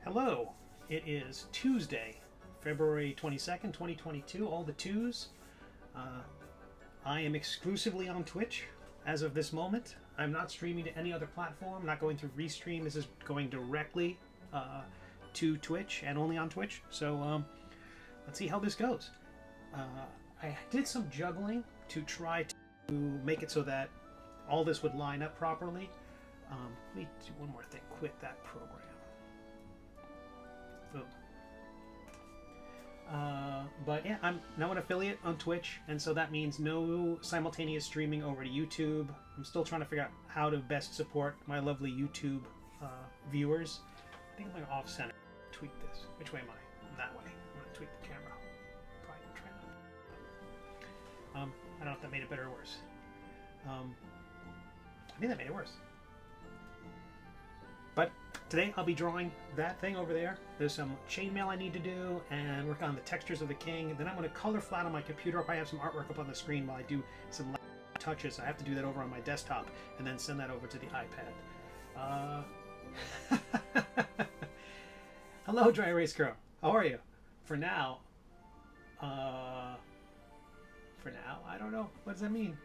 Hello, it is Tuesday, February 22nd, 2022, all the twos. I am exclusively on Twitch as of this moment. I'm not streaming to any other platform, not going through Restream. This is going directly to Twitch and only on Twitch. So let's see how this goes. I did some juggling to try to make it so that all this would line up properly. Let me do one more thing. Quit that program. Boom. But yeah, I'm now an affiliate on Twitch, and so that means no simultaneous streaming over to YouTube. I'm still trying to figure out how to best support my lovely YouTube viewers. I think I'm going to off-center. Tweak this. Which way am I? That way. I'm going to tweak the camera. Probably try that. I don't know if that made it better or worse. I think that made it worse. But today I'll be drawing that thing over there. There's some chainmail I need to do and work on the textures of the king. Then I'm going to color flat on my computer. I'll probably have some artwork up on the screen while I do some touches. I have to do that over on my desktop and then send that over to the iPad. Hello, Dry Erase Crow. How are you? For now, I don't know. What does that mean?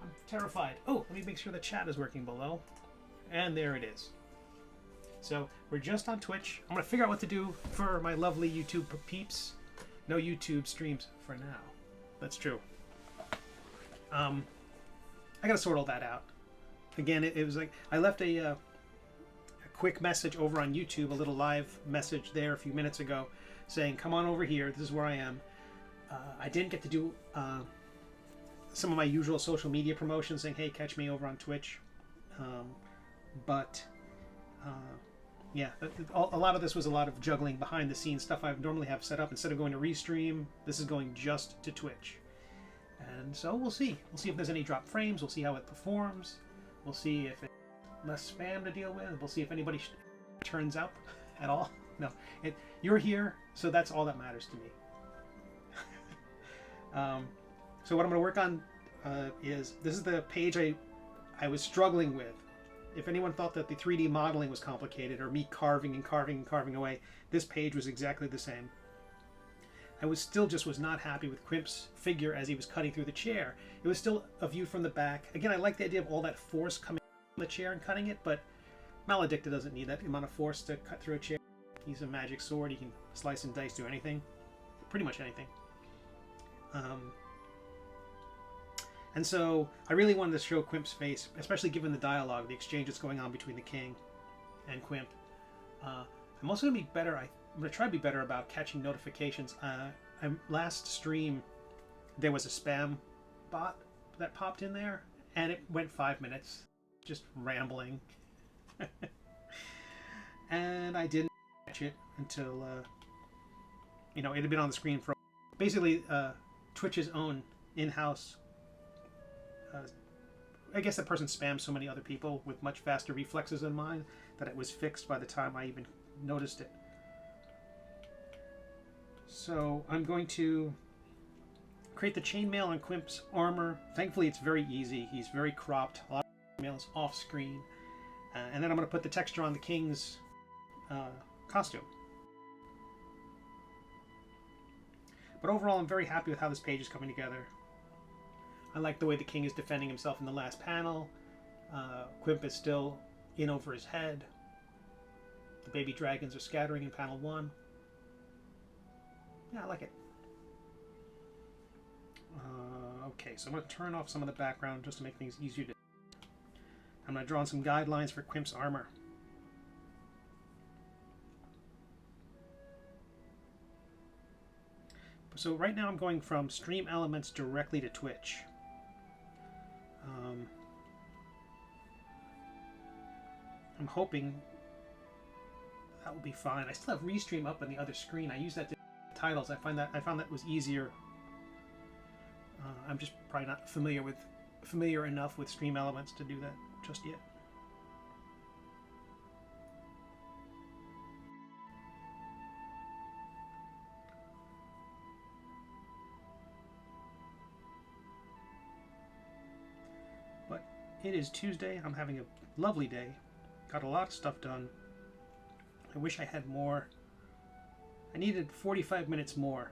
I'm terrified. Oh, let me make sure the chat is working below. And there it is. So we're just on Twitch. I'm going to figure out what to do for my lovely YouTube peeps. No YouTube streams for now. That's true. I got to sort all that out. Again, it was like I left a quick message over on YouTube, a little live message there a few minutes ago saying, come on over here. This is where I am. I didn't get to do some of my usual social media promotions saying, hey, catch me over on Twitch. Yeah, a lot of this was a lot of juggling behind the scenes stuff I normally have set up. Instead of going to Restream, this is going just to Twitch. And so we'll see. We'll see if there's any drop frames. We'll see how it performs. We'll see if it's less spam to deal with. We'll see if anybody turns up at all. No, you're here, so that's all that matters to me. So what I'm going to work on is, this is the page I was struggling with. If anyone thought that the 3D modeling was complicated or me carving and carving and carving away, this page was exactly the same. I was not happy with Quimp's figure as he was cutting through the chair. It was still a view from the back. Again, I like the idea of all that force coming from the chair and cutting it, but Maledicta doesn't need that amount of force to cut through a chair. He's a magic sword. He can slice and dice, do anything. Pretty much anything. And so I really wanted to show Quimp's face, especially given the dialogue, the exchange that's going on between the king and Quimp. I'm also going to be better. I'm going to try to be better about catching notifications. Last stream, there was a spam bot that popped in there, and it went 5 minutes, just rambling. And I didn't catch it until, it had been on the screen for basically Twitch's own in-house. I guess that person spammed so many other people with much faster reflexes than mine that it was fixed by the time I even noticed it. So I'm going to create the chainmail on Quimp's armor. Thankfully, it's very easy. He's very cropped. A lot of chainmail is off screen. And then I'm going to put the texture on the king's costume. But overall, I'm very happy with how this page is coming together. I like the way the king is defending himself in the last panel. Quimp is still in over his head. The baby dragons are scattering in panel 1. Yeah, I like it. Okay, so I'm going to turn off some of the background just to make things easier to... I'm going to draw on some guidelines for Quimp's armor. So right now I'm going from Stream Elements directly to Twitch. I'm hoping that will be fine. I still have Restream up on the other screen. I use that to titles. I found that was easier. I'm just probably not familiar enough with Stream Elements to do that just yet. But it is Tuesday. I'm having a lovely day. Got a lot of stuff done. I wish I had more. I needed 45 minutes more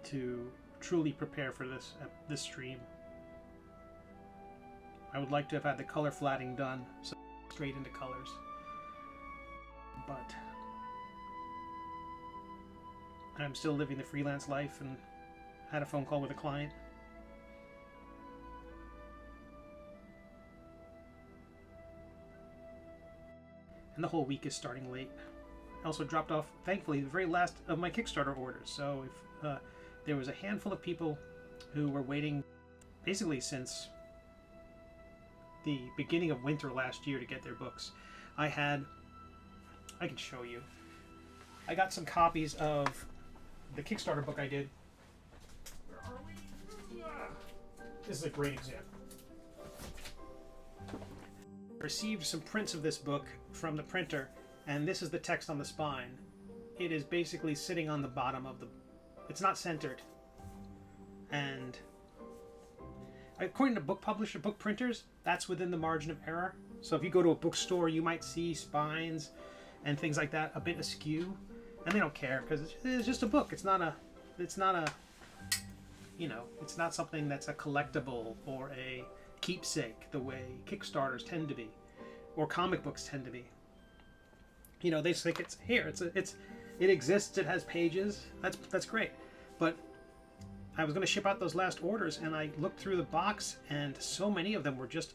to truly prepare for this stream. I would like to have had the color flatting done, so straight into colors. But I'm still living the freelance life and had a phone call with a client. And the whole week is starting late. I also dropped off, thankfully, the very last of my Kickstarter orders. So if there was a handful of people who were waiting basically since the beginning of winter last year to get their books. I can show you. I got some copies of the Kickstarter book I did. Where are we? This is a great example. I received some prints of this book from the printer, and this is the text on the spine. It is basically sitting on the bottom of the... It's not centered. And according to book printers, that's within the margin of error. So if you go to a bookstore, you might see spines and things like that a bit askew, and they don't care because it's just a book. It's not a, you know, it's not something that's a collectible or a keepsake the way Kickstarters tend to be, or comic books tend to be. You know, they think it's here. It exists. It has pages. That's great, but I was going to ship out those last orders, and I looked through the box, and so many of them were just...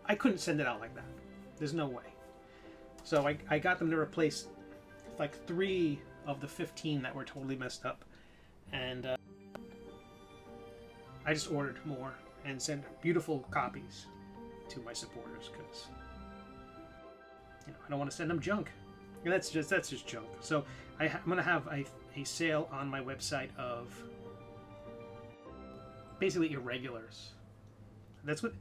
I couldn't send it out like that. There's no way. So I got them to replace like 3 of the 15 that were totally messed up. And I just ordered more and sent beautiful copies to my supporters because, you know, I don't want to send them junk. And that's just junk. So I'm going to have a sale on my website of basically irregulars. That's what...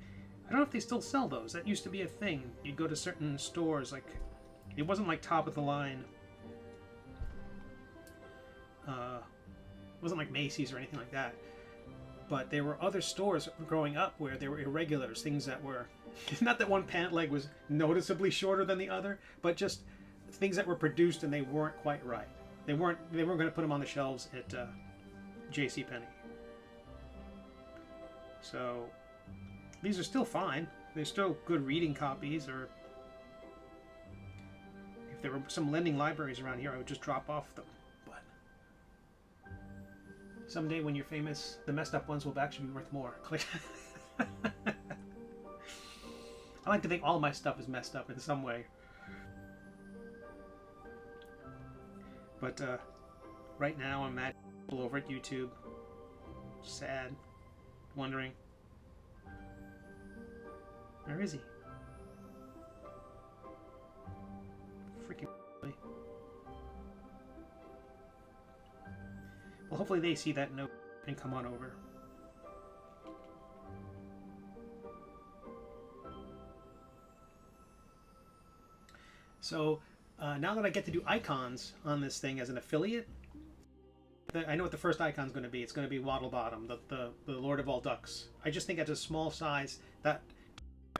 I don't know if they still sell those. That used to be a thing. You'd go to certain stores, like... It wasn't like top of the line. It wasn't like Macy's or anything like that. But there were other stores growing up where there were irregulars, things that were... Not that one pant leg was noticeably shorter than the other, but just things that were produced and they weren't quite right. They weren't going to put them on the shelves at JCPenney. So these are still fine. They're still good reading copies, or if there were some lending libraries around here, I would just drop off them. But someday when you're famous, the messed up ones will actually be worth more. I like to think all my stuff is messed up in some way. But right now I'm mad all over at YouTube. Sad. Wondering. Where is he? Freaking. Well, hopefully they see that note and come on over. So now that I get to do icons on this thing as an affiliate, I know what the first icon's going to be. It's going to be Wattlebottom, the Lord of all Ducks. I just think at a small size, that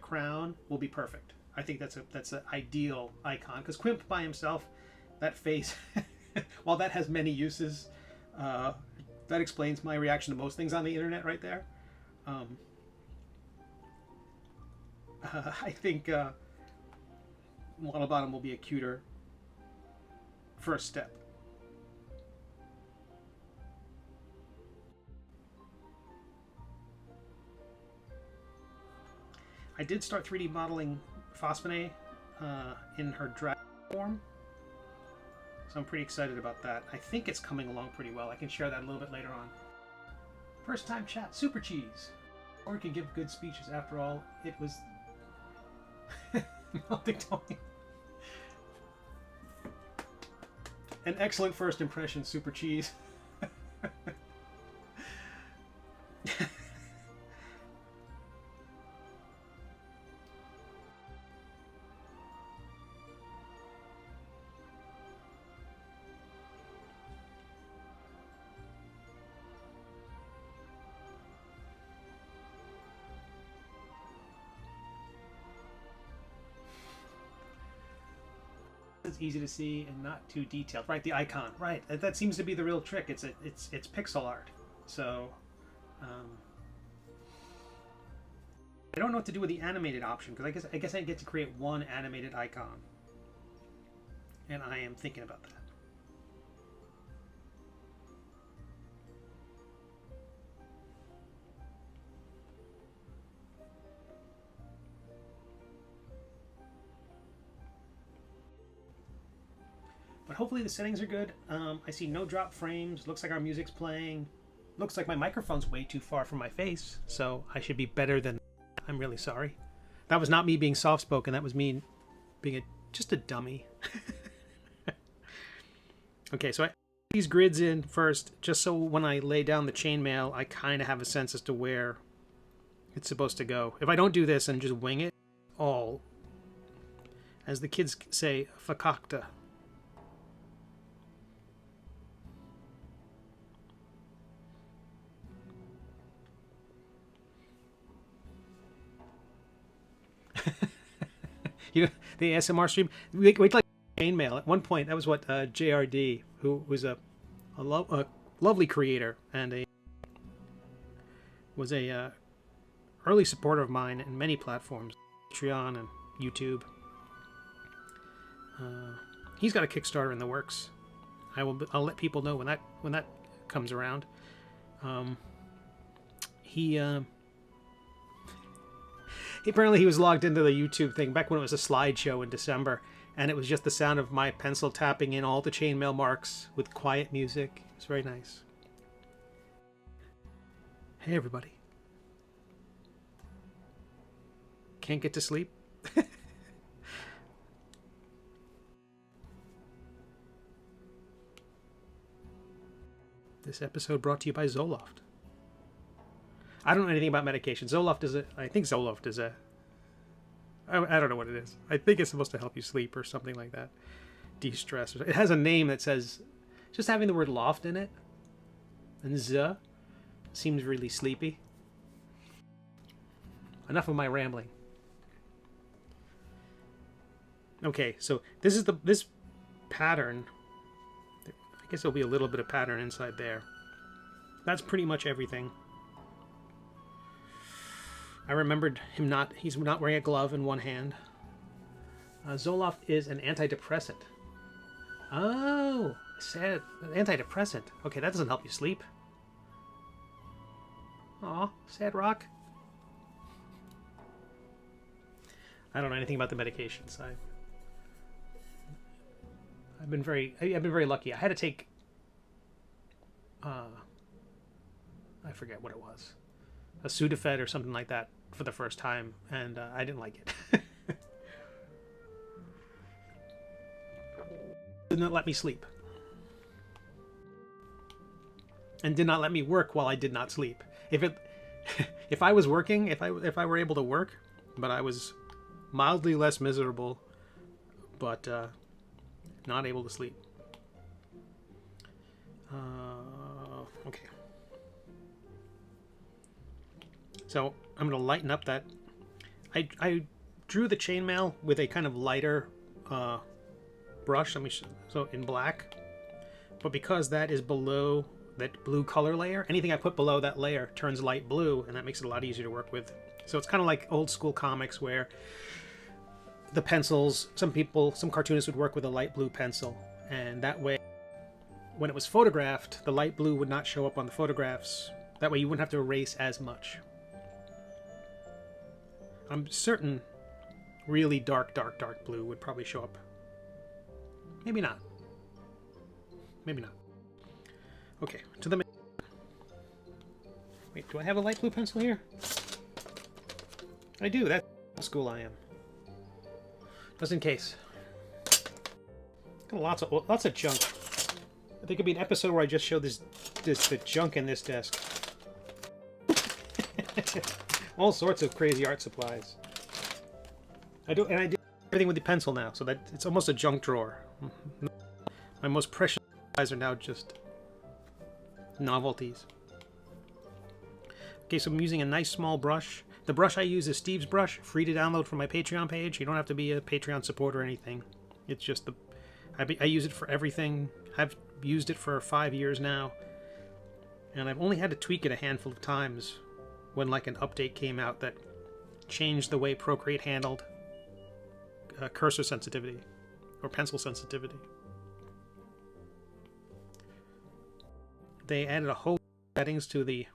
crown will be perfect. I think that's an ideal icon, because Quimp by himself, that face, while that has many uses, that explains my reaction to most things on the internet right there. I think Wattlebottom will be a cuter first step. I did start 3D modeling Phosphene in her drag form, so I'm pretty excited about that. I think it's coming along pretty well. I can share that a little bit later on. First time chat, Super Cheese. Or we can give good speeches. After all, it was... Melting Tony. An excellent first impression, Super Cheese. It's easy to see and not too detailed. Right, the icon. Right, that seems to be the real trick. It's pixel art. So I don't know what to do with the animated option, because I guess I get to create one animated icon, and I am thinking about that. But hopefully the settings are good. I see no drop frames. Looks like our music's playing. Looks like my microphone's way too far from my face, so I should be better than... I'm really sorry. That was not me being soft-spoken. That was me being just a dummy. Okay, so I put these grids in first, just so when I lay down the chainmail, I kind of have a sense as to where it's supposed to go. If I don't do this and just wing it, all, as the kids say, fakakta. You know, the ASMR stream, we like chainmail. At one point, that was what JRD, who was a lovely creator and was a early supporter of mine in many platforms, Patreon and YouTube. He's got a Kickstarter in the works. I'll let people know when that comes around. Apparently he was logged into the YouTube thing back when it was a slideshow in December, and it was just the sound of my pencil tapping in all the chainmail marks with quiet music. It's very nice. Hey everybody. Can't get to sleep? This episode brought to you by Zoloft. I don't know anything about medication. Zoloft is I think Zoloft is I don't know what it is. I think it's supposed to help you sleep or something like that. De-stress. It has a name that says, just having the word loft in it, and Z, seems really sleepy. Enough of my rambling. Okay, so this is this pattern. I guess there'll be a little bit of pattern inside there. That's pretty much everything. I remembered he's not wearing a glove in one hand. Zoloft is an antidepressant. Oh, sad. Antidepressant. Okay, that doesn't help you sleep. Aw, sad rock. I don't know anything about the medications. I've been very lucky. I had to take I forget what it was. A Sudafed or something like that for the first time, and I didn't like it. Did not let me sleep, and did not let me work while I did not sleep. If I was working, if I were able to work, but I was mildly less miserable, but not able to sleep. Okay. So I'm going to lighten up that. I drew the chainmail with a kind of lighter brush, so in black. But because that is below that blue color layer, anything I put below that layer turns light blue, and that makes it a lot easier to work with. So it's kind of like old school comics where the pencils, some cartoonists would work with a light blue pencil, and that way when it was photographed, the light blue would not show up on the photographs. That way you wouldn't have to erase as much. I'm certain really dark blue would probably show up. Maybe not. Maybe not. Okay, to the... Wait, do I have a light blue pencil here? I do, that's how school I am. Just in case. Got lots of junk. I think it'd be an episode where I just show the junk in this desk. All sorts of crazy art supplies. I do everything with the pencil now, so that it's almost a junk drawer. My most precious supplies are now just novelties. Okay, so I'm using a nice small brush. The brush I use is Steve's brush, free to download from my Patreon page. You don't have to be a Patreon supporter or anything. It's just I use it for everything. I've used it for 5 years now, and I've only had to tweak it a handful of times when like an update came out that changed the way Procreate handled cursor sensitivity or pencil sensitivity. They added a whole settings to the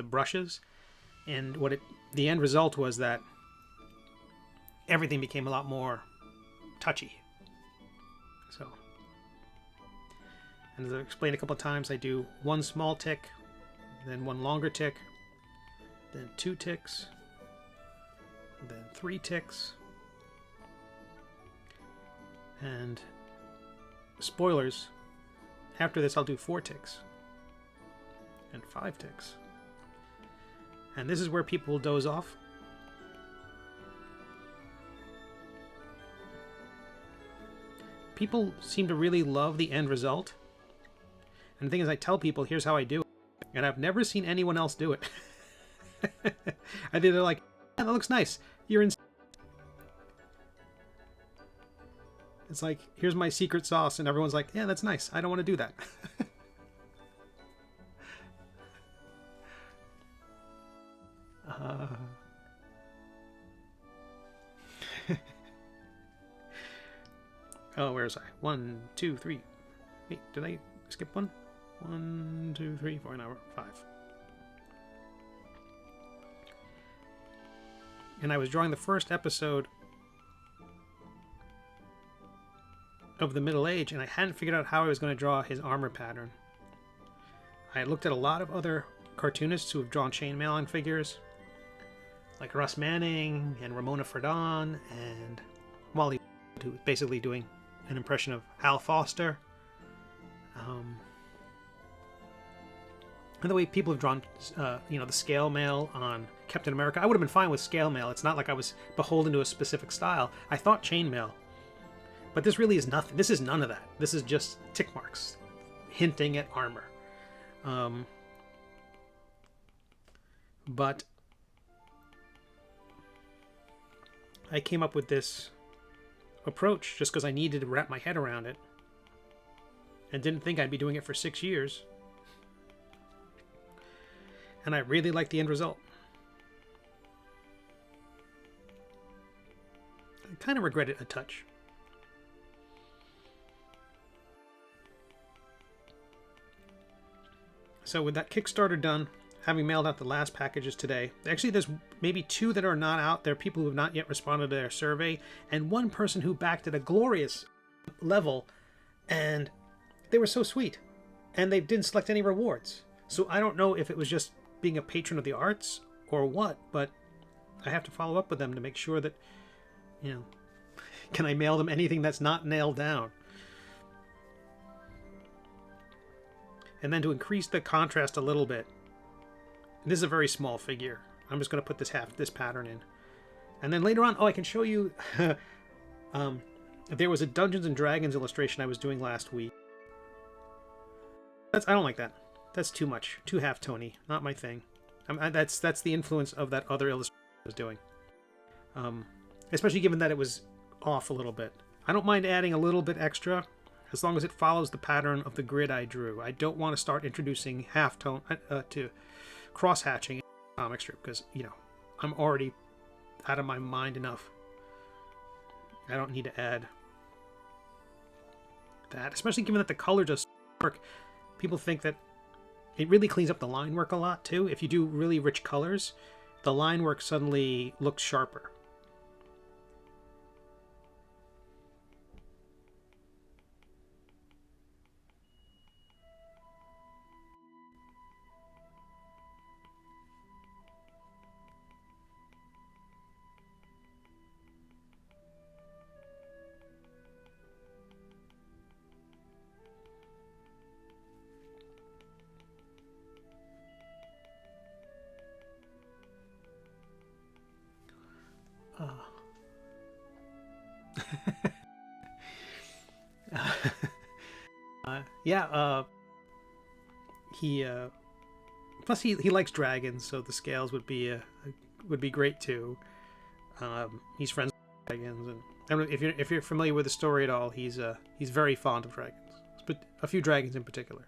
brushes, and the end result was that everything became a lot more touchy. So, and as I've explained a couple of times, I do one small tick, then one longer tick, then 2 ticks, then 3 ticks, and spoilers, after this I'll do 4 ticks and 5 ticks. And this is where people will doze off. People seem to really love the end result. And the thing is, I tell people, here's how I do it. And I've never seen anyone else do it. I think they're like, yeah, that looks nice. You're in. It's like, here's my secret sauce. And everyone's like, yeah, that's nice. I don't want to do that. Oh, where is I? 1, 2, 3. Wait, did I skip one? 1, 2, 3, 4, now 5. And I was drawing the first episode of the Middle Age, and I hadn't figured out how I was going to draw his armor pattern. I looked at a lot of other cartoonists who have drawn chainmail on figures, like Russ Manning and Ramona Fredon and Wally, who was basically doing an impression of Hal Foster. And the way people have drawn, the scale mail on Captain America, I would have been fine with scale mail. It's not like I was beholden to a specific style. I thought chainmail, but this really is nothing. This is none of that. This is just tick marks, hinting at armor. But I came up with this approach just because I needed to wrap my head around it, and didn't think I'd be doing it for 6 years. And I really like the end result. I kind of regret it a touch. So with that Kickstarter done, having mailed out the last packages today, actually there's maybe 2 that are not out. There are people who have not yet responded to their survey, and 1 person who backed at a glorious level, and they were so sweet, and they didn't select any rewards. So I don't know if it was just being a patron of the arts or what, but I have to follow up with them to make sure that, can I mail them anything that's not nailed down? And then to increase the contrast a little bit, this is a very small figure. I'm just going to put this pattern in. And then later on, I can show you, there was a Dungeons and Dragons illustration I was doing last week. I don't like that. That's too much. Too half-tony. Not my thing. That's the influence of that other illustration I was doing. Especially given that it was off a little bit. I don't mind adding a little bit extra, as long as it follows the pattern of the grid I drew. I don't want to start introducing half-tone to cross-hatching in a comic strip, because, I'm already out of my mind enough. I don't need to add that, especially given that the color does work. People think that it really cleans up the line work a lot, too. If you do really rich colors, the line work suddenly looks sharper. Plus he likes dragons, so the scales would be great too. He's friends with dragons, and I don't know if you're familiar with the story at all. He's very fond of dragons, but a few dragons in particular.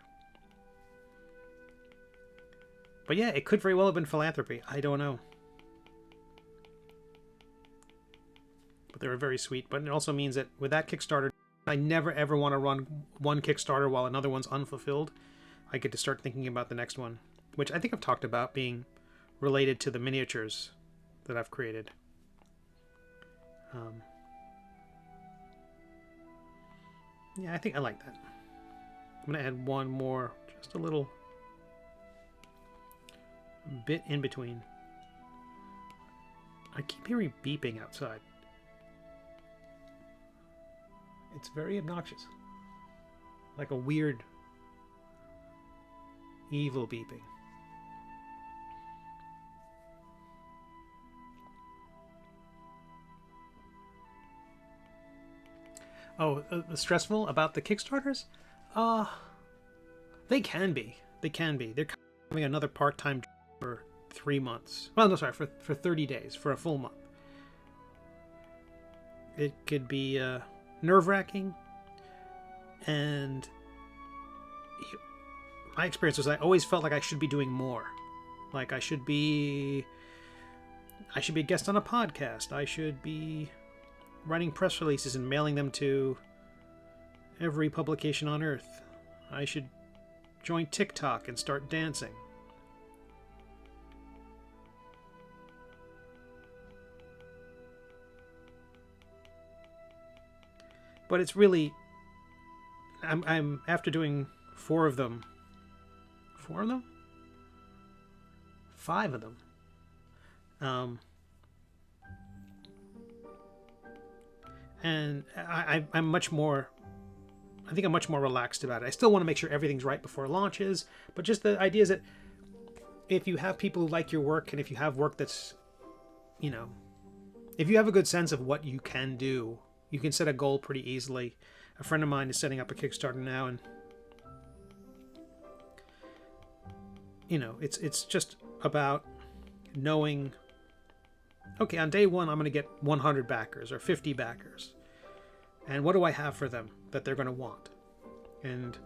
But yeah, it could very well have been philanthropy. I don't know. But they were very sweet. But it also means that with that Kickstarter, I never ever want to run one Kickstarter while another one's unfulfilled. I get to start thinking about the next one, which I think I've talked about being related to the miniatures that I've created. Yeah, I think I like that. I'm going to add one more, just a little bit in between. I keep hearing beeping outside. It's very obnoxious. Like a weird, evil beeping. Oh, stressful about the Kickstarters? They can be. They can be. They're having another part-time for 3 months. Well, no, sorry, for 30 days, for a full month. It could be nerve-wracking, and my experience was I always felt like I should be doing more. Like I should be a guest on a podcast. I should be writing press releases and mailing them to every publication on Earth. I should join TikTok and start dancing. But it's really, I'm after doing 4 of them. 4 of them? 5 of them. And I'm much more, I think I'm much more relaxed about it. I still want to make sure everything's right before it launches, but just the idea is that if you have people who like your work, and if you have work that's, you know, if you have a good sense of what you can do, you can set a goal pretty easily. A friend of mine is setting up a Kickstarter now, and you know, it's just about knowing, okay, on day 1 I'm going to get 100 backers or 50 backers, and what do I have for them that they're going to want? And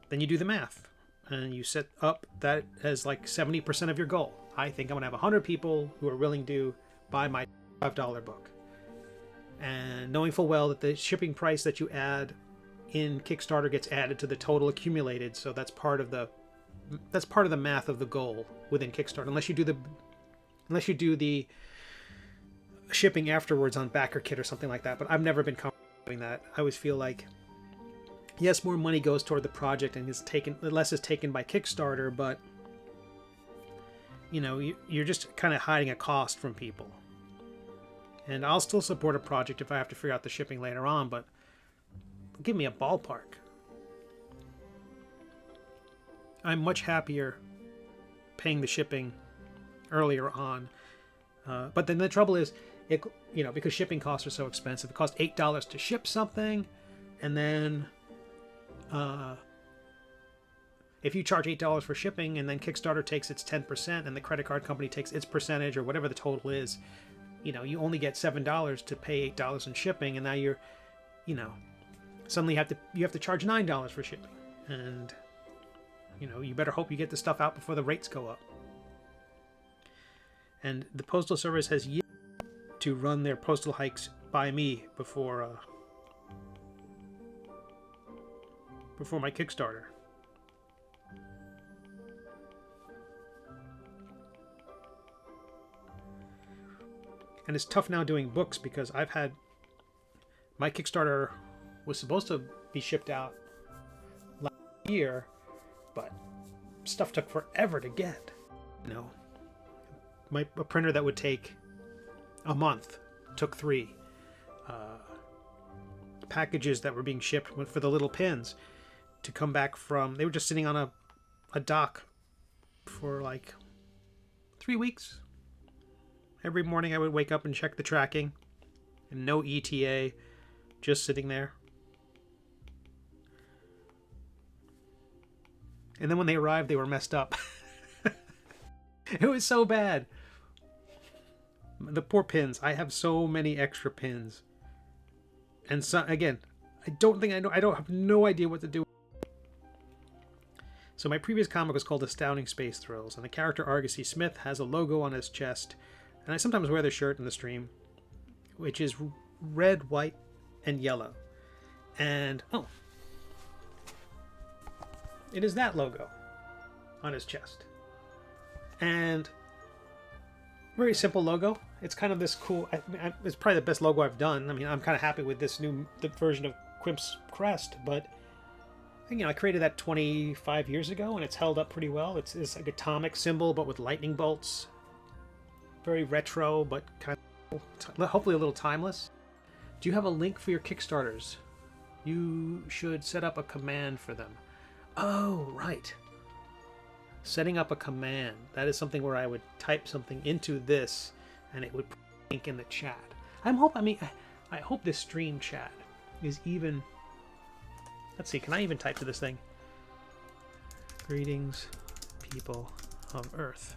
then you do the math, and you set up that as like 70% of your goal. I think I'm going to have 100 people who are willing to buy my $5 book. And knowing full well that the shipping price that you add in Kickstarter gets added to the total accumulated, so that's part of the math of the goal within Kickstarter. Unless you do the shipping afterwards on BackerKit or something like that. But I've never been comfortable doing that. I always feel like, yes, more money goes toward the project and less is taken by Kickstarter, but you know, you're just kind of hiding a cost from people. And I'll still support a project if I have to figure out the shipping later on, but give me a ballpark. I'm much happier paying the shipping earlier on. But then the trouble is, because shipping costs are so expensive, it costs $8 to ship something, and then if you charge $8 for shipping and then Kickstarter takes its 10% and the credit card company takes its percentage or whatever the total is, you only get $7 to pay $8 in shipping, and now you're, suddenly you have to charge $9 for shipping, and you better hope you get the stuff out before the rates go up. And the Postal Service has yet to run their postal hikes by me before my Kickstarter. And it's tough now doing books because my Kickstarter was supposed to be shipped out last year, but stuff took forever to get. A printer that would take a month took 3. Packages that were being shipped for the little pins to come back they were just sitting on a dock for like 3 weeks. Every morning I would wake up and check the tracking, and no ETA, just sitting there. And then when they arrived, they were messed up. It was so bad. The poor pins. I have so many extra pins. And so, again, I don't have no idea what to do. So my previous comic was called Astounding Space Thrills, and the character Argosy Smith has a logo on his chest, and I sometimes wear the shirt in the stream, which is red, white, and yellow. And, oh, it is that logo on his chest. And very simple logo. It's kind of this cool, it's probably the best logo I've done. I mean, I'm kind of happy with this the version of Quimp's crest, but you know, I created that 25 years ago, and it's held up pretty well. It's like a atomic symbol, but with lightning bolts. Very retro, but kind of hopefully a little timeless. Do you have a link for your Kickstarters? You should set up a command for them. Oh, right. Setting up a command. That is something where I would type something into this, and it would put a link in the chat. I hope this stream chat is even. Let's see, can I even type to this thing? Greetings, people of Earth.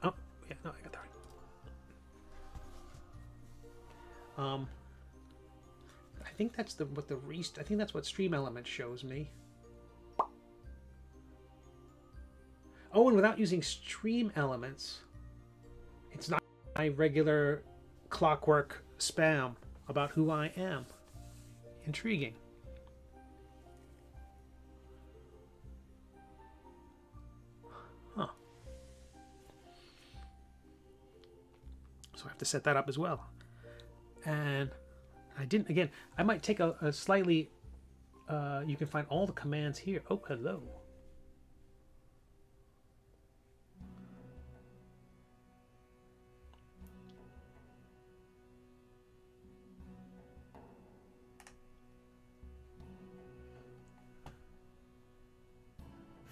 Oh, yeah, no, I got that right. I think that's I think that's what Stream Elements shows me. Oh, and without using Stream Elements, it's not my regular clockwork spam about who I am. Intriguing. Huh. So I have to set that up as well. And I didn't, again, I might take a slightly, you can find all the commands here. Oh, hello.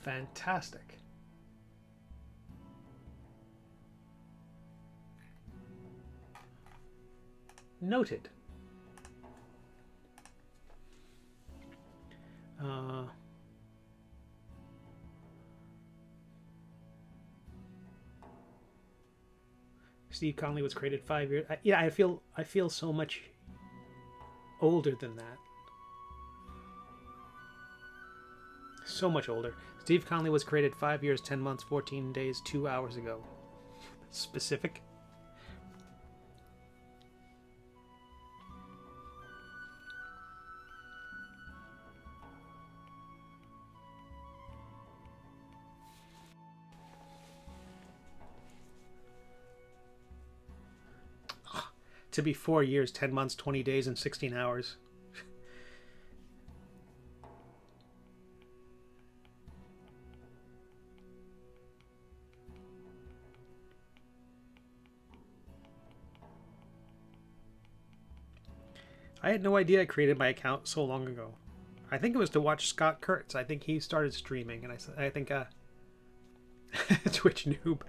Fantastic. Noted. Steve Conley was created 5 years. Yeah, I feel so much older than that. So much older. Steve Conley was created 5 years, 10 months, 14 days, 2 hours ago. Specific. To be 4 years, 10 months, 20 days, and 16 hours. I had no idea I created my account so long ago. I think it was to watch Scott Kurtz. I think he started streaming, and I think Twitch noob.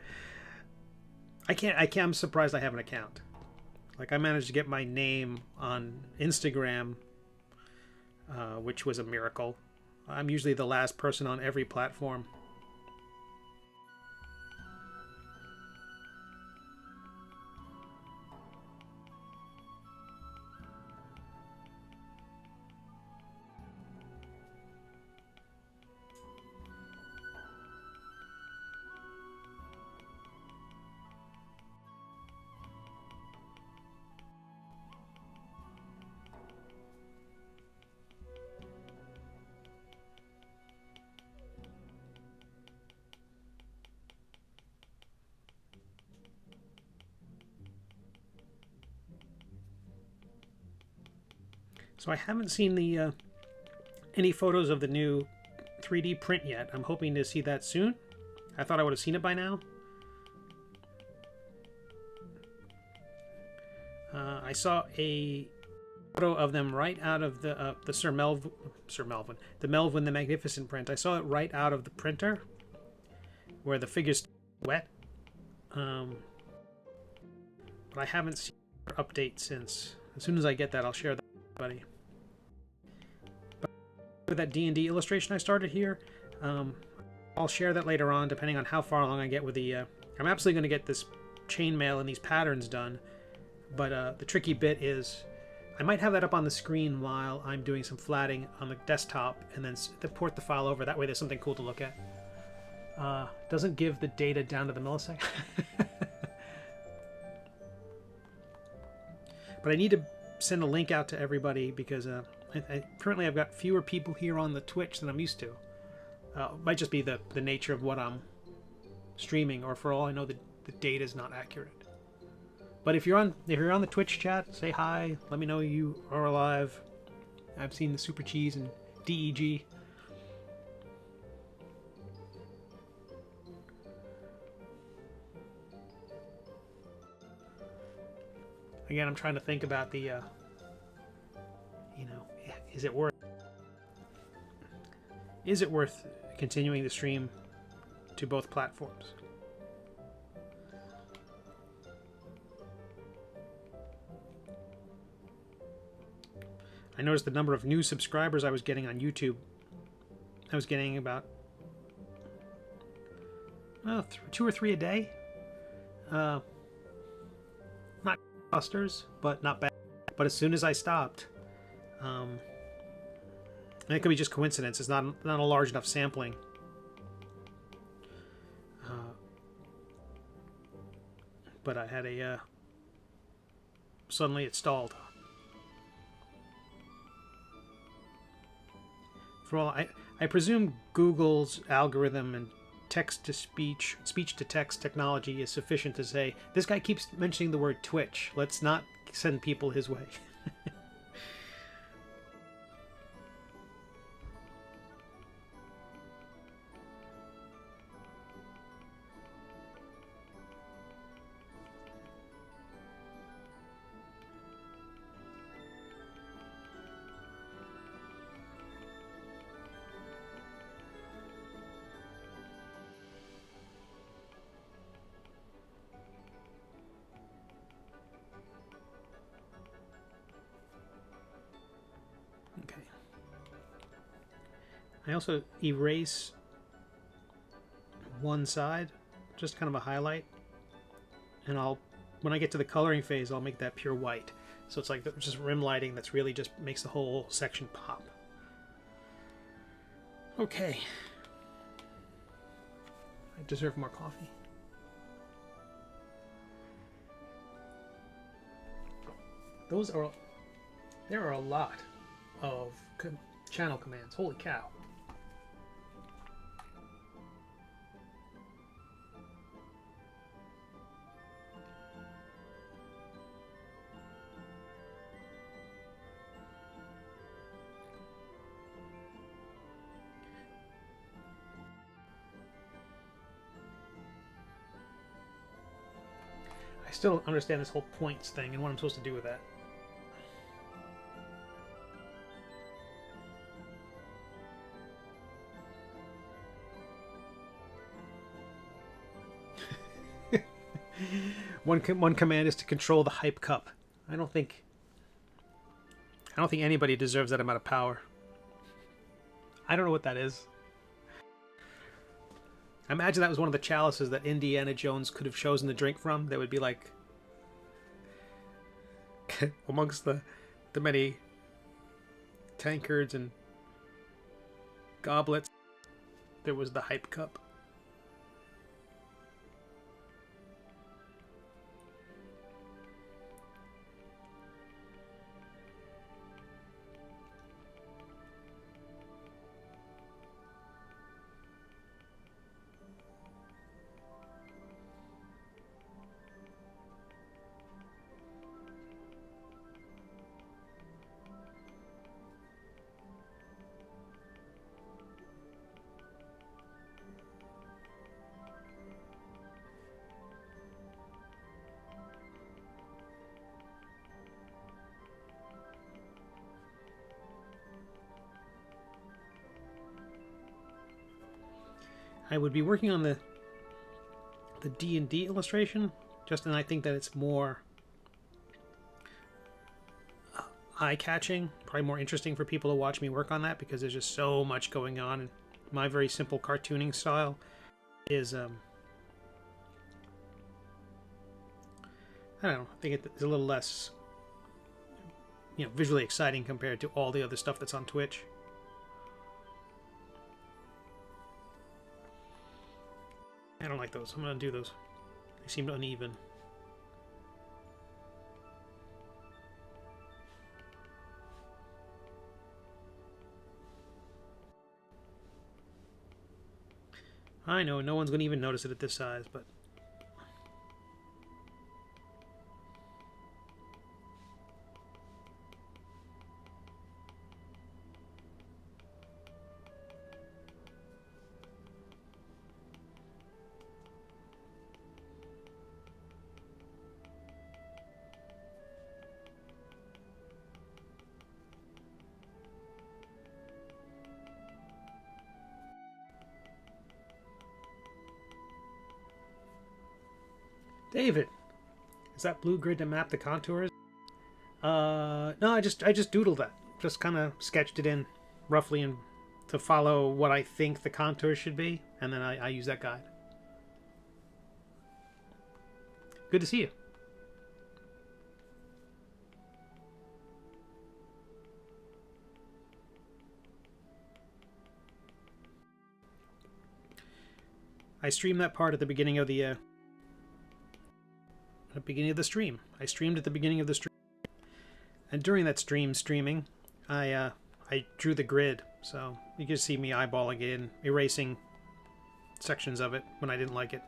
I'm surprised I have an account. Like, I managed to get my name on Instagram, which was a miracle. I'm usually the last person on every platform. So I haven't seen the any photos of the new 3D print yet. I'm hoping to see that soon. I thought I would have seen it by now. I saw a photo of them right out of the Melvin the Magnificent print. I saw it right out of the printer, where the figure's wet. But I haven't seen an update since. As soon as I get that, I'll share that with everybody. But that D&D illustration I started here, I'll share that later on, depending on how far along I get with the I'm absolutely going to get this chainmail and these patterns done, but the tricky bit is I might have that up on the screen while I'm doing some flatting on the desktop, and then port the file over. That way there's something cool to look at. Doesn't give the data down to the millisecond. But I need to send a link out to everybody because currently I've got fewer people here on the Twitch than I'm used to. Might just be the nature of what I'm streaming, or for all I know, the data is not accurate. But if you're on the Twitch chat, say hi. Let me know you are alive. I've seen the Super Cheese and DEG. Again, I'm trying to think about the, is it worth continuing the stream to both platforms? I noticed the number of new subscribers I was getting on YouTube. I was getting about 2 or 3 a day. Not clusters, but not bad. But as soon as I stopped, and it could be just coincidence. It's not a large enough sampling. But I had suddenly it stalled. For all I presume Google's algorithm and text-to-speech, speech-to-text technology is sufficient to say, this guy keeps mentioning the word Twitch. Let's not send people his way. I also erase one side, just kind of a highlight, and when I get to the coloring phase, I'll make that pure white. So it's like just rim lighting that's really just makes the whole section pop. Okay. I deserve more coffee. There are a lot of channel commands. Holy cow. I still don't understand this whole points thing and what I'm supposed to do with that. One command is to control the hype cup. I don't think anybody deserves that amount of power. I don't know what that is. I imagine that was one of the chalices that Indiana Jones could have chosen to drink from. That would be like amongst the many tankards and goblets, there was the hype cup. I would be working on the D&D illustration, and I think that it's more eye-catching, probably more interesting for people to watch me work on that, because there's just so much going on. And my very simple cartooning style is I don't know, I think it's a little less, visually exciting compared to all the other stuff that's on Twitch. I don't like those. I'm going to undo those. They seemed uneven. I know, no one's going to even notice it at this size, but... David, is that blue grid to map the contours? No, I just doodled that. Just kind of sketched it in roughly to follow what I think the contours should be, and then I use that guide. Good to see you. I streamed that part at the beginning of the stream. I streamed at the beginning of the stream, and during that streaming, I drew the grid, so you can see me eyeballing it and erasing sections of it when I didn't like it.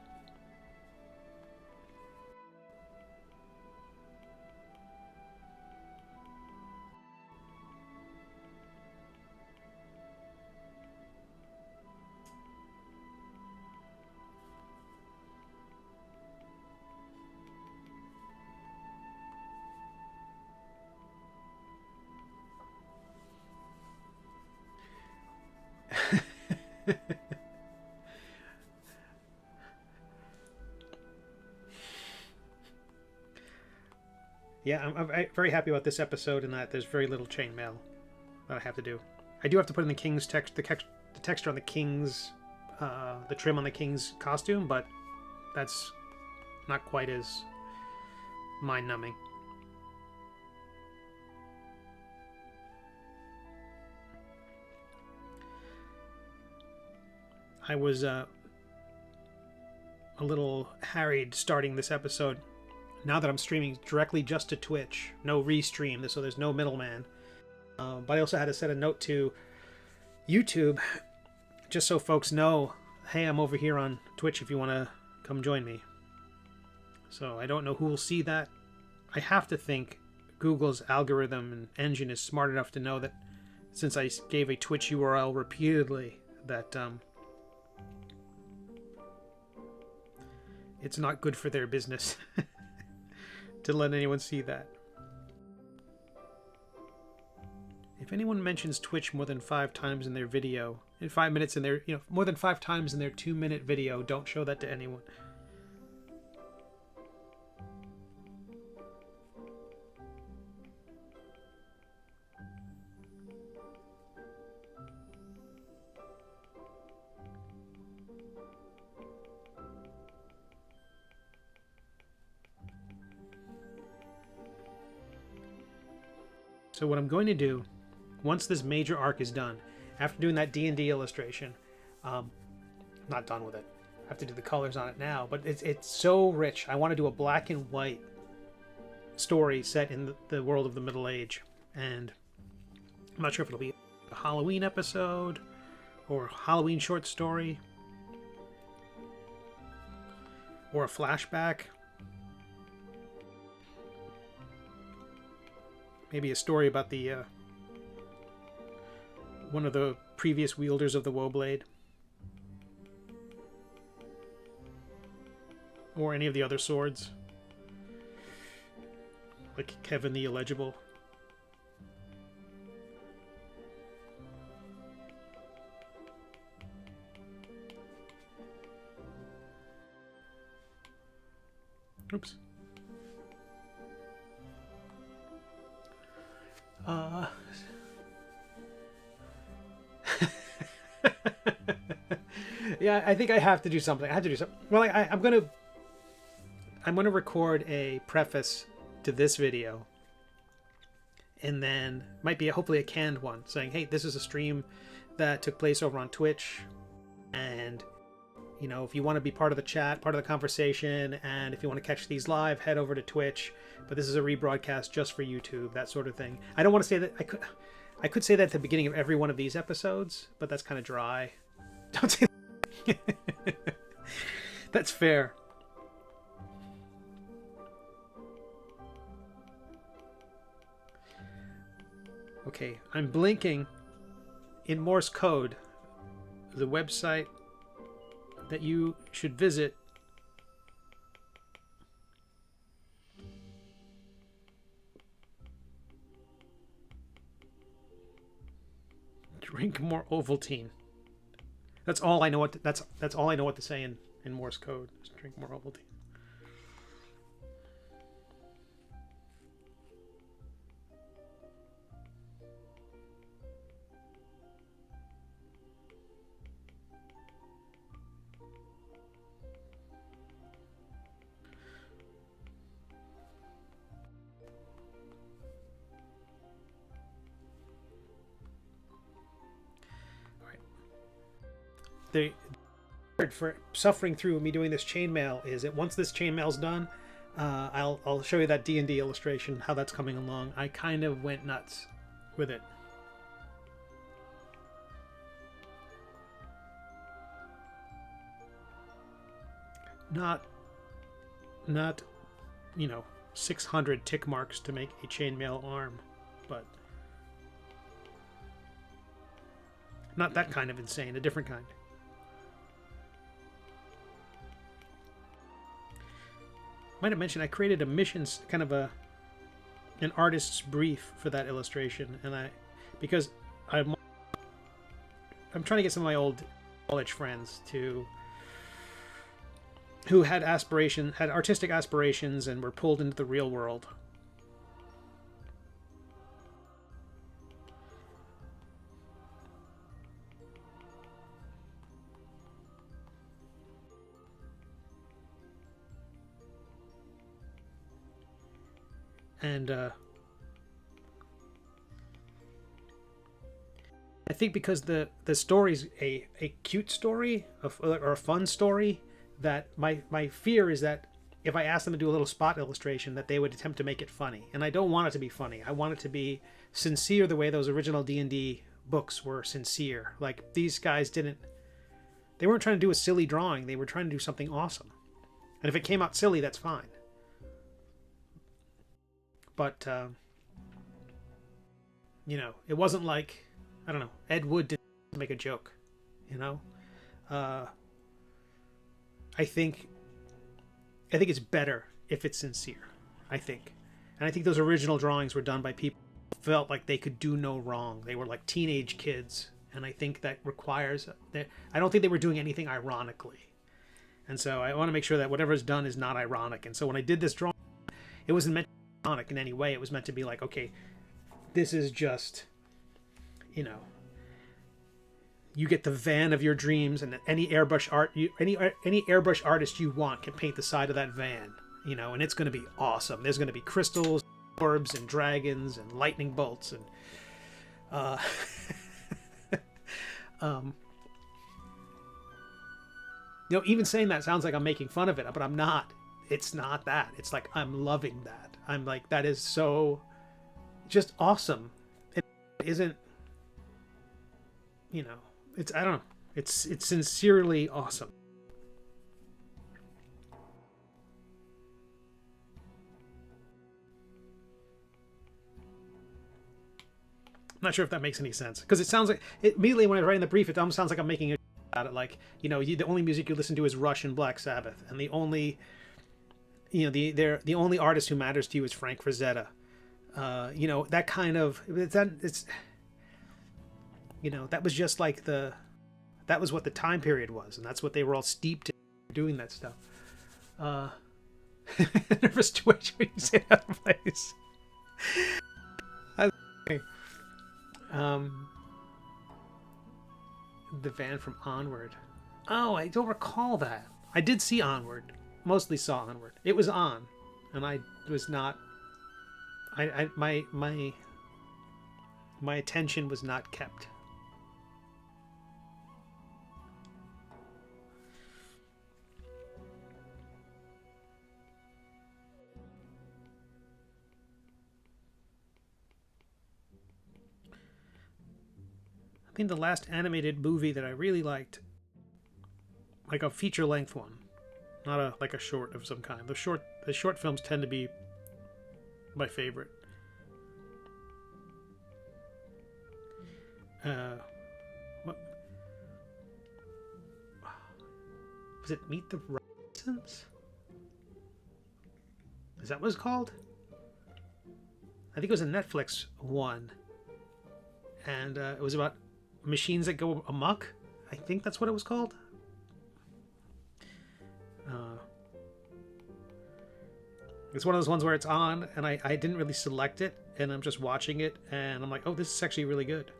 Yeah, I'm very happy about this episode in that there's very little chainmail that I have to do. I do have to put in the king's text, the texture on the king's, the trim on the king's costume, but that's not quite as mind-numbing. I was a little harried starting this episode. Now that I'm streaming directly just to Twitch, no restream, so there's no middleman. But I also had to set a note to YouTube, just so folks know, hey, I'm over here on Twitch if you want to come join me. So I don't know who will see that. I have to think Google's algorithm and engine is smart enough to know that since I gave a Twitch URL repeatedly, that it's not good for their business to let anyone see that. If anyone mentions Twitch more than 5 times in their video, in 5 minutes in their, more than 5 times in their 2-minute video, don't show that to anyone. So what I'm going to do, once this major arc is done, after doing that D&D illustration, I'm not done with it. I have to do the colors on it now, but it's so rich. I want to do a black and white story set in the world of the Middle Age, and I'm not sure if it'll be a Halloween episode or a Halloween short story or a flashback. Maybe a story about the one of the previous wielders of the Woeblade, or any of the other swords, like Kevin the Illegible. Oops. Yeah, I think I have to do something. I have to do something. Well, I'm going to record a preface to this video, and then might be hopefully a canned one saying, hey, this is a stream that took place over on Twitch, and you know, if you want to be part of the chat, part of the conversation, and if you want to catch these live, head over to Twitch. But this is a rebroadcast just for YouTube, that sort of thing. I don't want to say that. I could say that at the beginning of every one of these episodes, but that's kind of dry. Don't say that. That's fair. Okay, I'm blinking in Morse code the website that you should visit. Drink more Ovaltine. That's all I know what to, that's all I know what to say in Morse code. Just drink more Ovaltine. The word for suffering through me doing this chainmail is that once this chainmail's done, I'll show you that D&D illustration, how that's coming along. I kind of went nuts with it. Not you know, 600 tick marks to make a chainmail arm, but not that kind of insane, a different kind. Might have mentioned I created a missions, kind of an artist's brief for that illustration, and because I'm trying to get some of my old college friends who had artistic aspirations and were pulled into the real world. And I think because the story's a cute story or a fun story, that my fear is that if I ask them to do a little spot illustration, that they would attempt to make it funny. And I don't want it to be funny. I want it to be sincere the way those original D&D books were sincere. Like, these guys they weren't trying to do a silly drawing. They were trying to do something awesome. And if it came out silly, that's fine. But, you know, it wasn't like, I don't know, Ed Wood didn't make a joke, you know? I think it's better if it's sincere, I think. And I think those original drawings were done by people who felt like they could do no wrong. They were like teenage kids. And I think that requires, I don't think they were doing anything ironically. And so I want to make sure that whatever is done is not ironic. And so when I did this drawing, it wasn't meant in any way. It was meant to be like, okay, this is just, you know, you get the van of your dreams, and any airbrush artist you want can paint the side of that van, you know, and it's going to be awesome. There's going to be crystals, orbs, and dragons, and lightning bolts, and you know, even saying that sounds like I'm making fun of it, but I'm not. It's not that. It's like, I'm loving that. I'm like, that is so just awesome. It isn't, you know, it's, I don't know. It's sincerely awesome. I'm not sure if that makes any sense, because it sounds like, immediately when I was writing the brief, it almost sounds like I'm making it about it. Like, you know, the only music you listen to is Rush and Black Sabbath, and the only, you know, the only artist who matters to you is Frank Frazetta. You know, that kind of, it's, you know, that was just like that was what the time period was, and that's what they were all steeped in, doing that stuff. Nervous twitch when you say that place. The van from Onward. Oh, I don't recall that. I did see Onward. mostly saw Onward. It was on, and I was not. My attention was not kept. I think the last animated movie that I really liked, like a feature length one, not a short of some kind. The short films tend to be my favorite. What was it? Meet the Robinsons? Is that what it's called? I think it was a Netflix one, and it was about machines that go amok. I think that's what it was called. It's one of those ones where it's on, and I didn't really select it, and I'm just watching it, and I'm like, oh, this is actually really good.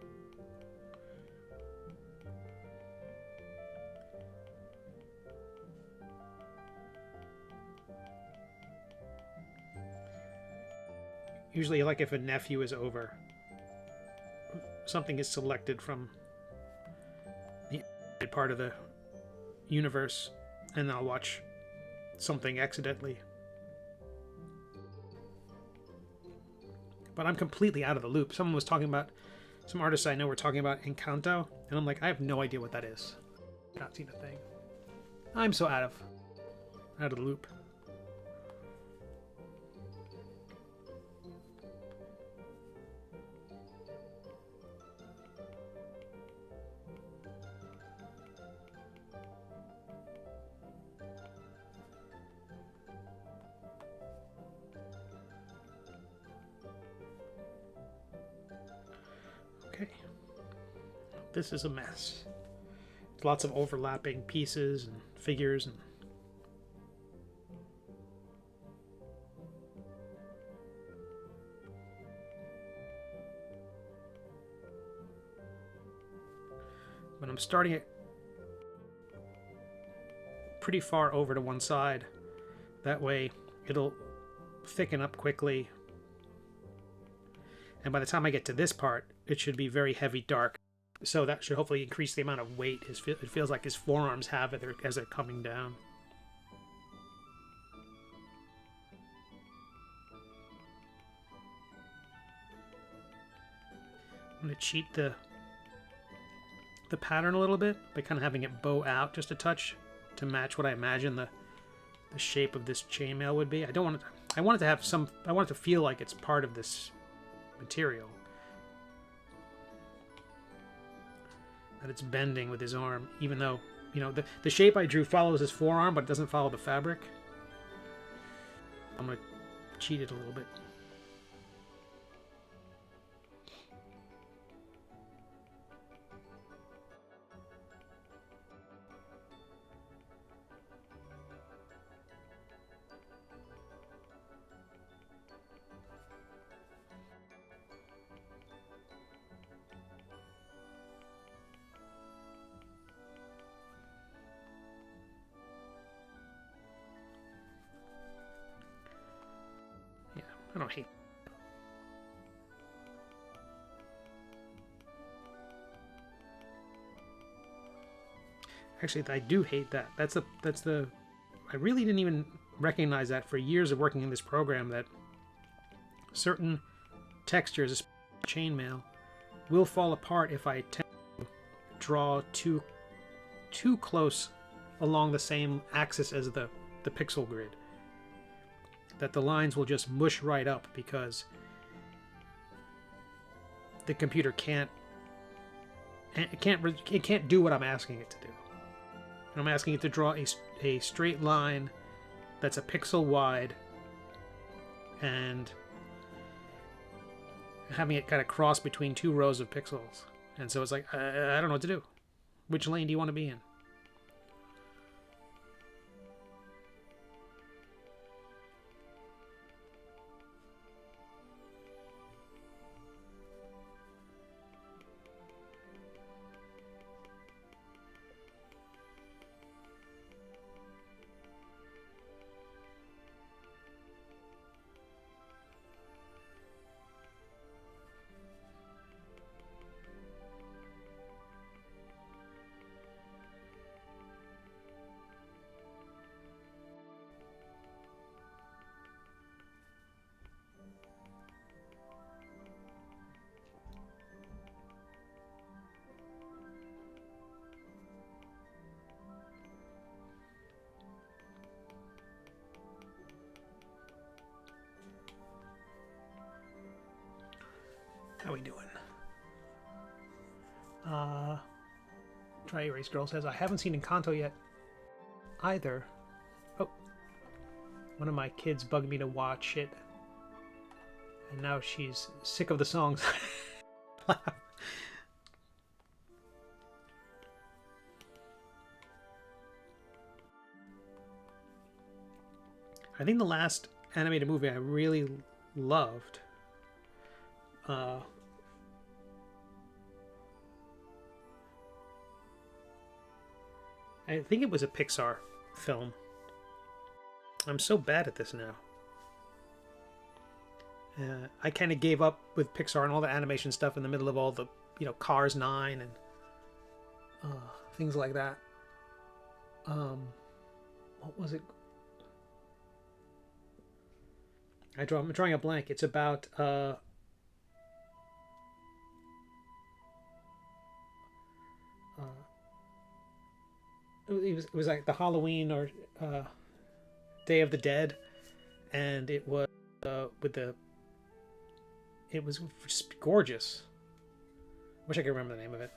Usually, like if a nephew is over, something is selected from the part of the universe, and I'll watch something accidentally. But I'm completely out of the loop. Someone was talking about, some artists I know were talking about Encanto, and I'm like, I have no idea what that is. Not seen a thing. I'm so out of the loop. This is a mess. Lots of overlapping pieces and figures and but I'm starting it pretty far over to one side. That way it'll thicken up quickly. And by the time I get to this part, it should be very heavy dark. So that should hopefully increase the amount of weight it feels like his forearms have as they're coming down. I'm going to cheat the pattern a little bit by kind of having it bow out just a touch to match what I imagine the shape of this chainmail would be. I want it to have some. I want it to feel like it's part of this material. That it's bending with his arm, even though, you know, the shape I drew follows his forearm, but it doesn't follow the fabric. I'm going to cheat it a little bit. I don't hate. Actually, I do hate that. That's the. I really didn't even recognize that for years of working in this program, that certain textures, chainmail, will fall apart if I tend to draw too close along the same axis as the pixel grid. That the lines will just mush right up because the computer can't do what I'm asking it to do. I'm asking it to draw a straight line that's a pixel wide and having it kind of cross between two rows of pixels. And so it's like, I don't know what to do. Which lane do you want to be in? How we doing? Dry Erase Girl says, I haven't seen Encanto yet either. Oh, one of my kids bugged me to watch it, and now she's sick of the songs. I think the last animated movie I really loved, I think it was a Pixar film. I'm so bad at this now. I kind of gave up with Pixar and all the animation stuff in the middle of all the, Cars 9 and things like that. What was it? I'm drawing a blank. It's about it was like the Halloween or Day of the Dead, and it was it was just gorgeous. Wish I could remember the name of it.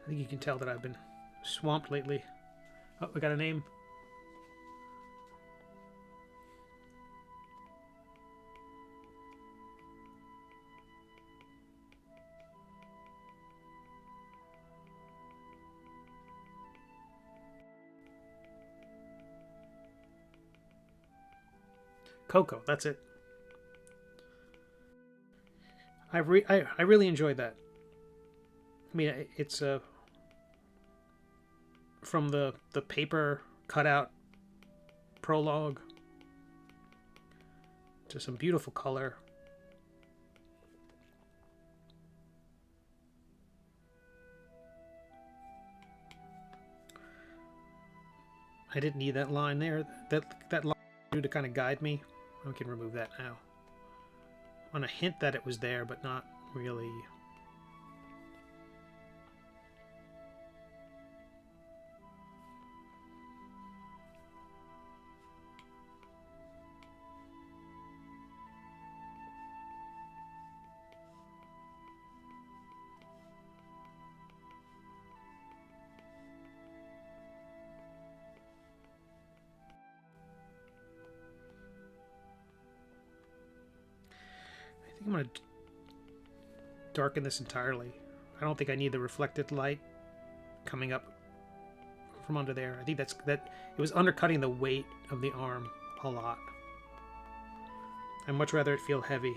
I think you can tell that I've been swamped lately. Oh, we got a name. Coco, that's it. I really enjoyed that. I mean, it's from the paper cutout prologue to some beautiful color. I didn't need that line there. That line to kind of guide me. I can remove that now. I want to hint that it was there, but not really. I'm going to darken this entirely. I don't think I need the reflected light coming up from under there. I think that it was undercutting the weight of the arm a lot. I'd much rather it feel heavy.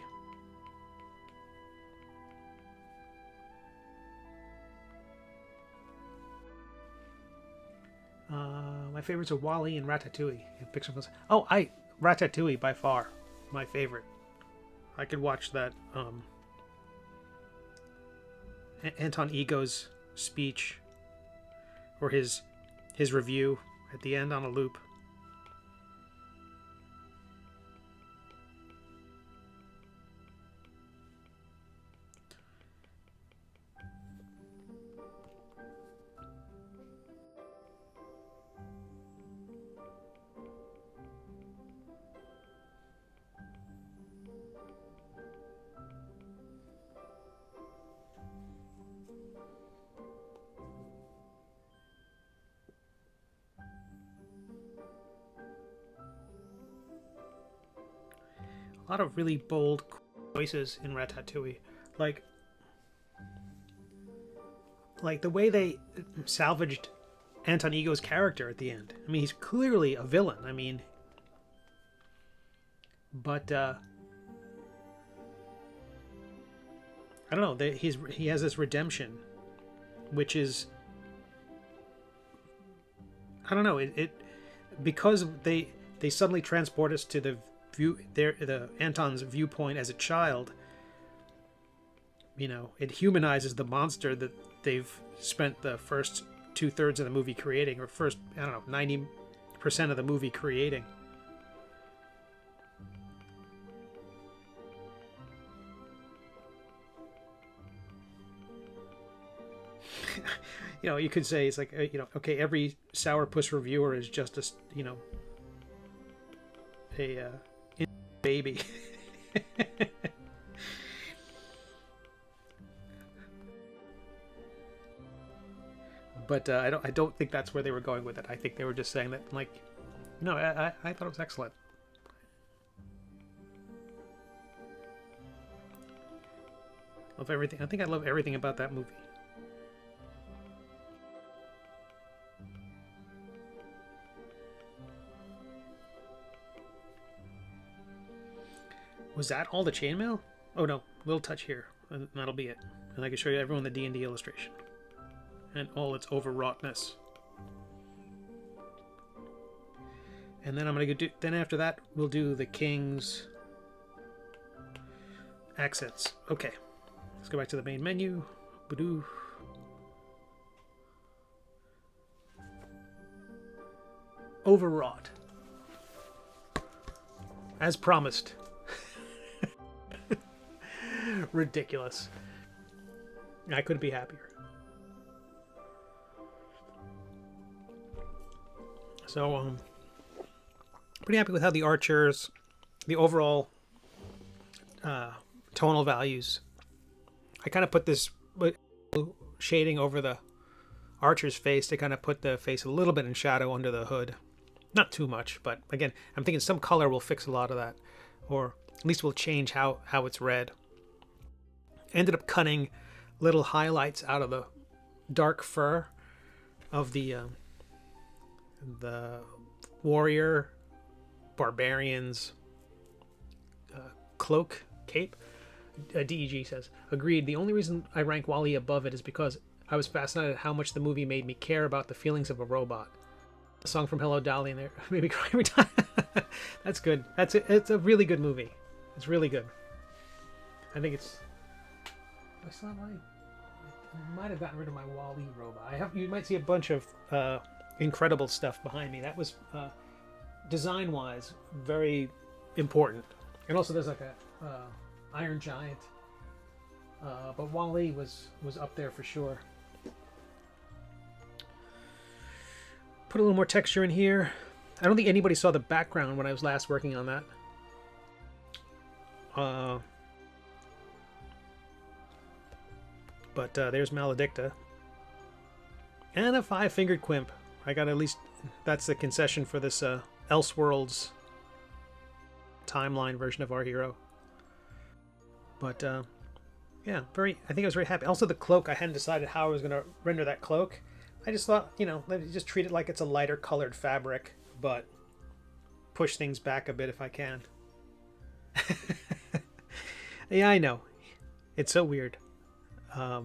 My favorites are Wall-E and Ratatouille. Ratatouille by far my favorite. I could watch that Anton Ego's speech or his review at the end on a loop. A lot of really bold choices in Ratatouille, like the way they salvaged Anton Ego's character at the end. I mean, he's clearly a villain. I mean, but I don't know. He has this redemption, which is, I don't know. It because they suddenly transport us to the Anton's viewpoint as a child. It humanizes the monster that they've spent the first 2/3 of the movie creating, or first, 90% of the movie creating. You could say it's like, okay, every sourpuss reviewer is just a, a baby. But I don't think that's where they were going with it. I think they were just saying that, like, no, I thought it was excellent. Love everything. I think I love everything about that movie. Was that all the chainmail? Oh no, little touch here, and that'll be it. And I can show you everyone the D&D illustration and all its overwroughtness. And then I'm gonna do. Then after that, we'll do the king's accents. Okay, let's go back to the main menu. Badoo. Overwrought, as promised. Ridiculous. I couldn't be happier. So, pretty happy with how the archers, the overall tonal values. I kind of put this shading over the archer's face to kind of put the face a little bit in shadow under the hood. Not too much, but again, I'm thinking some color will fix a lot of that, or at least will change how it's read. Ended up cutting little highlights out of the dark fur of the warrior barbarian's cloak cape. DEG says, agreed. The only reason I rank Wall-E above it is because I was fascinated at how much the movie made me care about the feelings of a robot. A song from Hello Dolly in there made me cry every time. That's good. That's it. It's a really good movie. It's really good. I think it's. I still have I might have gotten rid of my Wall-E robot. I have. You might see a bunch of incredible stuff behind me. That was design-wise very important. And also there's like a Iron Giant. But Wall-E was up there for sure. Put a little more texture in here. I don't think anybody saw the background when I was last working on that. But there's Maledicta. And a 5-fingered quimp. I got at least... That's the concession for this Elseworlds timeline version of our hero. But, yeah, I think I was very happy. Also, the cloak, I hadn't decided how I was going to render that cloak. I just thought, let me just treat it like it's a lighter colored fabric, but push things back a bit if I can. Yeah, I know. It's so weird. But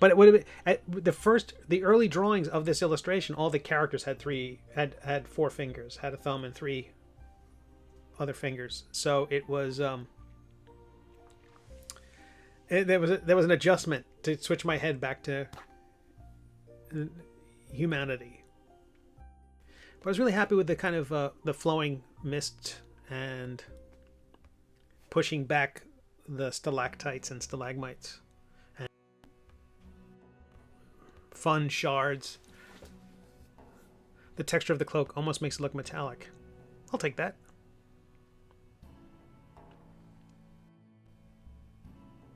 it would have been, the early drawings of this illustration, all the characters had 4 fingers, had a thumb and 3 other fingers. So it was, there was an adjustment to switch my head back to humanity. But I was really happy with the kind of the flowing mist and pushing back the stalactites and stalagmites and fun shards. The texture of the cloak almost makes it look metallic. I'll take that.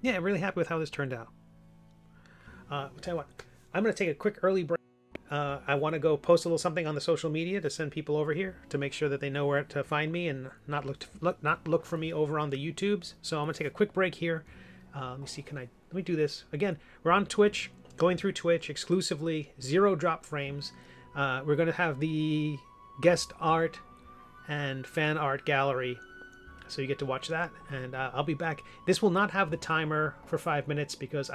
Yeah, really happy with how this turned out. I'll tell you what, I'm going to take a quick early break. I want to go post a little something on the social media to send people over here to make sure that they know where to find me and not look for me over on the YouTubes. So I'm going to take a quick break here. Let me see, let me do this. Again, we're on Twitch, going through Twitch exclusively, 0 drop frames. We're going to have the guest art and fan art gallery. So you get to watch that, and I'll be back. This will not have the timer for 5 minutes because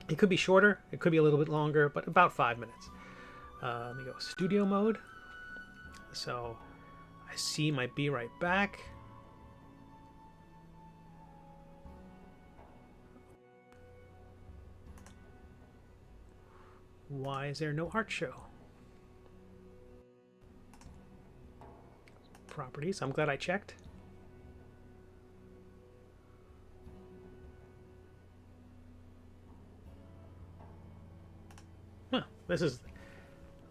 it could be shorter, it could be a little bit longer, but about 5 minutes. Let me go studio mode. So I might be right back. Why is there no art show? Properties, I'm glad I checked. This is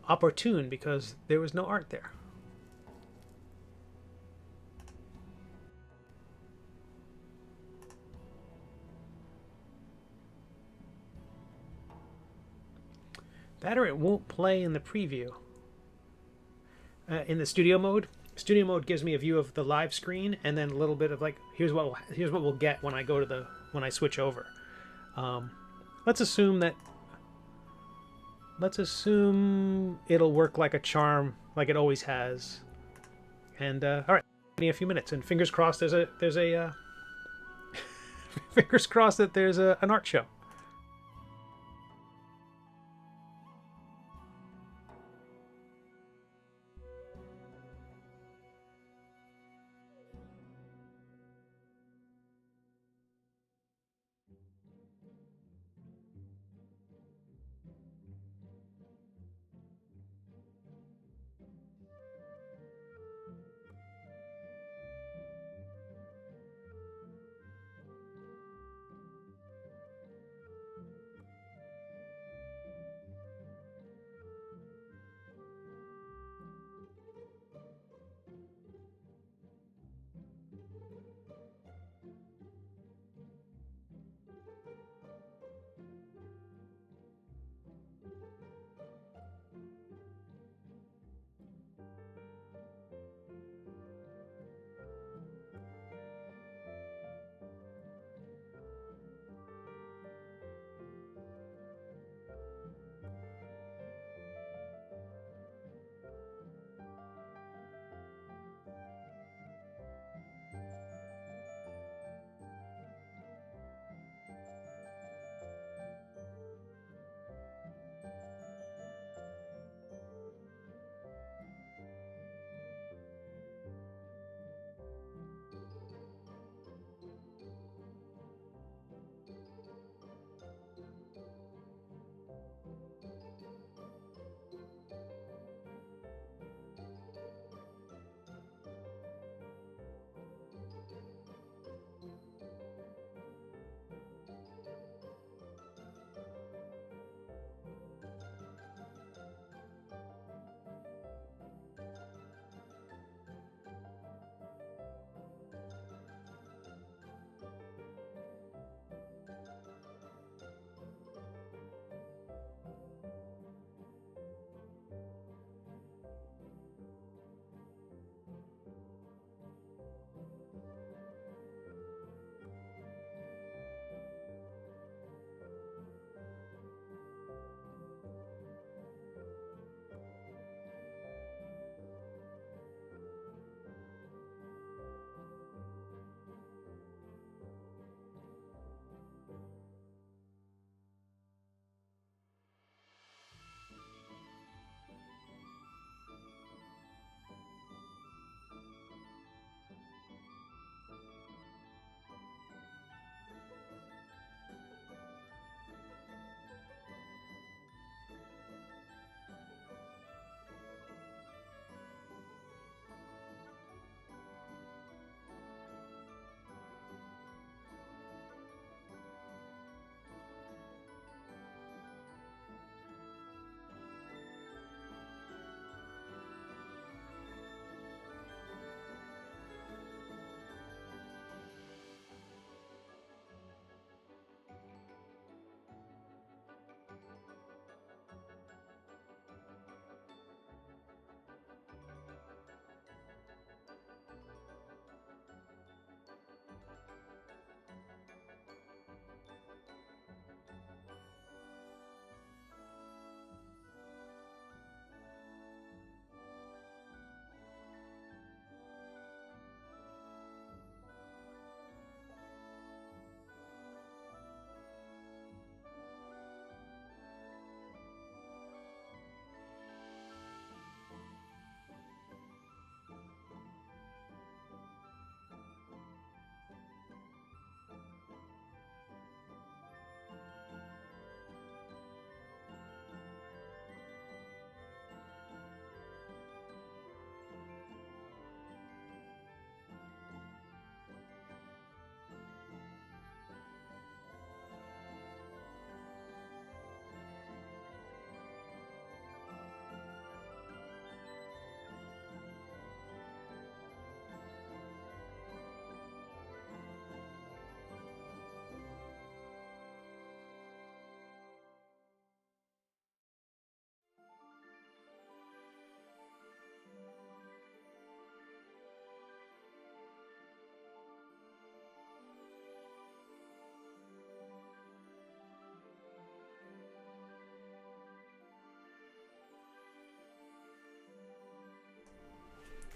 opportune because there was no art there. That or it won't play in the preview. In the studio mode. Studio mode gives me a view of the live screen and then a little bit of like here's what we'll get when I go to when I switch over. Let's assume it'll work like a charm, like it always has. And all right, give me a few minutes, and fingers crossed there's a fingers crossed that there's an art show.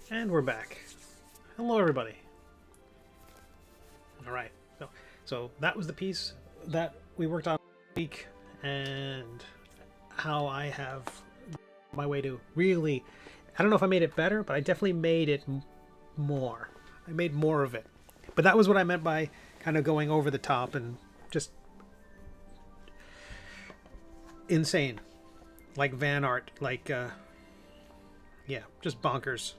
And we're back. Hello, everybody. All right. So that was the piece that we worked on this week, and how I have my way to really, I don't know if I made it better, but I definitely made it more. I made more of it. But that was what I meant by kind of going over the top and just insane. Like van art, like, yeah, just bonkers.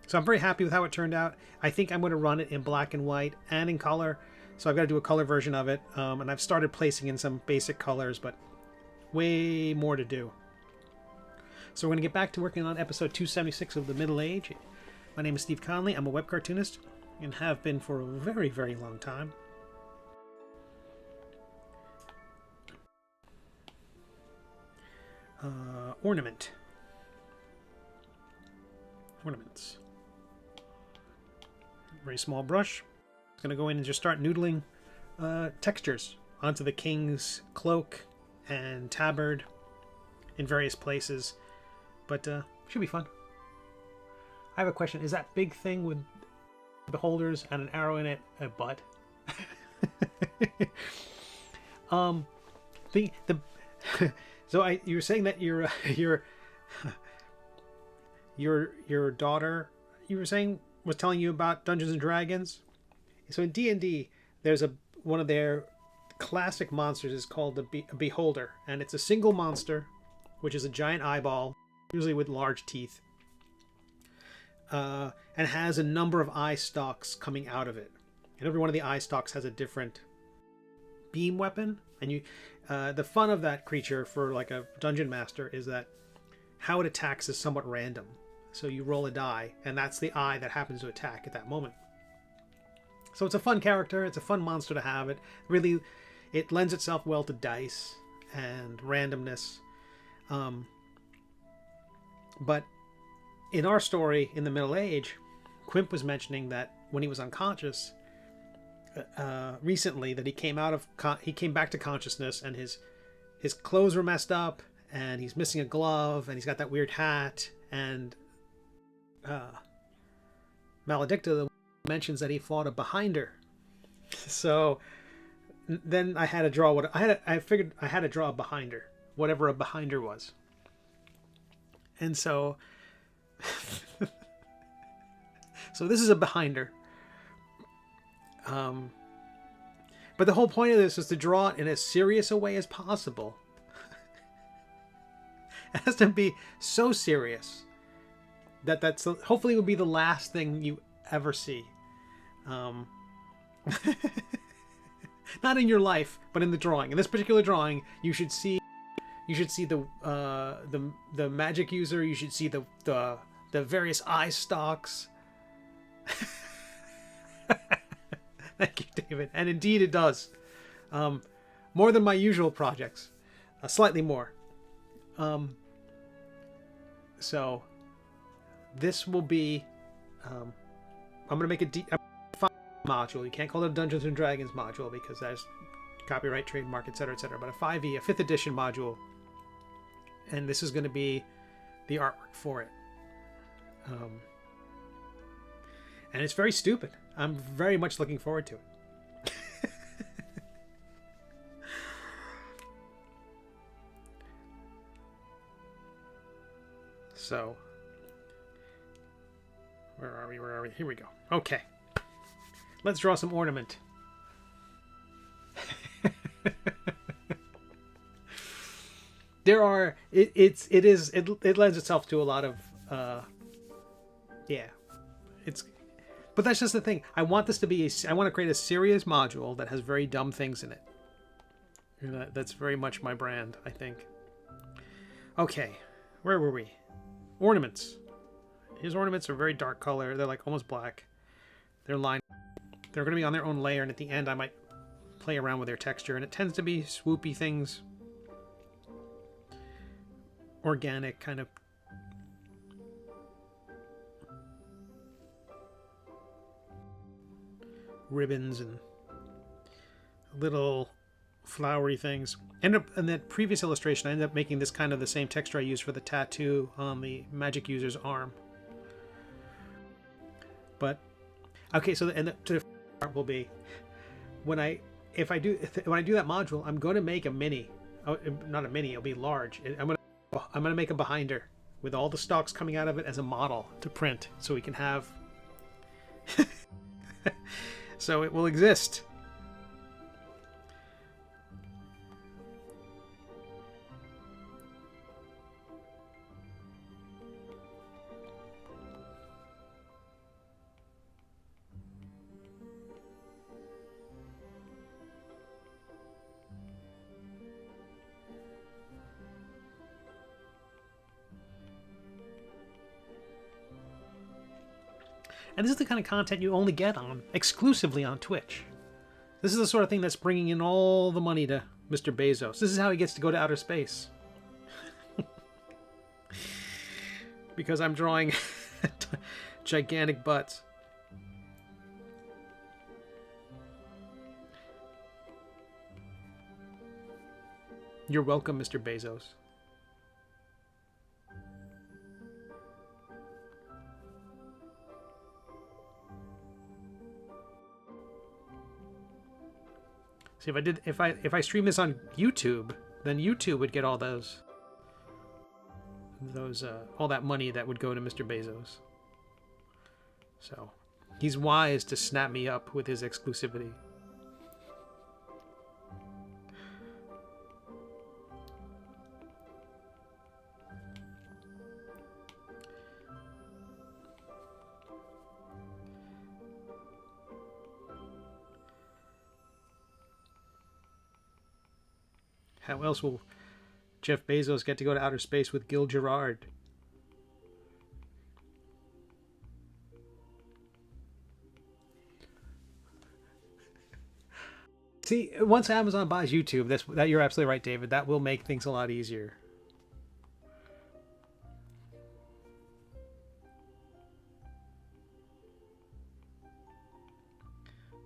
So I'm very happy with how it turned out. I think I'm going to run it in black and white and in color. So I've got to do a color version of it. And I've started placing in some basic colors, but way more to do. So we're going to get back to working on episode 276 of The Middle Age. My name is Steve Conley. I'm a web cartoonist and have been for a very, very long time. Ornaments. Very small brush. I'm going to go in and just start noodling textures onto the king's cloak and tabard in various places. But should be fun. I have a question. Is that big thing with beholders and an arrow in it a butt? So you were saying that your daughter, you were saying, was telling you about Dungeons and Dragons. So in D&D, there's one of their classic monsters is called a beholder, and it's a single monster, which is a giant eyeball, usually with large teeth, and has a number of eye stalks coming out of it. And every one of the eye stalks has a different beam weapon. And the fun of that creature for like a dungeon master is that how it attacks is somewhat random. So you roll a die, and that's the eye that happens to attack at that moment. So it's a fun character. It's a fun monster to have. It lends itself well to dice and randomness. But in our story, in the Middle Age, Quimp was mentioning that when he was unconscious, recently, that he came back to consciousness, and his clothes were messed up, and he's missing a glove, and he's got that weird hat, and Maledicta mentions that he fought a behinder. So then I had to draw I figured I had to draw a behinder, whatever a behinder was. And so so this is a behinder. But the whole point of this is to draw it in as serious a way as possible. It has to be so serious that hopefully will be the last thing you ever see. Not in your life, but in the drawing. In this particular drawing, you should see the magic user. You should see the various eye stalks. Thank you, David. And indeed it does. More than my usual projects. Slightly more. So this will be... I'm going to make a module. You can't call it a Dungeons and Dragons module because there's copyright, trademark, etc., etc. But a 5e, a 5th edition module. And this is going to be the artwork for it. And it's very stupid. I'm very much looking forward to it. So, where are we? Here we go. Okay. Let's draw some ornament. It lends itself to a lot of but that's just the thing. I want this to be I want to create a serious module that has very dumb things in it. That's very much my brand, I think. Okay, where were we? Ornaments. His ornaments are very dark color. They're like almost black. They're lined. They're going to be on their own layer, and at the end I might play around with their texture, and it tends to be swoopy things. Organic kind of. Ribbons and little flowery things. In that previous illustration, I ended up making this kind of the same texture I used for the tattoo on the magic user's arm. Okay, so the part will be when I when I do that module, I'm going to make a mini. Oh, not a mini. It'll be large. I'm gonna make a behinder with all the stalks coming out of it as a model to print, so we can have. So it will exist. And this is the kind of content you only get exclusively on Twitch. This is the sort of thing that's bringing in all the money to Mr. Bezos. This is how he gets to go to outer space. Because I'm drawing gigantic butts. You're welcome, Mr. Bezos. See, if I stream this on YouTube, then YouTube would get all those all that money that would go to Mr. Bezos. So, he's wise to snap me up with his exclusivity. How else will Jeff Bezos get to go to outer space with Gil Gerard? See, once Amazon buys YouTube, that you're absolutely right, David. That will make things a lot easier.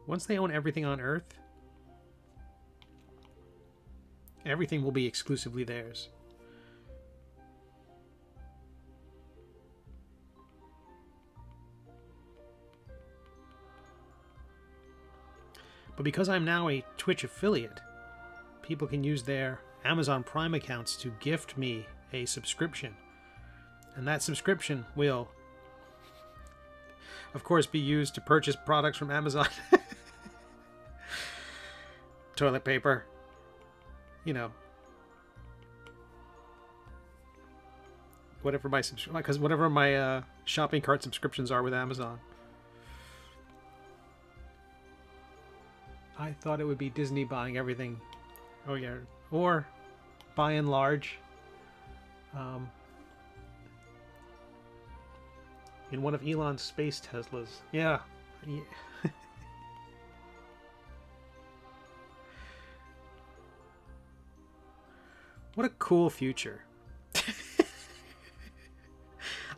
Once they own everything on Earth, everything will be exclusively theirs. But because I'm now a Twitch affiliate, people can use their Amazon Prime accounts to gift me a subscription. And that subscription will, of course, be used to purchase products from Amazon. Toilet paper. You know, whatever my shopping cart subscriptions are with Amazon. I thought it would be Disney buying everything. Oh yeah, or by and large, in one of Elon's space Teslas. Yeah. What a cool future.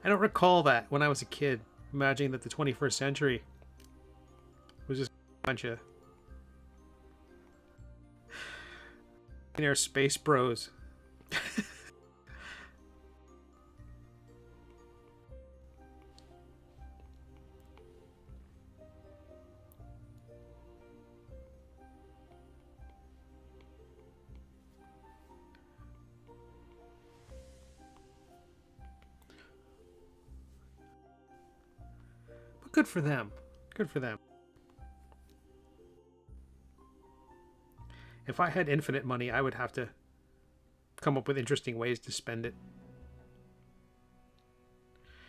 I don't recall that when I was a kid, imagining that the 21st century was just a bunch of space bros. Good for them. Good for them. If I had infinite money, I would have to come up with interesting ways to spend it.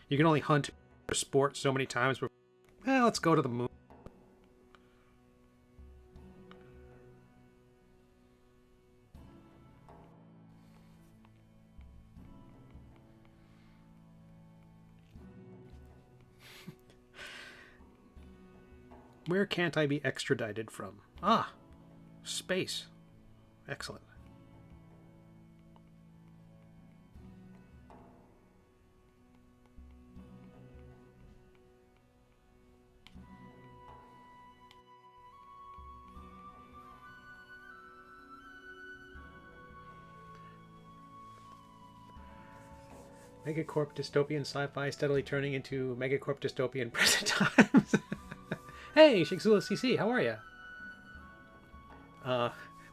You can only hunt for sport so many times before, let's go to the moon. Where can't I be extradited from? Ah, space. Excellent. Megacorp dystopian sci-fi steadily turning into Megacorp dystopian present times. Hey, Shixula CC, how are you?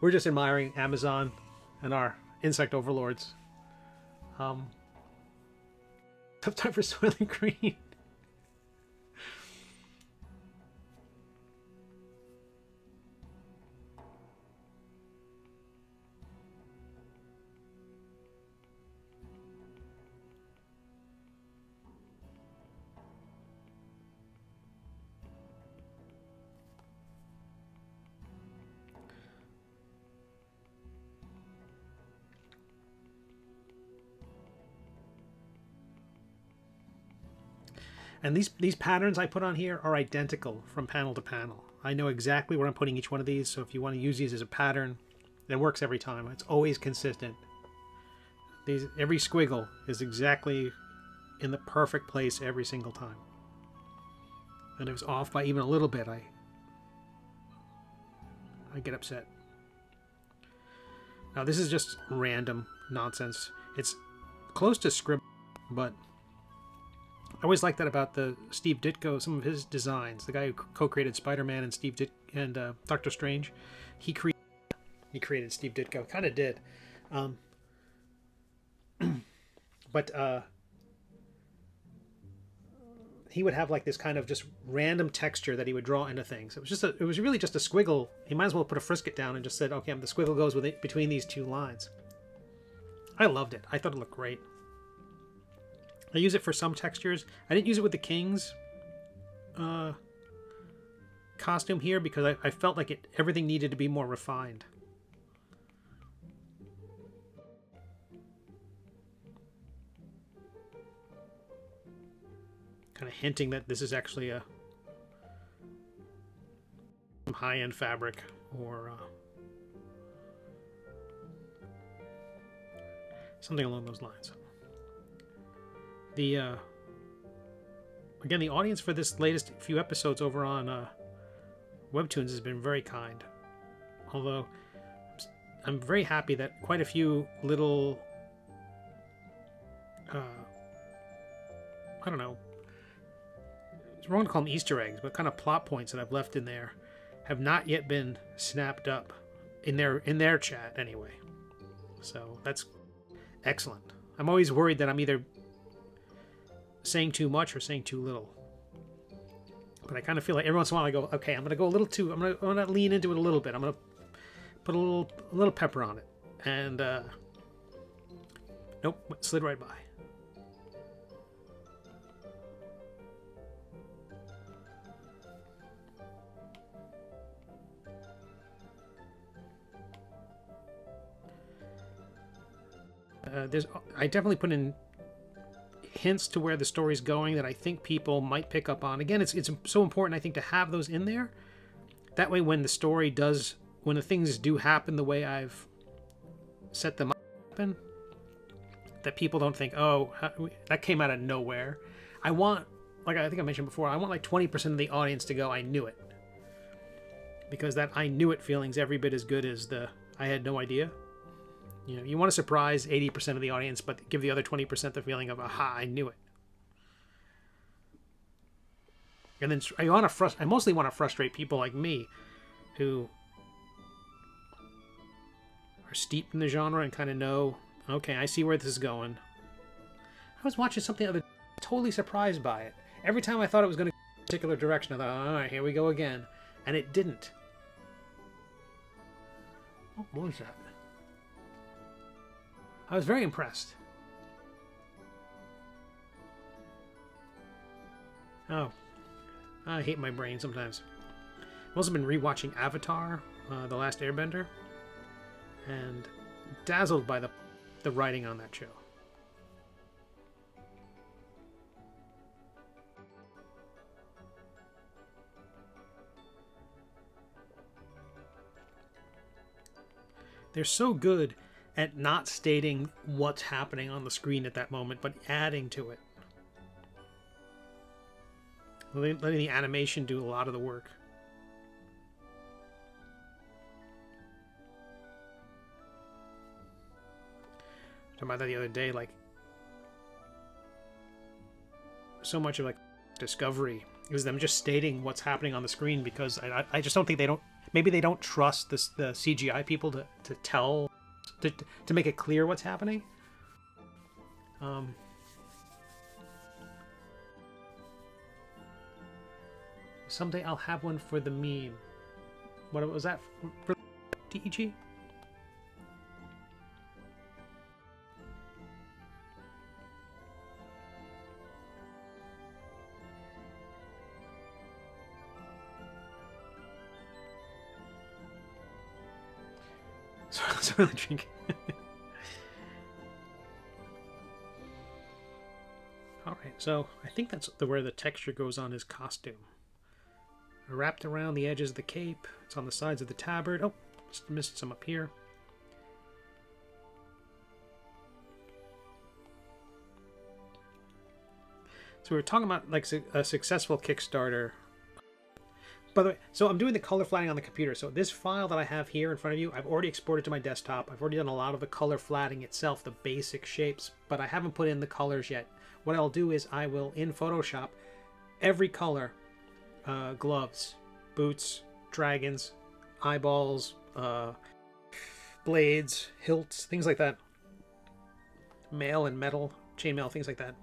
We're just admiring Amazon and our insect overlords. Tough time for Soylent Green. And these patterns I put on here are identical from panel to panel. I know exactly where I'm putting each one of these, so if you want to use these as a pattern, it works every time. It's always consistent. Every squiggle is exactly in the perfect place every single time. And if it's off by even a little bit, I get upset. Now this is just random nonsense. It's close to scribble, but I always like that about the Steve Ditko, some of his designs. The guy who co-created Spider-Man and Doctor Strange, he created Steve Ditko. Kind of did, but he would have like this kind of just random texture that he would draw into things. It was really just a squiggle. He might as well put a frisket down and just said, okay, the squiggle goes with it between these two lines. I loved it. I thought it looked great. I use it for some textures. I didn't use it with the King's costume here because I felt like everything needed to be more refined. Kind of hinting that this is actually a high-end fabric or something along those lines. Again, the audience for this latest few episodes over on Webtoons has been very kind. Although I'm very happy that quite a few little I don't know, it's wrong to call them Easter eggs, but kind of plot points that I've left in there have not yet been snapped up in their chat anyway. So that's excellent. I'm always worried that I'm either saying too much or saying too little. But I kind of feel like every once in a while I go, okay, I'm gonna lean into it a little bit. I'm gonna put a little pepper on it. And nope, it slid right by. I definitely put in hints to where the story's going that I think people might pick up on. Again, it's so important, I think, to have those in there. That way, when the things do happen the way I've set them up, that people don't think, oh, that came out of nowhere. I want, like I think I mentioned before, I want like 20% of the audience to go, I knew it. Because that I knew it feeling's every bit as good as the I had no idea. You know, you want to surprise 80% of the audience, but give the other 20% the feeling of, aha, I knew it. And then I mostly want to frustrate people like me who are steeped in the genre and kind of know, okay, I see where this is going. I was watching something the other day, totally surprised by it. Every time I thought it was going to go in a particular direction, I thought, all right, here we go again. And it didn't. Oh, what was that? I was very impressed. Oh, I hate my brain sometimes. I've also been rewatching Avatar, The Last Airbender, and dazzled by the writing on that show. They're so good at not stating what's happening on the screen at that moment, but adding to it. Letting the animation do a lot of the work. I talked about that the other day, like, so much of like Discovery is them just stating what's happening on the screen, because I just don't think maybe they don't trust the CGI people to tell, to make it clear what's happening. Someday I'll have one for the meme. What was that for DEG? Sorry, the drink. All right, so I think that's where the texture goes on his costume. Wrapped around the edges of the cape. It's on the sides of the tabard. Oh, just missed some up here. So we were talking about like a successful Kickstarter. By the way, so I'm doing the color flattening on the computer. So this file that I have here in front of you, I've already exported to my desktop. I've already done a lot of the color flattening itself, the basic shapes, but I haven't put in the colors yet. What I'll do is I will, in Photoshop, every color, gloves, boots, dragons, eyeballs, blades, hilts, things like that, mail and metal, chainmail, things like that.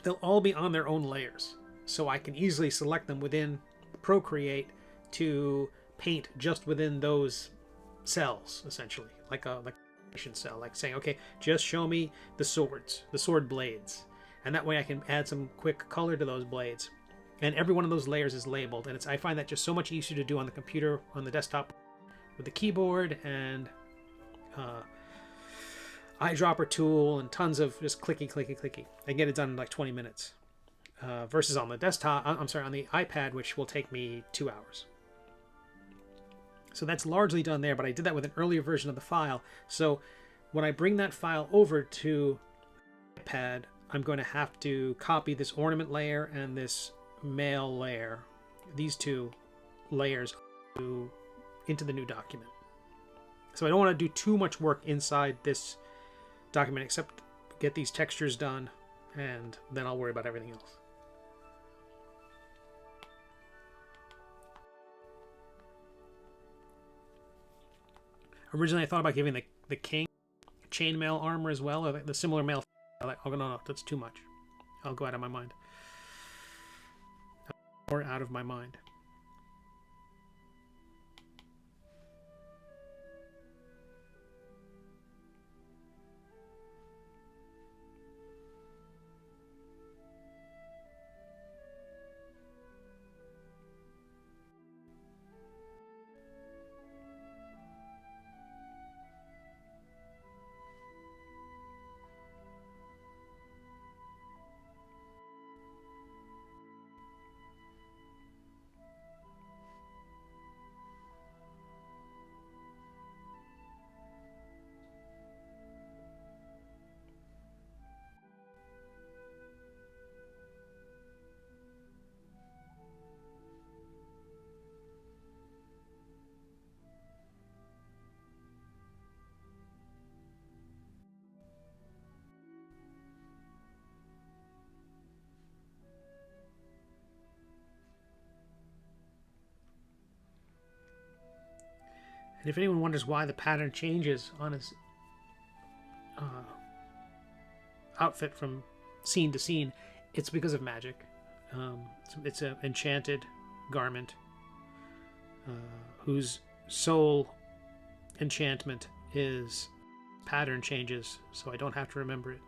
They'll all be on their own layers, so I can easily select them within Procreate to paint just within those cells, essentially, like a cell, like saying, okay, just show me the swords, the sword blades, and that way I can add some quick color to those blades. And every one of those layers is labeled, and I find that just so much easier to do on the computer, on the desktop, with the keyboard and eyedropper tool and tons of just clicky, clicky, clicky. I can get it done in like 20 minutes. Versus on the desktop, I'm sorry, on the iPad, which will take me 2 hours. So that's largely done there, but I did that with an earlier version of the file. So when I bring that file over to iPad, I'm going to have to copy this ornament layer and this mail layer, these two layers, into the new document. So I don't want to do too much work inside this document except get these textures done, and then I'll worry about everything else. Originally, I thought about giving the king chainmail armor as well, or the similar mail. Oh, no, that's too much. I'll go out of my mind. Or out of my mind. And if anyone wonders why the pattern changes on his outfit from scene to scene, it's because of magic. It's an enchanted garment whose sole enchantment is pattern changes, so I don't have to remember it.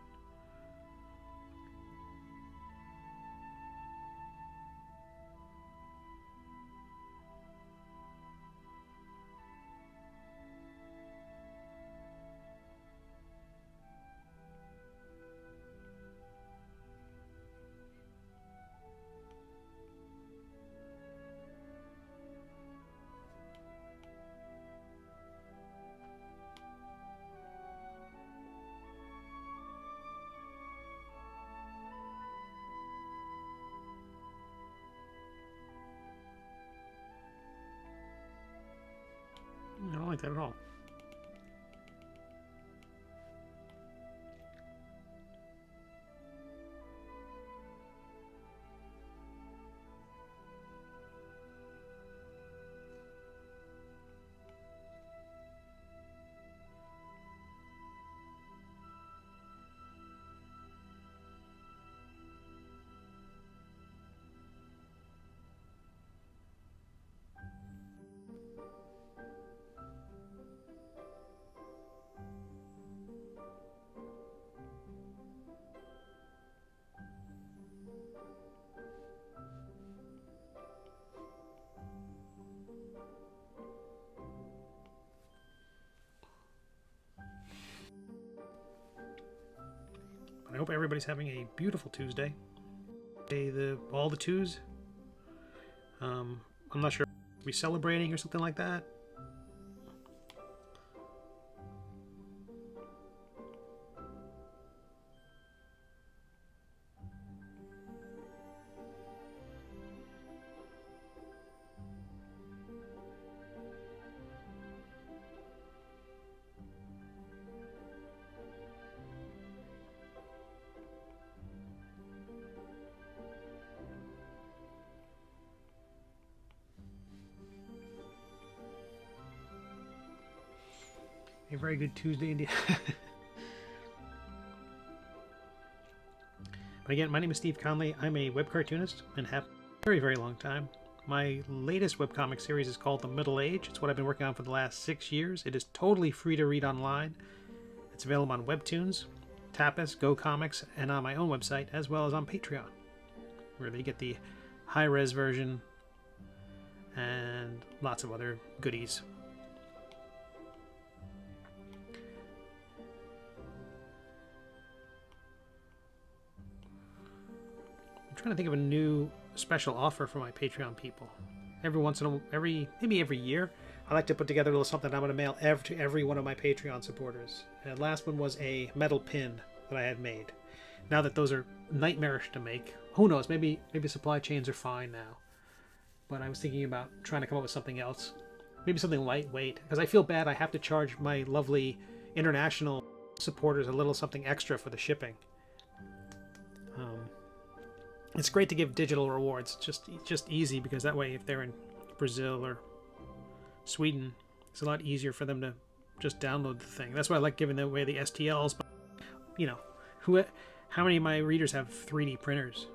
I don't like that at all. hope everybody's having a beautiful Tuesday. All the twos. I'm not sure if we're celebrating or something like that. A very good Tuesday indeed. But again, my name is Steve Conley. I'm a web cartoonist and have a very, very long time. My latest webcomic series is called The Middle Age. It's what I've been working on for the last 6 years. It is totally free to read online. It's available on Webtoons, Tapas, Go Comics, and on my own website, as well as on Patreon, where they get the high-res version and lots of other goodies. I'm trying to think of a new special offer for my Patreon people. Maybe every year, I like to put together a little something I'm going to mail to every one of my Patreon supporters. And last one was a metal pin that I had made. Now that those are nightmarish to make, who knows? Maybe supply chains are fine now. But I was thinking about trying to come up with something else, maybe something lightweight, because I feel bad. I have to charge my lovely international supporters a little something extra for the shipping. It's great to give digital rewards. It's just easy, because that way if they're in Brazil or Sweden, it's a lot easier for them to just download the thing. That's why I like giving away the STLs. But, you know, how many of my readers have 3D printers?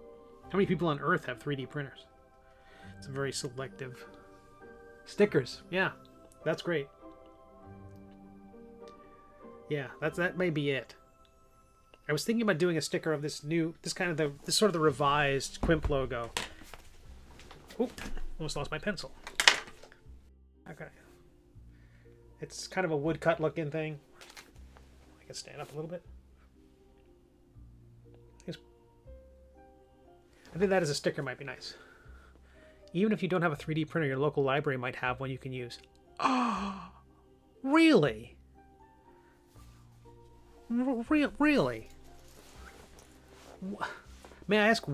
How many people on Earth have 3D printers? It's very selective. Stickers, yeah, that's great. Yeah, that may be it. I was thinking about doing a sticker of this sort of the revised Quimp logo. Oop, almost lost my pencil. Okay. It's kind of a woodcut looking thing. I can stand up a little bit. I think that as a sticker might be nice. Even if you don't have a 3D printer, your local library might have one you can use. Oh, really? Really? May I ask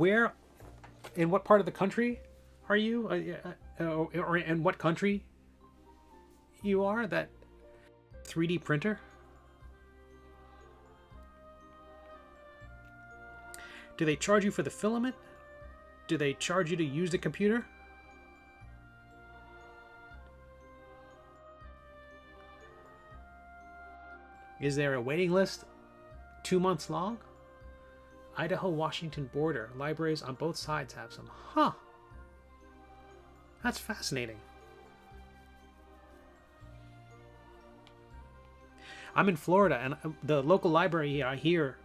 in what part of the country are you? Or in what country you are? That 3D printer? Do they charge you for the filament? Do they charge you to use the computer? Is there a waiting list 2 months long? Idaho-Washington border. Libraries on both sides have some. Huh. That's fascinating. I'm in Florida, and the local library here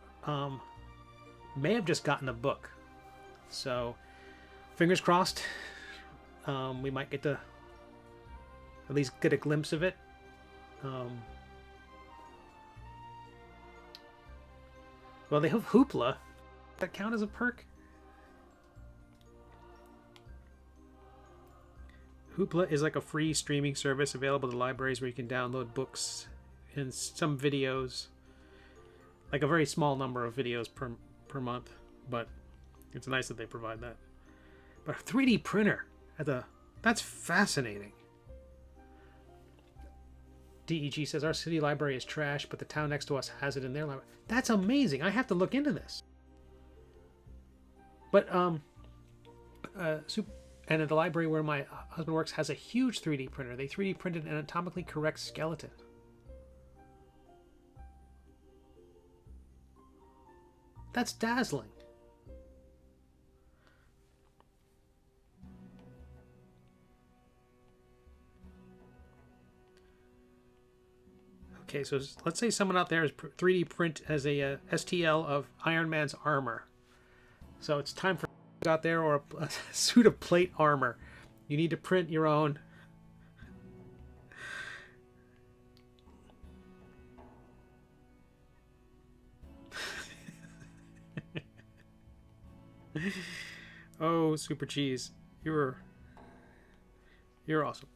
may have just gotten a book. So, fingers crossed, we might get to at least get a glimpse of it. Well, they have Hoopla. Does that count as a perk? Hoopla is like a free streaming service available to libraries where you can download books and some videos. Like a very small number of videos per month. But it's nice that they provide that. But a 3D printer that's fascinating. DEG says our city library is trash, but the town next to us has it in their library. That's amazing. I have to look into this. But and the library where my husband works has a huge 3D printer. They 3D printed an anatomically correct skeleton. That's dazzling. Okay, so let's say someone out there is 3D print as a STL of Iron Man's armor. So it's time for out there, or a suit of plate armor. You need to print your own. Oh, Super Cheese, you're awesome.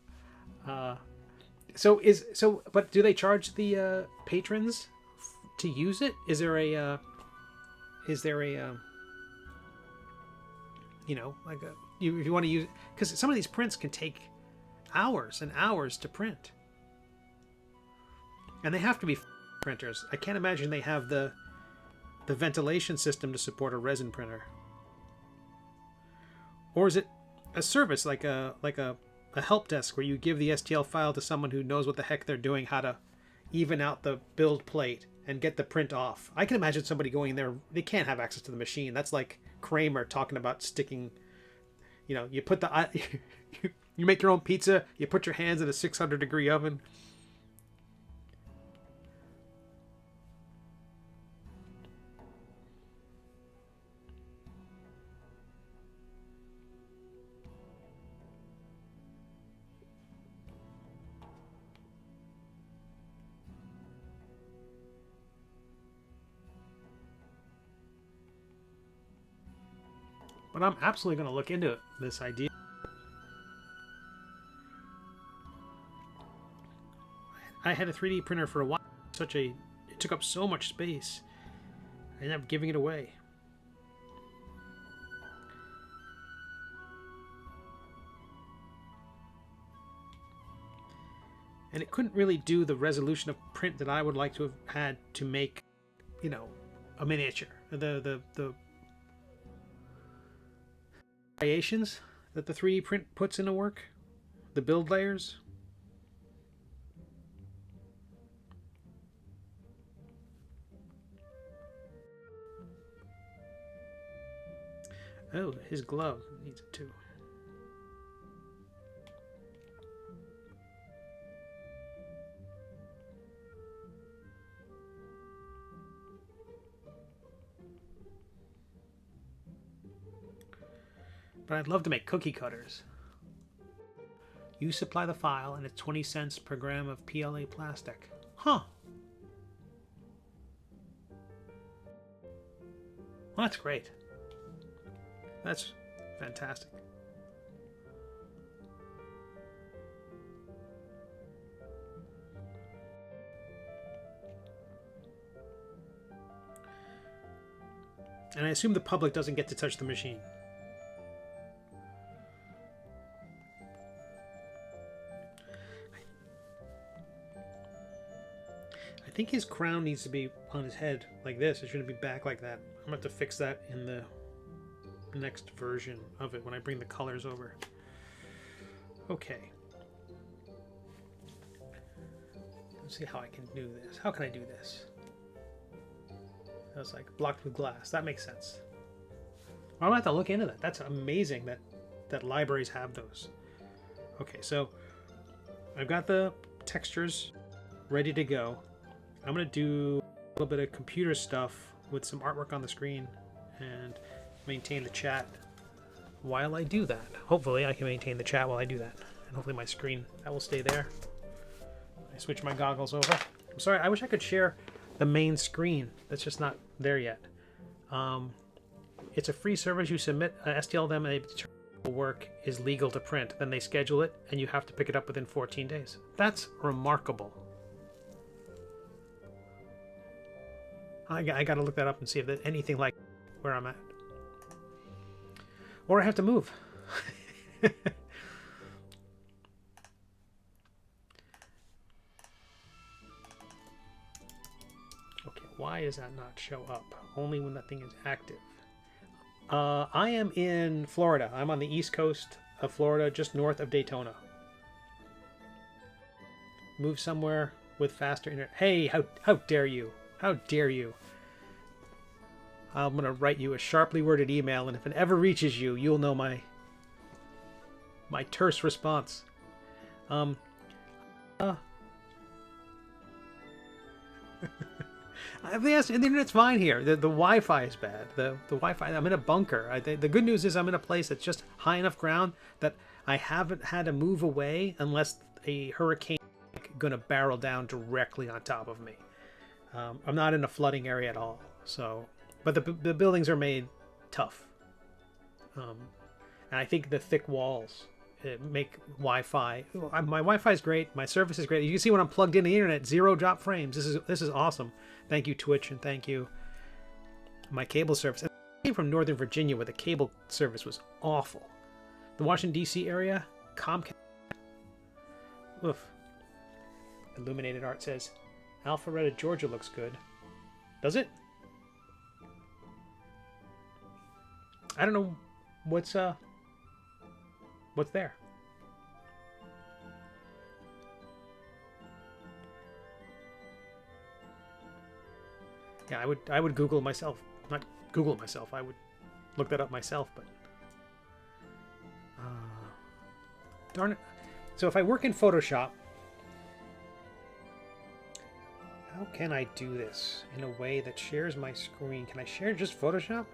Uh, but do they charge the patrons to use it? Is there a you know, like if you want to use, because some of these prints can take hours and hours to print, and they have to be printers. I can't imagine they have the ventilation system to support a resin printer. Or is it a service like a help desk where you give the STL file to someone who knows what the heck they're doing, how to even out the build plate and get the print off? I can imagine somebody going there. They can't have access to the machine. That's like Kramer talking about sticking, you know, you put the you make your own pizza, you put your hands in a 600-degree oven. But I'm absolutely going to look into this idea. I had a 3D printer for a while. It took up so much space. I ended up giving it away. And it couldn't really do the resolution of print that I would like to have had to make, you know, a miniature. The variations that the 3D print puts into work, the build layers. Oh, his glove needs it too. But I'd love to make cookie cutters. You supply the file and it's 20 cents per gram of PLA plastic. Huh. Well, that's great. That's fantastic. And I assume the public doesn't get to touch the machine. I think his crown needs to be on his head like this. It shouldn't be back like that. I'm going to have to fix that in the next version of it when I bring the colors over. Okay. Let's see how I can do this. How can I do this? That's like blocked with glass. That makes sense. I'm going to have to look into that. That's amazing that libraries have those. Okay, so I've got the textures ready to go. I'm going to do a little bit of computer stuff with some artwork on the screen and maintain the chat while I do that. Hopefully I can maintain the chat while I do that. And hopefully my screen, that will stay there. I switch my goggles over. I'm sorry, I wish I could share the main screen. That's just not there yet. It's a free service. You submit an STL them and they determine the work is legal to print. Then they schedule it and you have to pick it up within 14 days. That's remarkable. I got to look that up and see if there's anything like where I'm at. Or I have to move. Okay, why does that not show up? Only when that thing is active. I am in Florida. I'm on the east coast of Florida, just north of Daytona. Move somewhere with faster internet. Hey, how dare you? How dare you? I'm going to write you a sharply worded email, and if it ever reaches you, you'll know my terse response. The internet's fine here. The Wi-Fi is bad. The Wi-Fi, I'm in a bunker. The good news is I'm in a place that's just high enough ground that I haven't had to move away unless a hurricane is going to barrel down directly on top of me. I'm not in a flooding area at all. So, but the buildings are made tough. And I think the thick walls make Wi-Fi. My Wi-Fi is great. My service is great. You can see when I'm plugged in the internet, 0 drop frames. This is awesome. Thank you, Twitch, and thank you, my cable service. And I came from Northern Virginia, where the cable service was awful. The Washington D.C. area, Comcast. Oof. Illuminated Art says, Alpharetta, Georgia looks good. Does it? I don't know what's there. Yeah, I would Google myself. Not Google myself. I would look that up myself, but darn it. So if I work in Photoshop, how can I do this in a way that shares my screen? Can I share just Photoshop?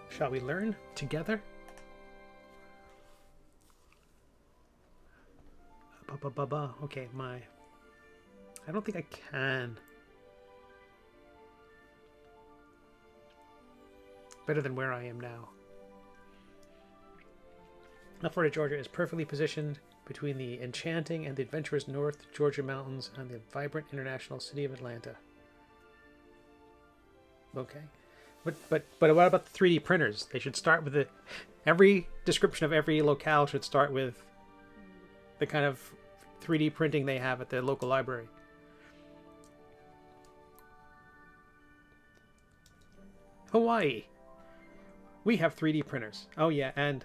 Shall we learn together? Okay, I don't think I can. Better than where I am now. Florida, Georgia is perfectly positioned between the enchanting and the adventurous North Georgia mountains and the vibrant international city of Atlanta. Okay. But what about the 3D printers? They should start with every description of every locale should start with the kind of 3D printing they have at the local library. Hawaii. We have 3D printers. Oh yeah, and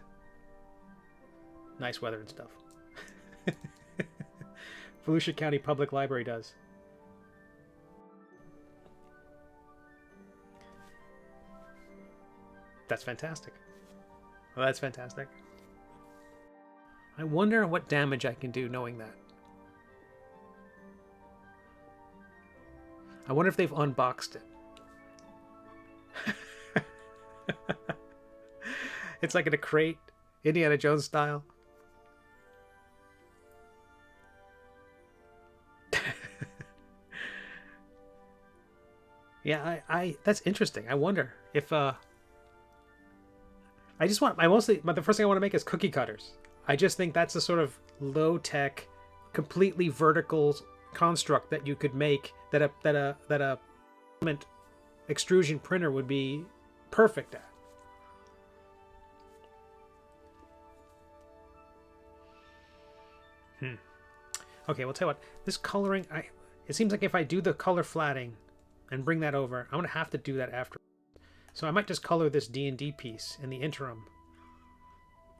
nice weather and stuff. Volusia County Public Library does. That's fantastic. Well, that's fantastic. I wonder what damage I can do knowing that. I wonder if they've unboxed it. It's like in a crate, Indiana Jones style. Yeah, I that's interesting. I wonder if the first thing I want to make is cookie cutters. I just think that's a sort of low-tech, completely vertical construct that you could make that a extrusion printer would be perfect at. Okay, well, tell you what. This coloring, it seems like if I do the color flatting and bring that over, I'm gonna have to do that after. So I might just color this D&D piece in the interim.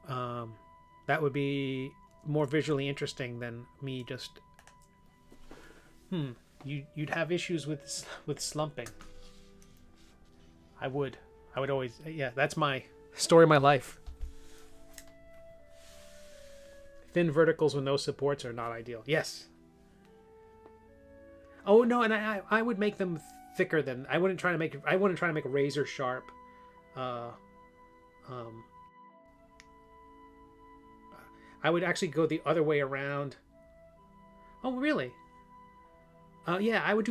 That would be more visually interesting than me just. You'd have issues with slumping. I would always. Yeah, that's my story of my life. Thin verticals with no supports are not ideal. Yes. Oh no, and I would make them thicker than I wouldn't try to make a razor sharp. I would actually go the other way around. Oh really? Yeah, I would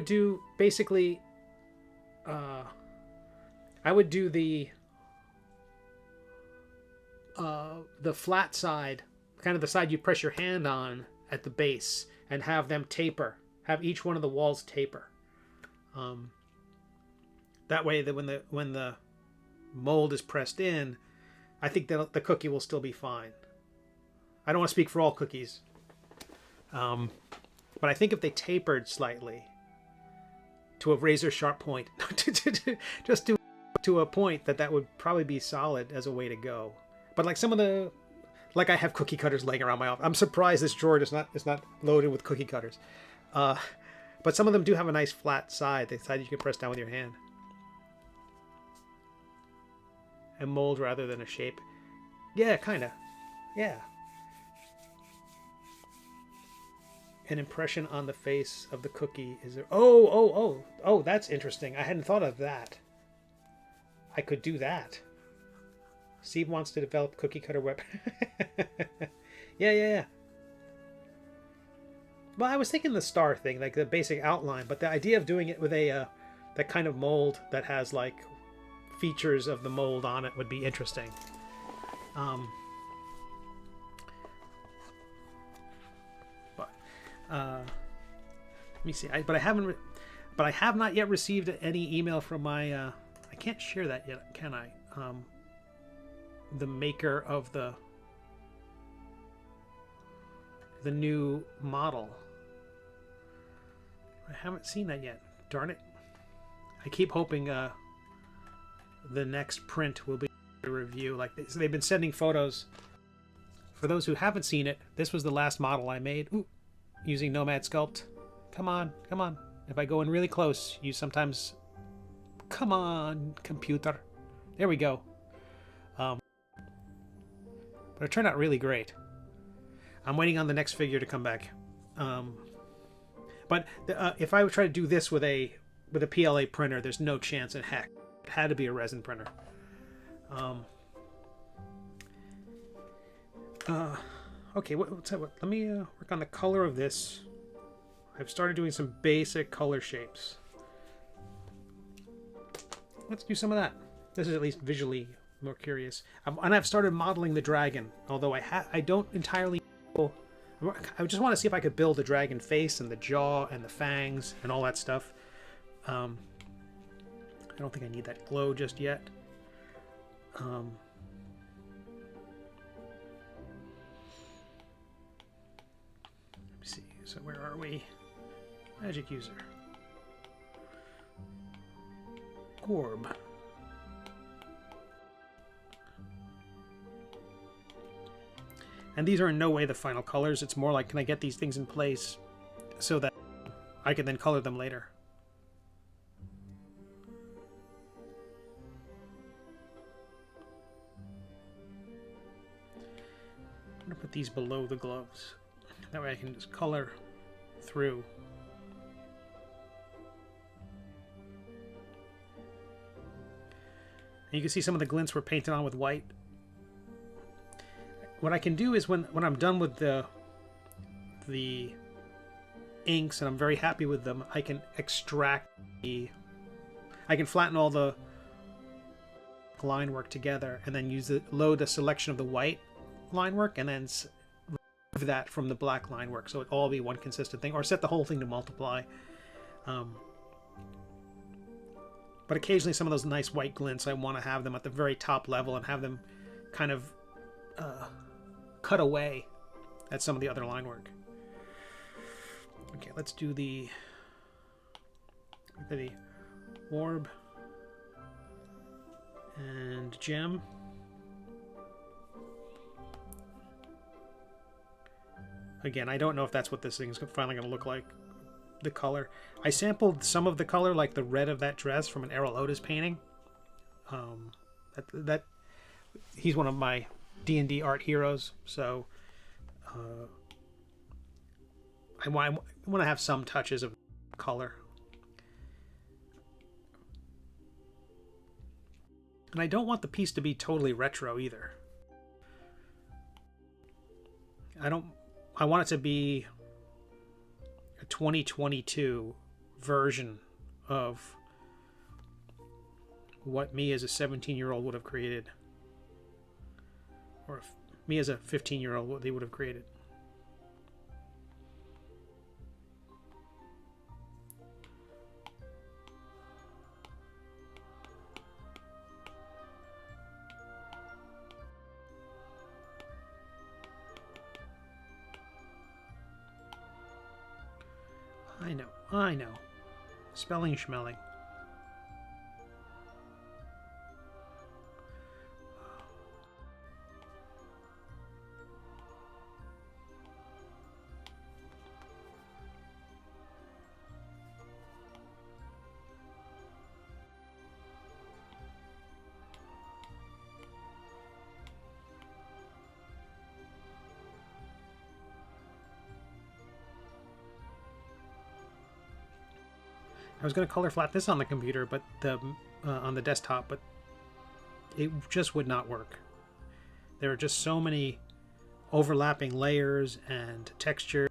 do basically. I would do the flat side. Kind of the side you press your hand on at the base and have them taper. Have each one of the walls taper. That way that when the mold is pressed in, I think that the cookie will still be fine. I don't want to speak for all cookies. But I think if they tapered slightly to a razor sharp point, just to a point that would probably be solid as a way to go. But like some of the Like I have cookie cutters laying around my office. I'm surprised this drawer is not loaded with cookie cutters. But some of them do have a nice flat side. The side you can press down with your hand. A mold rather than a shape. Yeah, kind of. Yeah. An impression on the face of the cookie is there. Oh, that's interesting. I hadn't thought of that. I could do that. Steve wants to develop cookie cutter web. Yeah. Well, I was thinking the star thing, like the basic outline, but the idea of doing it with a that kind of mold that has like features of the mold on it would be interesting. Let me see. But I have not yet received any email from my. I can't share that yet, can I? The maker of the new model. I haven't seen that yet. Darn it! I keep hoping the next print will be a review. Like so they've been sending photos. For those who haven't seen it, this was the last model I made. Ooh, using Nomad Sculpt. Come on, come on. If I go in really close, you sometimes... Come on, computer. There we go. But it turned out really great. I'm waiting on the next figure to come back. But if I would try to do this with a PLA printer, there's no chance in heck. It had to be a resin printer. Okay, let me work on the color of this. I've started doing some basic color shapes. Let's do some of that. This is at least visually more curious. And I've started modeling the dragon, although I don't entirely know. I just want to see if I could build the dragon face and the jaw and the fangs and all that stuff. I don't think I need that glow just yet. Let me see. So where are we? Magic user. Orb. And these are in no way the final colors. It's more like, can I get these things in place so that I can then color them later. I'm going to put these below the gloves. That way I can just color through. And you can see some of the glints were painted on with white. What I can do is when I'm done with the inks and I'm very happy with them, I can extract I can flatten all the line work together and then load a selection of the white line work and then remove that from the black line work, so it all be one consistent thing, or set the whole thing to multiply. But occasionally some of those nice white glints, I want to have them at the very top level and have them kind of cut away at some of the other line work. Okay, let's do the orb and gem. Again, I don't know if that's what this thing is finally going to look like. The color. I sampled some of the color, like the red of that dress, from an Errol Otis painting. He's one of my D&D art heroes, so I want to have some touches of color. And I don't want the piece to be totally retro either. I want it to be a 2022 version of what me as a 17-year-old would have created, or if me as a 15-year-old what they would have created. I know. Spelling schmelling. I was going to color flat this on the computer, but on the desktop, but it just would not work. There are just so many overlapping layers and texture.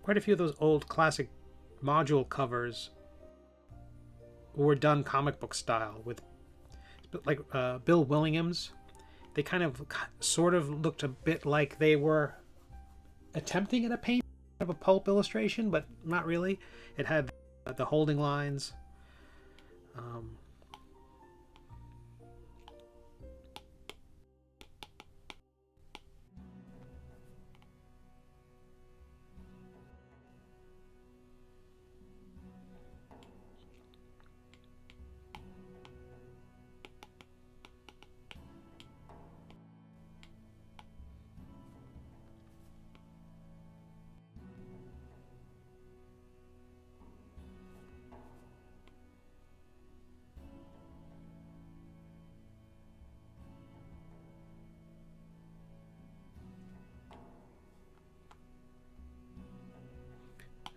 quite a few of those old classic module covers were done comic book style with, like, Bill Williams. They kind of sort of looked a bit like they were attempting at a paint of a pulp illustration, but not really. It had the holding lines.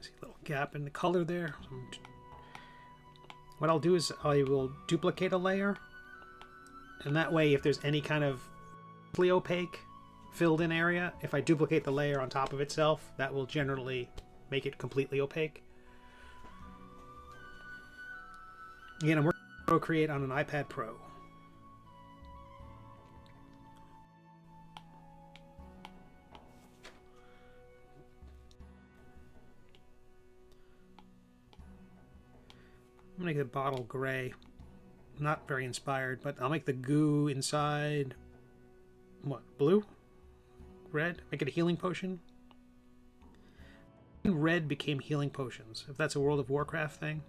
See a little gap in the color there. What I'll do is I will duplicate a layer, and that way if there's any kind of opaque filled in area, if I duplicate the layer on top of itself, that will generally make it completely opaque. Again, I'm working with Procreate on an iPad Pro. I'm gonna make the bottle gray. Not very inspired, but I'll make the goo inside, what, blue? Red? Make it a healing potion? Red became healing potions, if that's a World of Warcraft thing.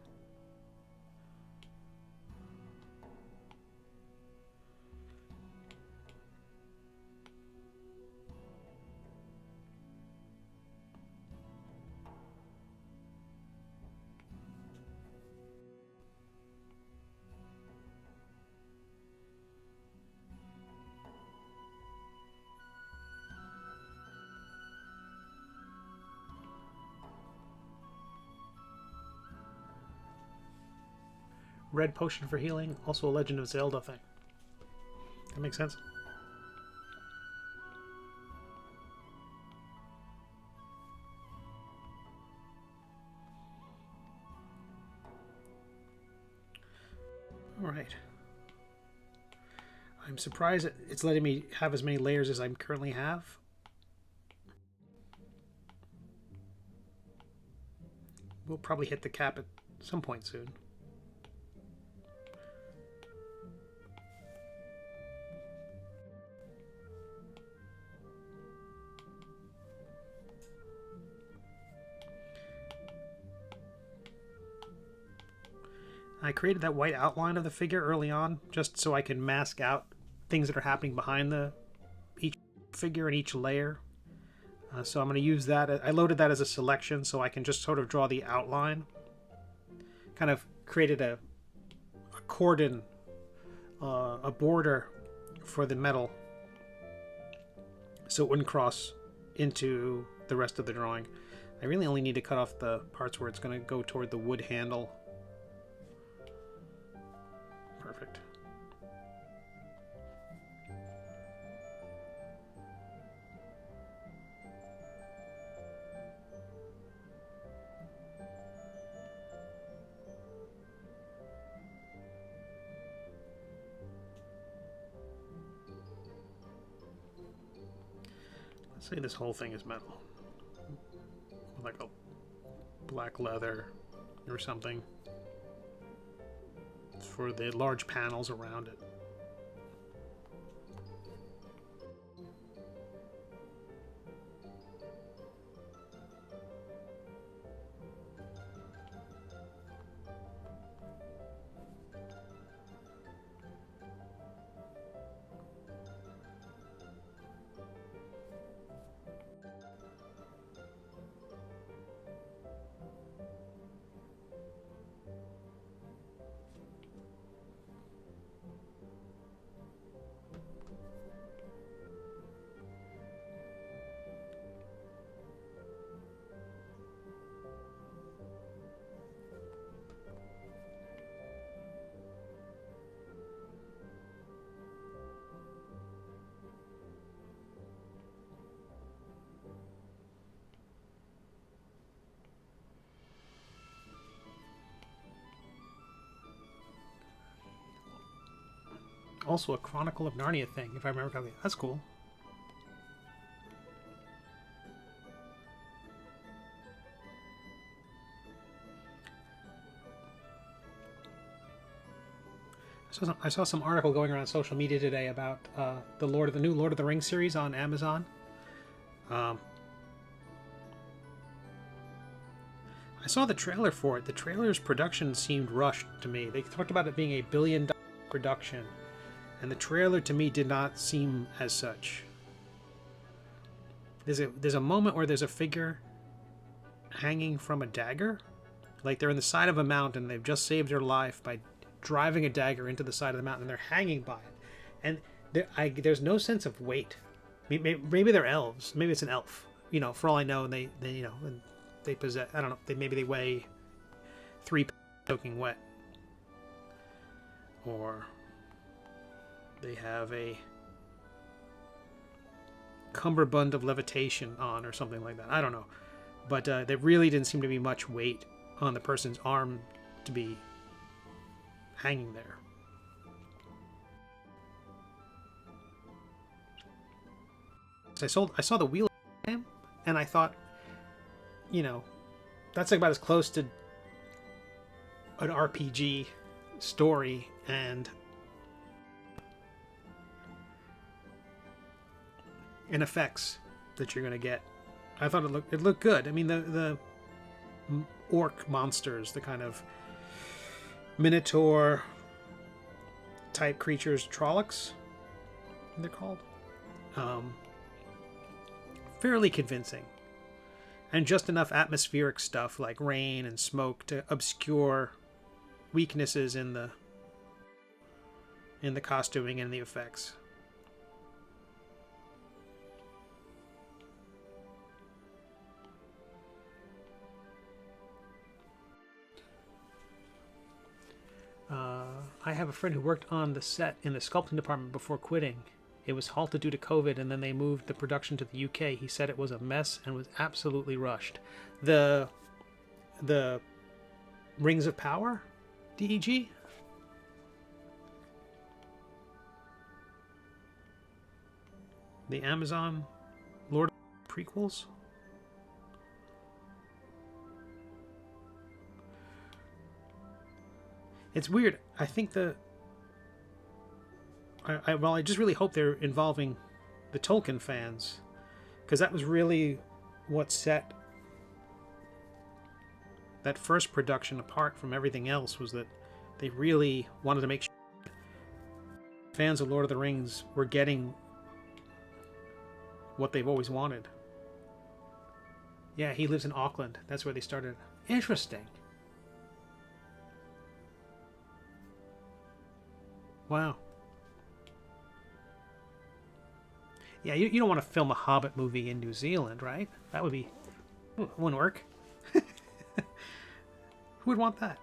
Red potion for healing, also a Legend of Zelda thing. That makes sense. Alright. I'm surprised it's letting me have as many layers as I currently have. We'll probably hit the cap at some point soon. I created that white outline of the figure early on just so I can mask out things that are happening behind each figure and each layer. So I'm going to use that. I loaded that as a selection so I can just sort of draw the outline. Kind of created a cordon, a border for the metal so it wouldn't cross into the rest of the drawing. I really only need to cut off the parts where it's going to go toward the wood handle. Perfect. Let's say this whole thing is metal. Like a black leather or something for the large panels around it. Also a Chronicle of Narnia thing, if I remember correctly. That's cool. I saw some article going around social media today about the new Lord of the Rings series on Amazon. I saw the trailer for it. The trailer's production seemed rushed to me. They talked about it being a $1 billion production, and the trailer to me did not seem as such. There's a moment where there's a figure hanging from a dagger, like they're in the side of a mountain. They've just saved their life by driving a dagger into the side of the mountain, and they're hanging by it, and there's no sense of weight. Maybe they're elves. Maybe it's an elf. You know, for all I know, and they you know, and they possess. I don't know. Maybe they weigh 3 pounds soaking wet, or they have a cummerbund of levitation on, or something like that. I don't know, but there really didn't seem to be much weight on the person's arm to be hanging there. So I saw the wheel of him, and I thought, you know, that's like about as close to an RPG story and effects that you're gonna get. I thought it looked good. I mean, the orc monsters, the kind of Minotaur type creatures, Trollocs, they're called. Fairly convincing, and just enough atmospheric stuff like rain and smoke to obscure weaknesses in the costuming and the effects. I have a friend who worked on the set in the sculpting department before quitting. It was halted due to COVID, and then they moved the production to the UK. He said it was a mess and was absolutely rushed. The Rings of Power, DEG? The Amazon Lord prequels? It's weird. I think I just really hope they're involving the Tolkien fans, because that was really what set that first production apart from everything else, was that they really wanted to make sure fans of Lord of the Rings were getting what they've always wanted. Yeah, he lives in Auckland. That's where they started. Interesting. Wow. Yeah, you don't want to film a Hobbit movie in New Zealand, right? That would be... It wouldn't work. Who would want that?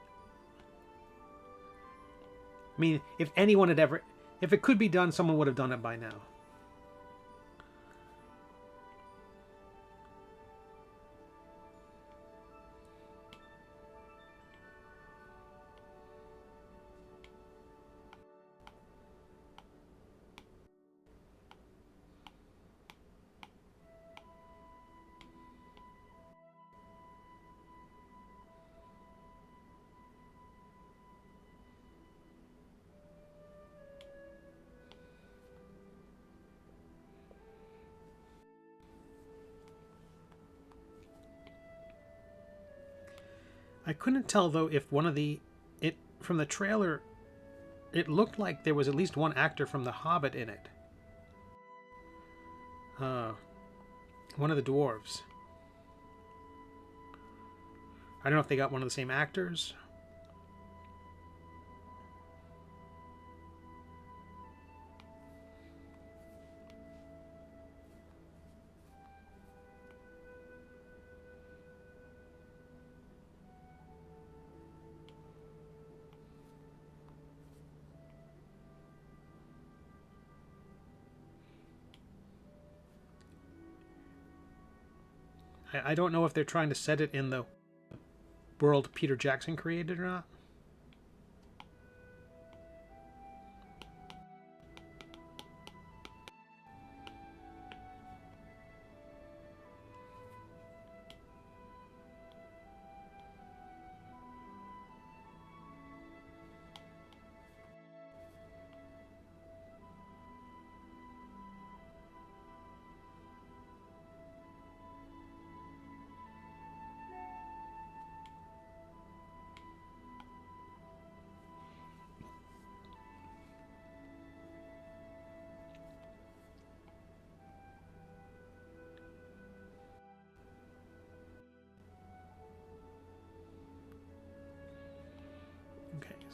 I mean, if anyone had ever... If it could be done, someone would have done it by now. I couldn't tell, though, if one of the... From the trailer, it looked like there was at least one actor from The Hobbit in it. One of the dwarves. I don't know if they got one of the same actors. I don't know if they're trying to set it in the world Peter Jackson created or not.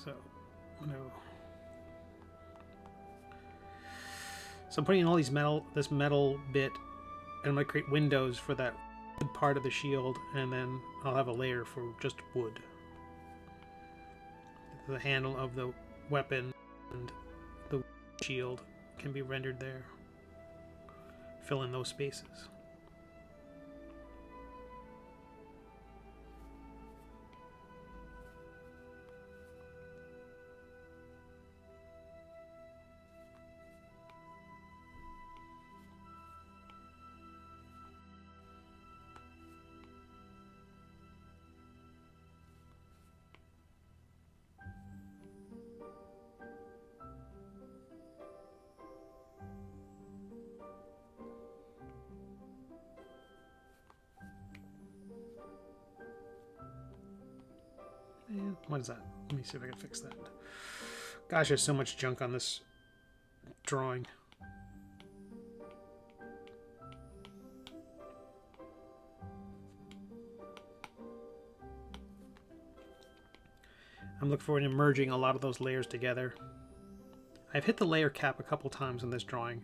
So, no. So I'm putting in all these this metal bit, and I'm going to create windows for that part of the shield, and then I'll have a layer for just wood. The handle of the weapon and the shield can be rendered there. Fill in those spaces. And what is that? Let me see if I can fix that. Gosh, there's so much junk on this drawing. I'm looking forward to merging a lot of those layers together. I've hit the layer cap a couple times in this drawing.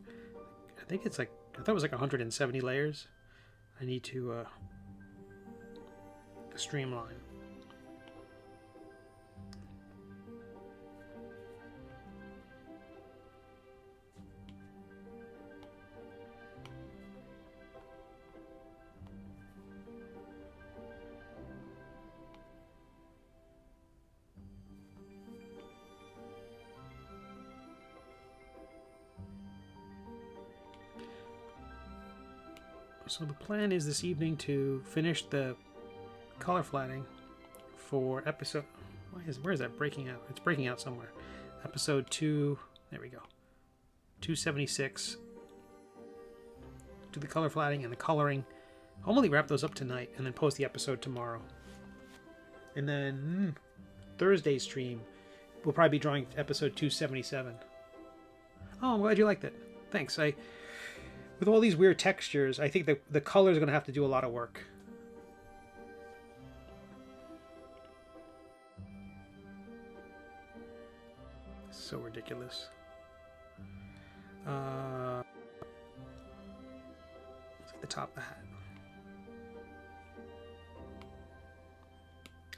I think it's like, I thought it was like 170 layers. I need to streamline. So the plan is this evening to finish the color flatting for episode... Where is that breaking out? It's breaking out somewhere. Episode 2... There we go. 276. Do the color flatting and the coloring. I'll only wrap those up tonight and then post the episode tomorrow. And then Thursday's stream, we'll probably be drawing episode 277. Oh, I'm glad you liked it. Thanks. With all these weird textures, I think the color is going to have to do a lot of work. So ridiculous. It's at the top of the hat.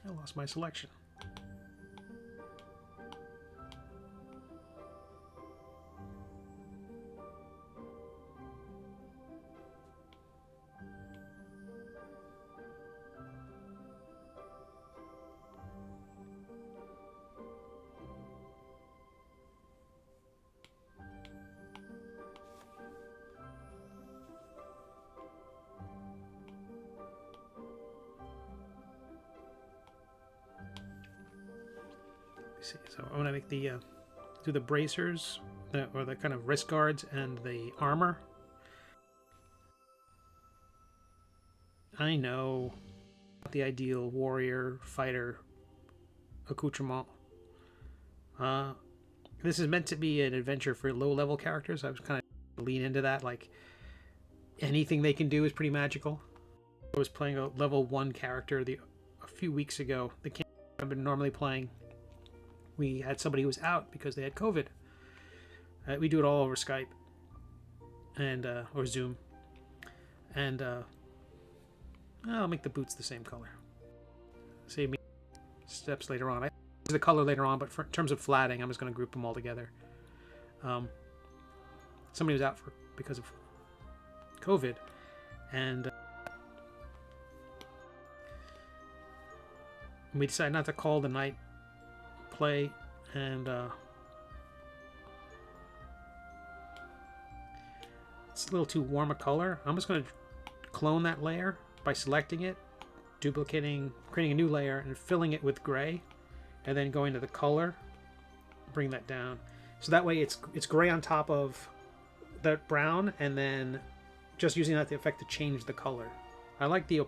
I lost my selection. See, so I'm gonna make the do the bracers or the kind of wrist guards and the armor. I know the ideal warrior fighter accoutrement. This is meant to be an adventure for low-level characters. I was kind of lean into that, like anything they can do is pretty magical. I was playing a level 1 character a few weeks ago. The game I've been normally playing. We had somebody who was out because they had COVID. We do it all over Skype and or Zoom, and I'll make the boots the same color. Save me steps later on. I use the color later on, but in terms of flatting, I'm just going to group them all together. Somebody was out because of COVID, and we decided not to call the night play, and it's a little too warm a color. I'm just going to clone that layer by selecting it, duplicating, creating a new layer, and filling it with gray, and then going to the color, bring that down. So that way it's gray on top of that brown, and then just using that to effect to change the color. I like the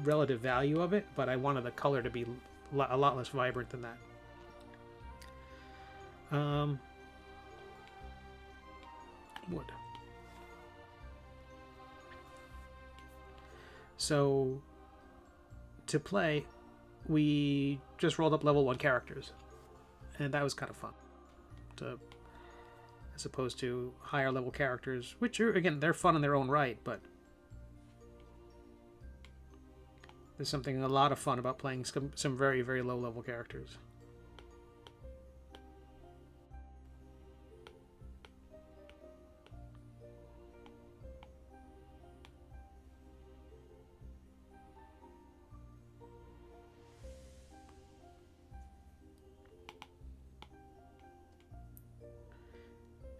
relative value of it, but I wanted the color to be a lot less vibrant than that. Wood. So to play, we just rolled up level 1 characters. and that was kind of fun. As opposed to higher level characters, which are, again, they're fun in their own right, but there's something a lot of fun about playing some very, very low level characters.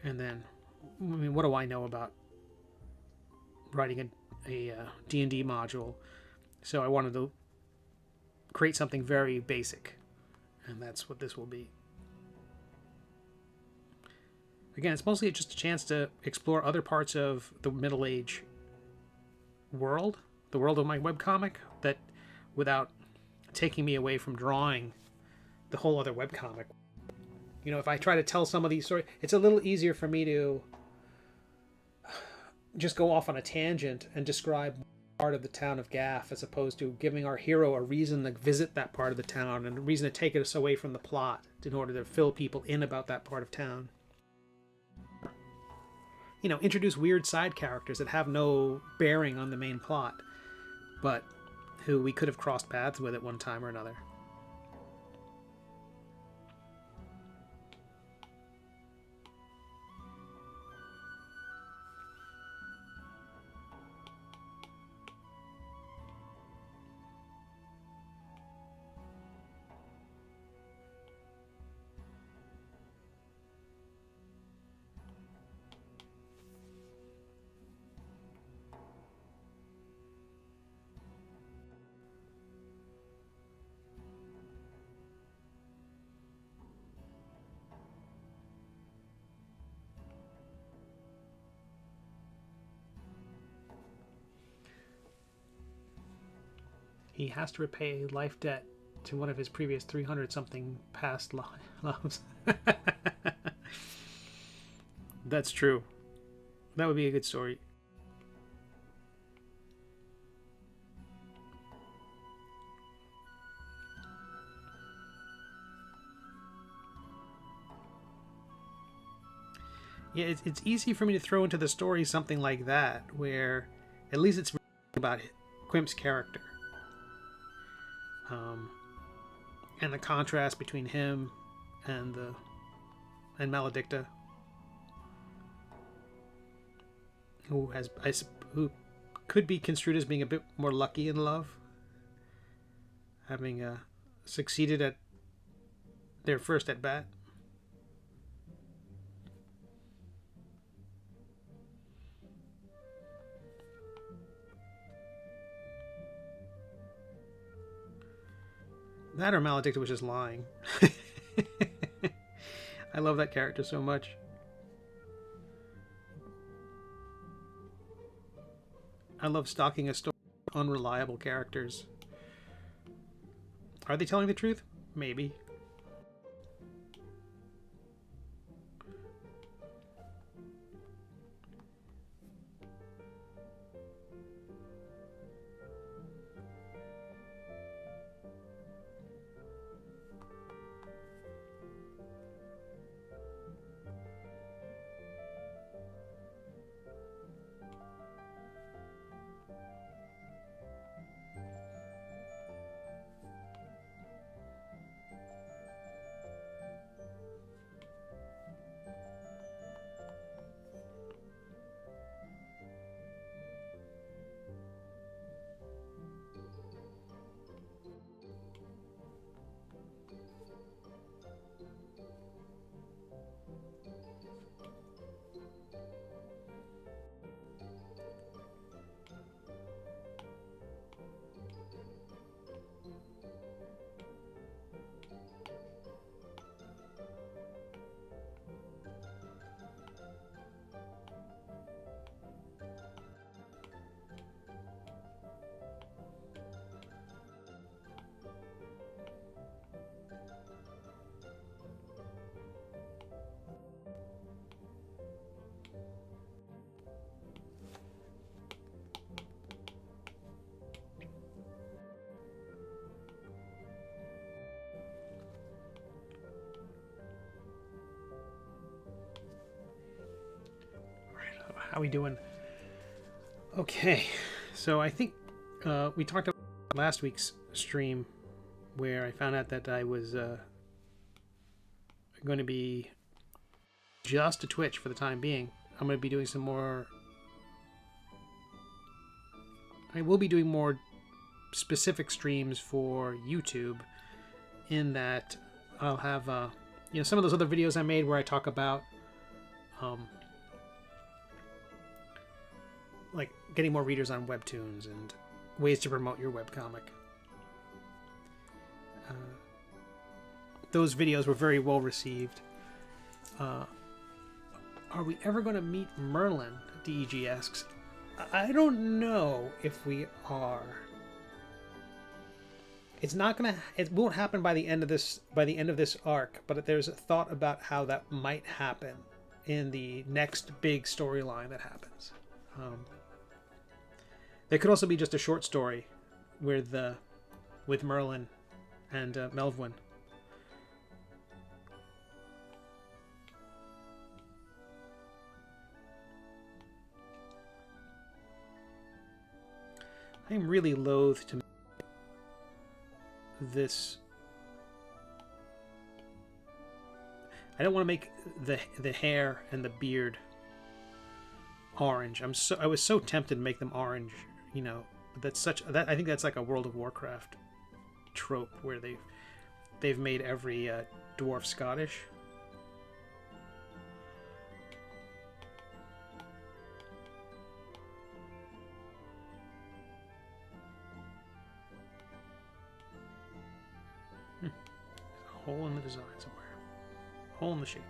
And then, I mean, what do I know about writing a D&D module? So I wanted to create something very basic, and that's what this will be. Again, it's mostly just a chance to explore other parts of the Middle Age world, the world of my webcomic, that without taking me away from drawing the whole other webcomic. You know, if I try to tell some of these stories, it's a little easier for me to just go off on a tangent and describe part of the town of Gaff, as opposed to giving our hero a reason to visit that part of the town and a reason to take us away from the plot in order to fill people in about that part of town. You know, introduce weird side characters that have no bearing on the main plot, but who we could have crossed paths with at one time or another. He has to repay life debt to one of his previous 300-something past loves. That's true. That would be a good story. Yeah, it's easy for me to throw into the story something like that, where at least it's about Quimp's character. And the contrast between him and Maledicta, who could be construed as being a bit more lucky in love, having succeeded at their first at bat. That or Maledicta was just lying. I love that character so much. I love stalking a story of unreliable characters. Are they telling the truth? Maybe. How we doing? Okay, so I think we talked about last week's stream where I found out that I was going to be just a Twitch for the time being. I'm going to be doing some more. I will be doing more specific streams for YouTube, in that I'll have some of those other videos I made where I talk about like getting more readers on webtoons and ways to promote your webcomic. Those videos were very well received. Are we ever going to meet Merlin? DEG asks. I don't know if we are. It's not gonna. It won't happen by the end of this. By the end of this arc, but there's a thought about how that might happen in the next big storyline that happens. There could also be just a short story with Merlin and Melvin. I'm really loath to this. I don't want to make the hair and the beard orange. I was so tempted to make them orange, you know. But I think that's like a World of Warcraft trope where they've made every dwarf Scottish. Hole in the design somewhere. Hole in the shape.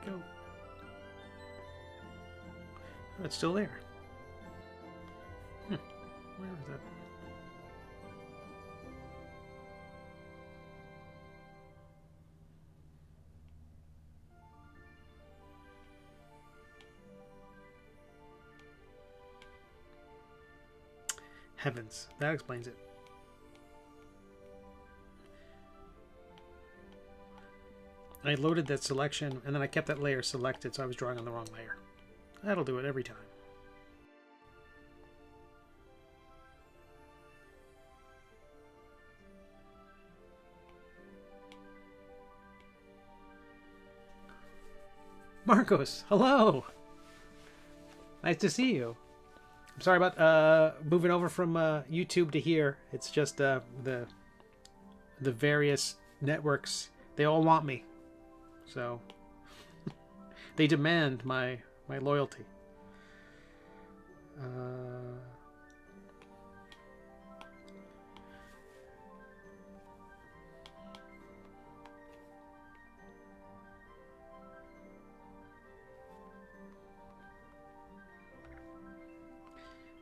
There we go. Oh, it's still there. Where is that? Heavens. That explains it. I loaded that selection, and then I kept that layer selected, so I was drawing on the wrong layer. That'll do it every time. Marcos, hello! Nice to see you. I'm sorry about moving over from YouTube to here. It's just the various networks, they all want me. So they demand my loyalty.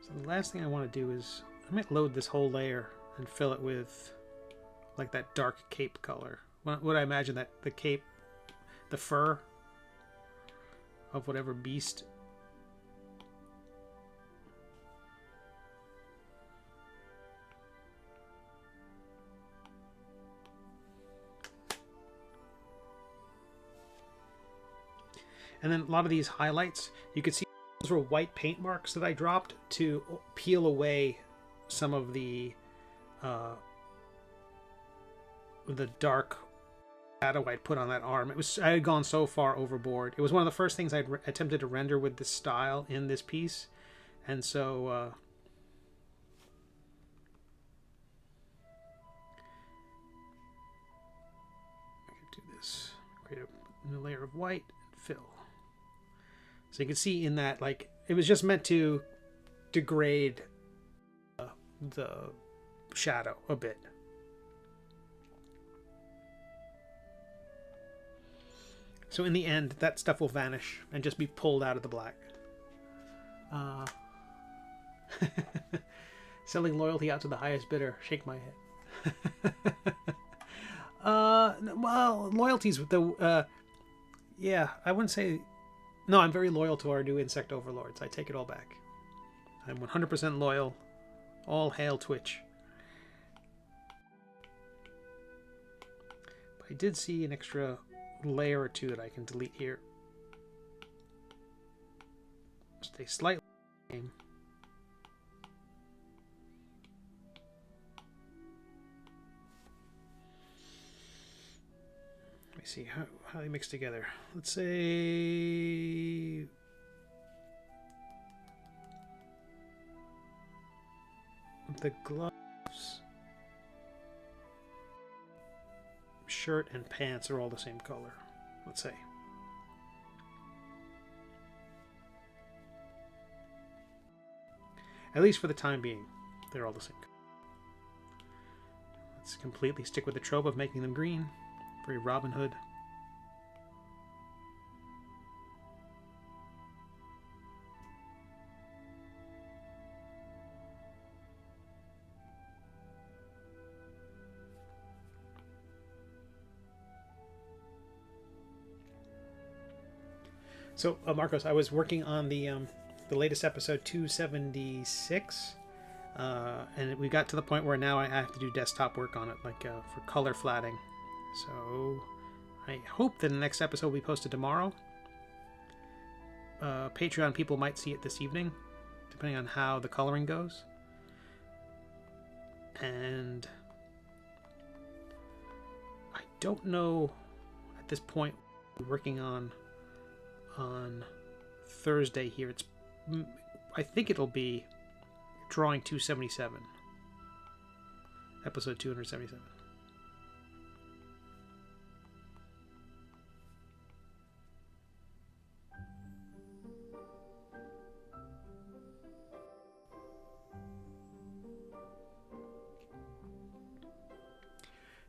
So the last thing I want to do is I might load this whole layer and fill it with like that dark cape color. What I imagine that the cape, the fur of whatever beast. And then a lot of these highlights, you could see those were white paint marks that I dropped to peel away some of the dark shadow I'd put on that arm. I had gone so far overboard. It was one of the first things I'd attempted to render with this style in this piece, and so I could do this. Create a new layer of white and fill. So you can see in that, like, it was just meant to degrade the shadow a bit. So in the end, that stuff will vanish and just be pulled out of the black. Selling loyalty out to the highest bidder. Shake my head. Well, loyalties with the... yeah, I wouldn't say... No, I'm very loyal to our new insect overlords. I take it all back. I'm 100% loyal. All hail Twitch. But I did see an extra layer or two that I can delete here. stay slightly game. Let me see how they mix together. Let's say the gloves, shirt, and pants are all the same color. Let's say. At least for the time being, they're all the same color. Let's completely stick with the trope of making them green. Very Robin Hood. So, Marcos, I was working on the latest episode 276, and we got to the point where now I have to do desktop work on it, like for color flatting. So, I hope that the next episode will be posted tomorrow. Patreon people might see it this evening, depending on how the coloring goes. And I don't know at this point. We're working on Thursday here. I think it'll be drawing 277, episode 277.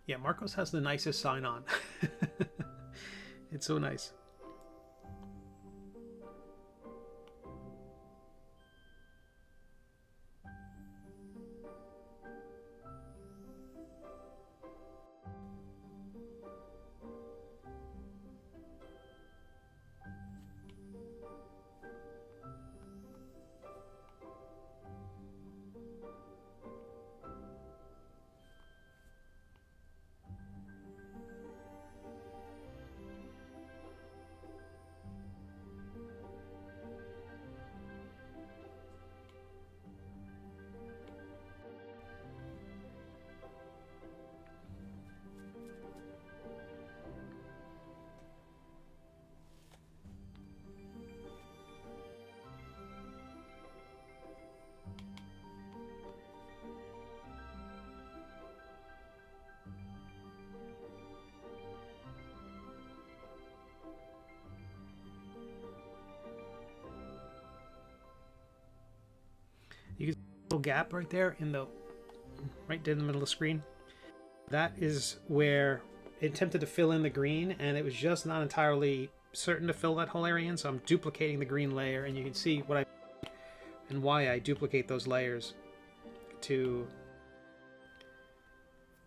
Yeah, Marcos has the nicest sign on. It's so nice. You can see a little gap right there in the middle of the screen. That is where it attempted to fill in the green, and it was just not entirely certain to fill that whole area in, so I'm duplicating the green layer, and you can see what and why I duplicate those layers to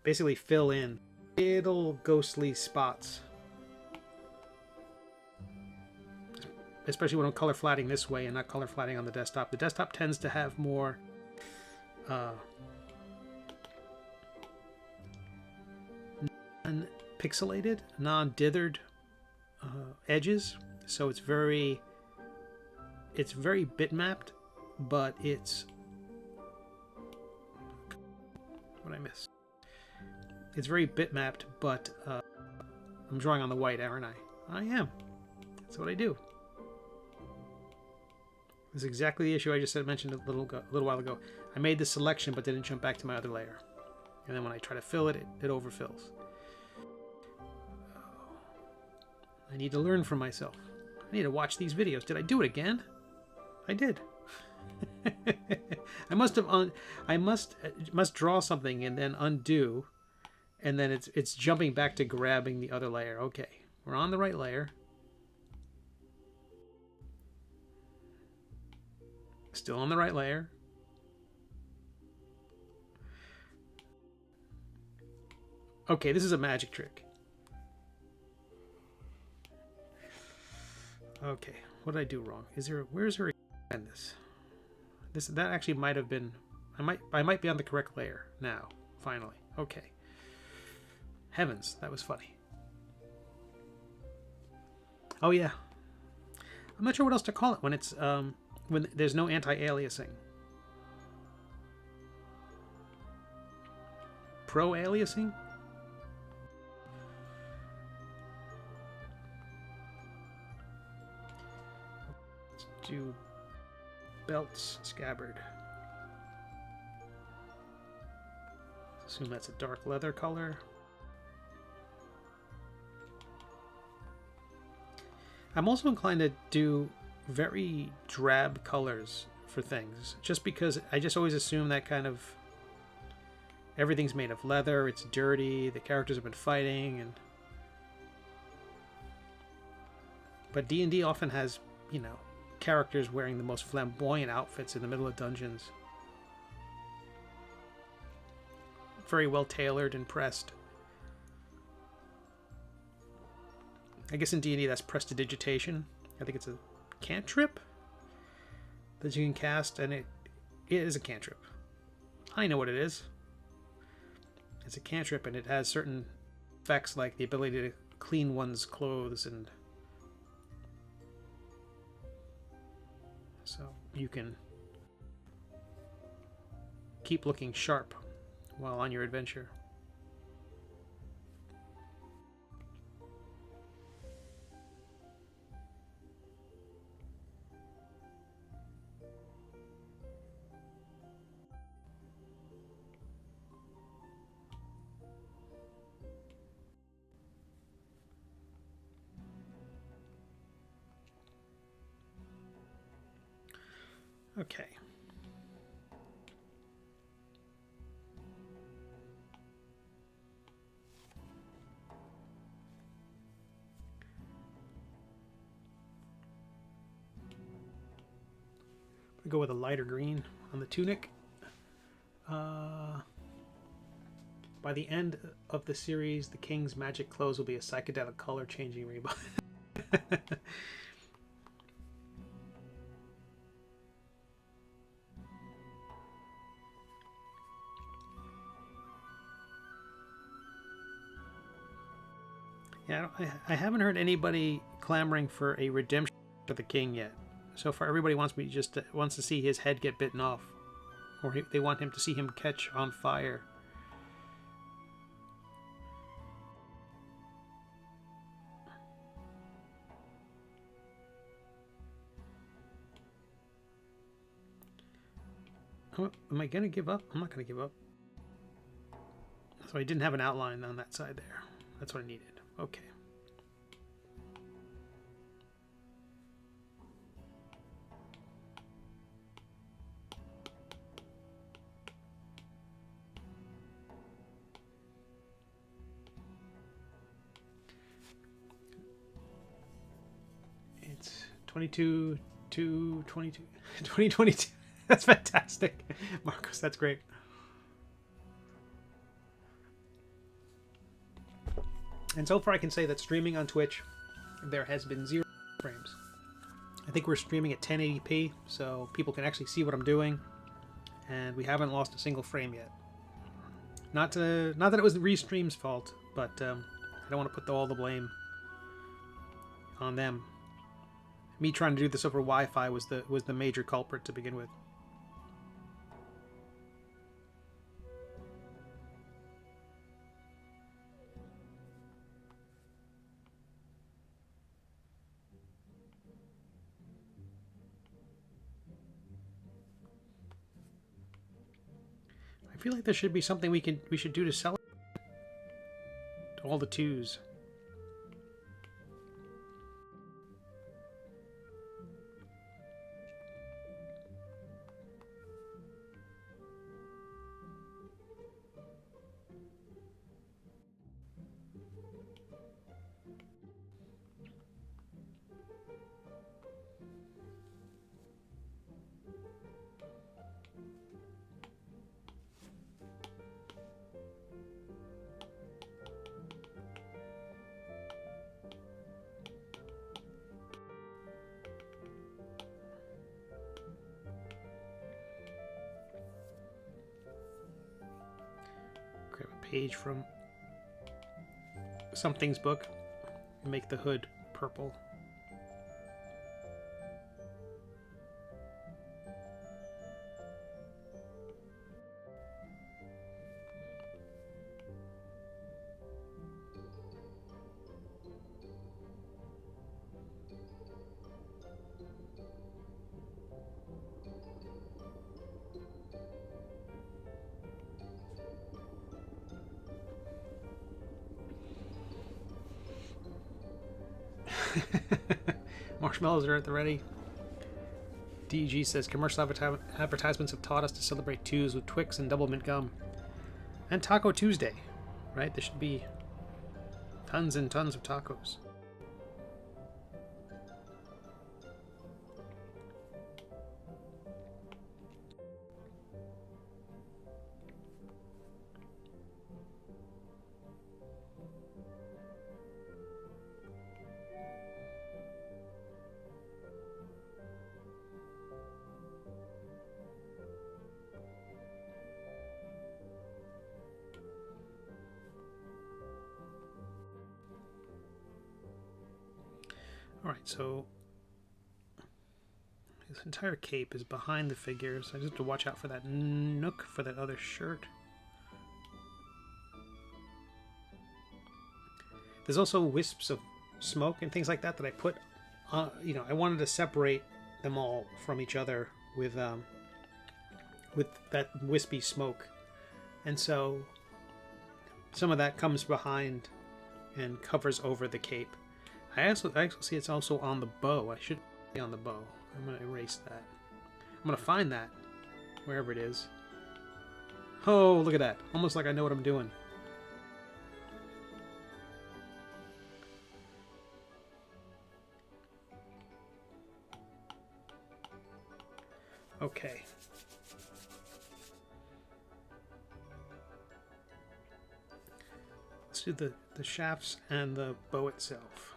basically fill in little ghostly spots. Especially when I'm color flatting this way and not color flatting on the desktop. The desktop tends to have more non-pixelated, non-dithered edges. So it's very bitmapped, but it's what I miss. It's very bitmapped, but I'm drawing on the white, aren't I? I am. That's what I do. This is exactly the issue I just mentioned a little while ago. I made the selection but didn't jump back to my other layer. And then when I try to fill it, it overfills. I need to learn from myself. I need to watch these videos. Did I do it again? I did. I must draw something and then undo, and then it's jumping back to grabbing the other layer. Okay, we're on the right layer. Still on the right layer. Okay, this is a magic trick. Okay, what did I do wrong? Where's there in this? That actually might have been. I might be on the correct layer now. Finally, okay. Heavens, that was funny. Oh yeah, I'm not sure what else to call it when it's when there's no anti-aliasing. Pro-aliasing? Let's do belts scabbard. Assume that's a dark leather color. I'm also inclined to do very drab colors for things, just because I just always assume that kind of everything's made of leather, it's dirty, the characters have been fighting, and but D&D often has, you know, characters wearing the most flamboyant outfits in the middle of dungeons. Very well tailored and pressed. I guess in D&D that's prestidigitation. I think it's a cantrip that you can cast, and it is a cantrip. I know what it is. It's a cantrip, and it has certain effects like the ability to clean one's clothes, and so you can keep looking sharp while on your adventure. Okay. I'm gonna go with a lighter green on the tunic. By the end of the series, the King's magic clothes will be a psychedelic color changing rainbow. Yeah, I haven't heard anybody clamoring for a redemption for the king yet. So far, everybody wants to see his head get bitten off, or they want him to see him catch on fire. Oh, am I gonna give up? I'm not gonna give up. So I didn't have an outline on that side there. That's what I needed. Okay. It's 22 to 22. 2022. That's fantastic. Marcos, that's great. And so far I can say that streaming on Twitch, there has been 0 frames. I think we're streaming at 1080p, so people can actually see what I'm doing, and we haven't lost a single frame yet. Not that it was the Restream's fault, but I don't want to put all the blame on them. Me trying to do this over Wi-Fi was the major culprit to begin with. I feel like there should be something we should do to celebrate all the twos. Grab a page from something's book and make the hood purple. Marshmallows are at the ready. DG says commercial advertisements have taught us to celebrate twos with Twix and double mint gum. And Taco Tuesday, right? There should be tons and tons of tacos. Alright, so this entire cape is behind the figures. I just have to watch out for that nook for that other shirt. There's also wisps of smoke and things like that that I put on, you know, I wanted to separate them all from each other with that wispy smoke. And so some of that comes behind and covers over the cape. I actually see it's also on the bow. I should be on the bow. I'm going to erase that. I'm going to find that wherever it is. Oh, look at that. Almost like I know what I'm doing. Okay. Let's do the shafts and the bow itself.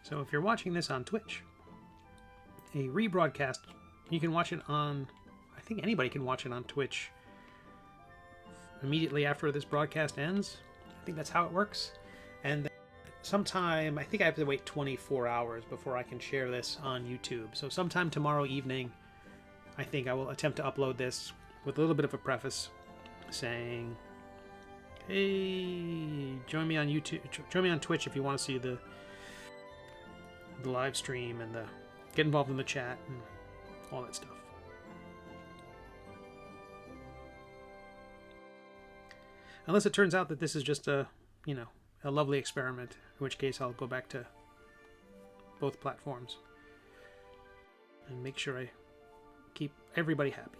So if you're watching this on Twitch, a rebroadcast, you can watch it on, I think anybody can watch it on Twitch immediately after this broadcast ends. I think that's how it works. And sometime, I think I have to wait 24 hours before I can share this on YouTube. So sometime tomorrow evening, I think I will attempt to upload this with a little bit of a preface saying, hey, join me on YouTube, join me on Twitch if you want to see the live stream and get involved in the chat and all that stuff. Unless it turns out that this is just a lovely experiment, in which case I'll go back to both platforms and make sure I keep everybody happy.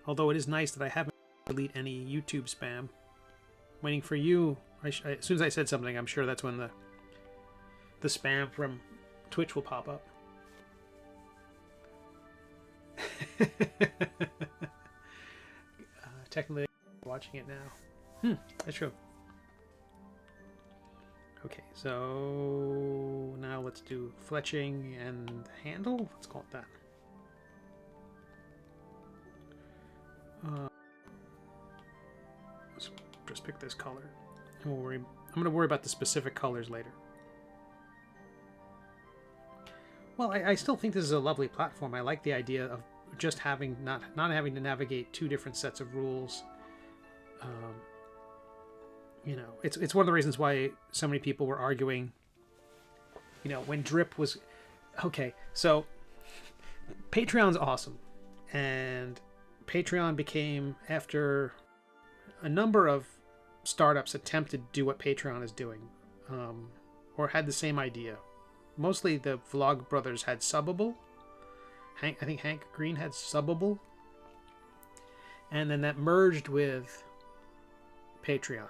Although it is nice that I haven't deleted any YouTube spam. Waiting for you. As soon as I said something, I'm sure that's when the spam from Twitch will pop up. Technically, I'm watching it now. That's true. Okay, so now let's do fletching and handle. Let's call it that. Let's just pick this color. I'm going to worry about the specific colors later. Well, I still think this is a lovely platform. I like the idea of just having not having to navigate two different sets of rules. It's one of the reasons why so many people were arguing. When Drip was okay. So Patreon's awesome, and Patreon became, after a number of startups attempted to do what Patreon is doing, or had the same idea. Mostly the Vlog Brothers had Subbable. I think Hank Green had Subbable. And then that merged with Patreon.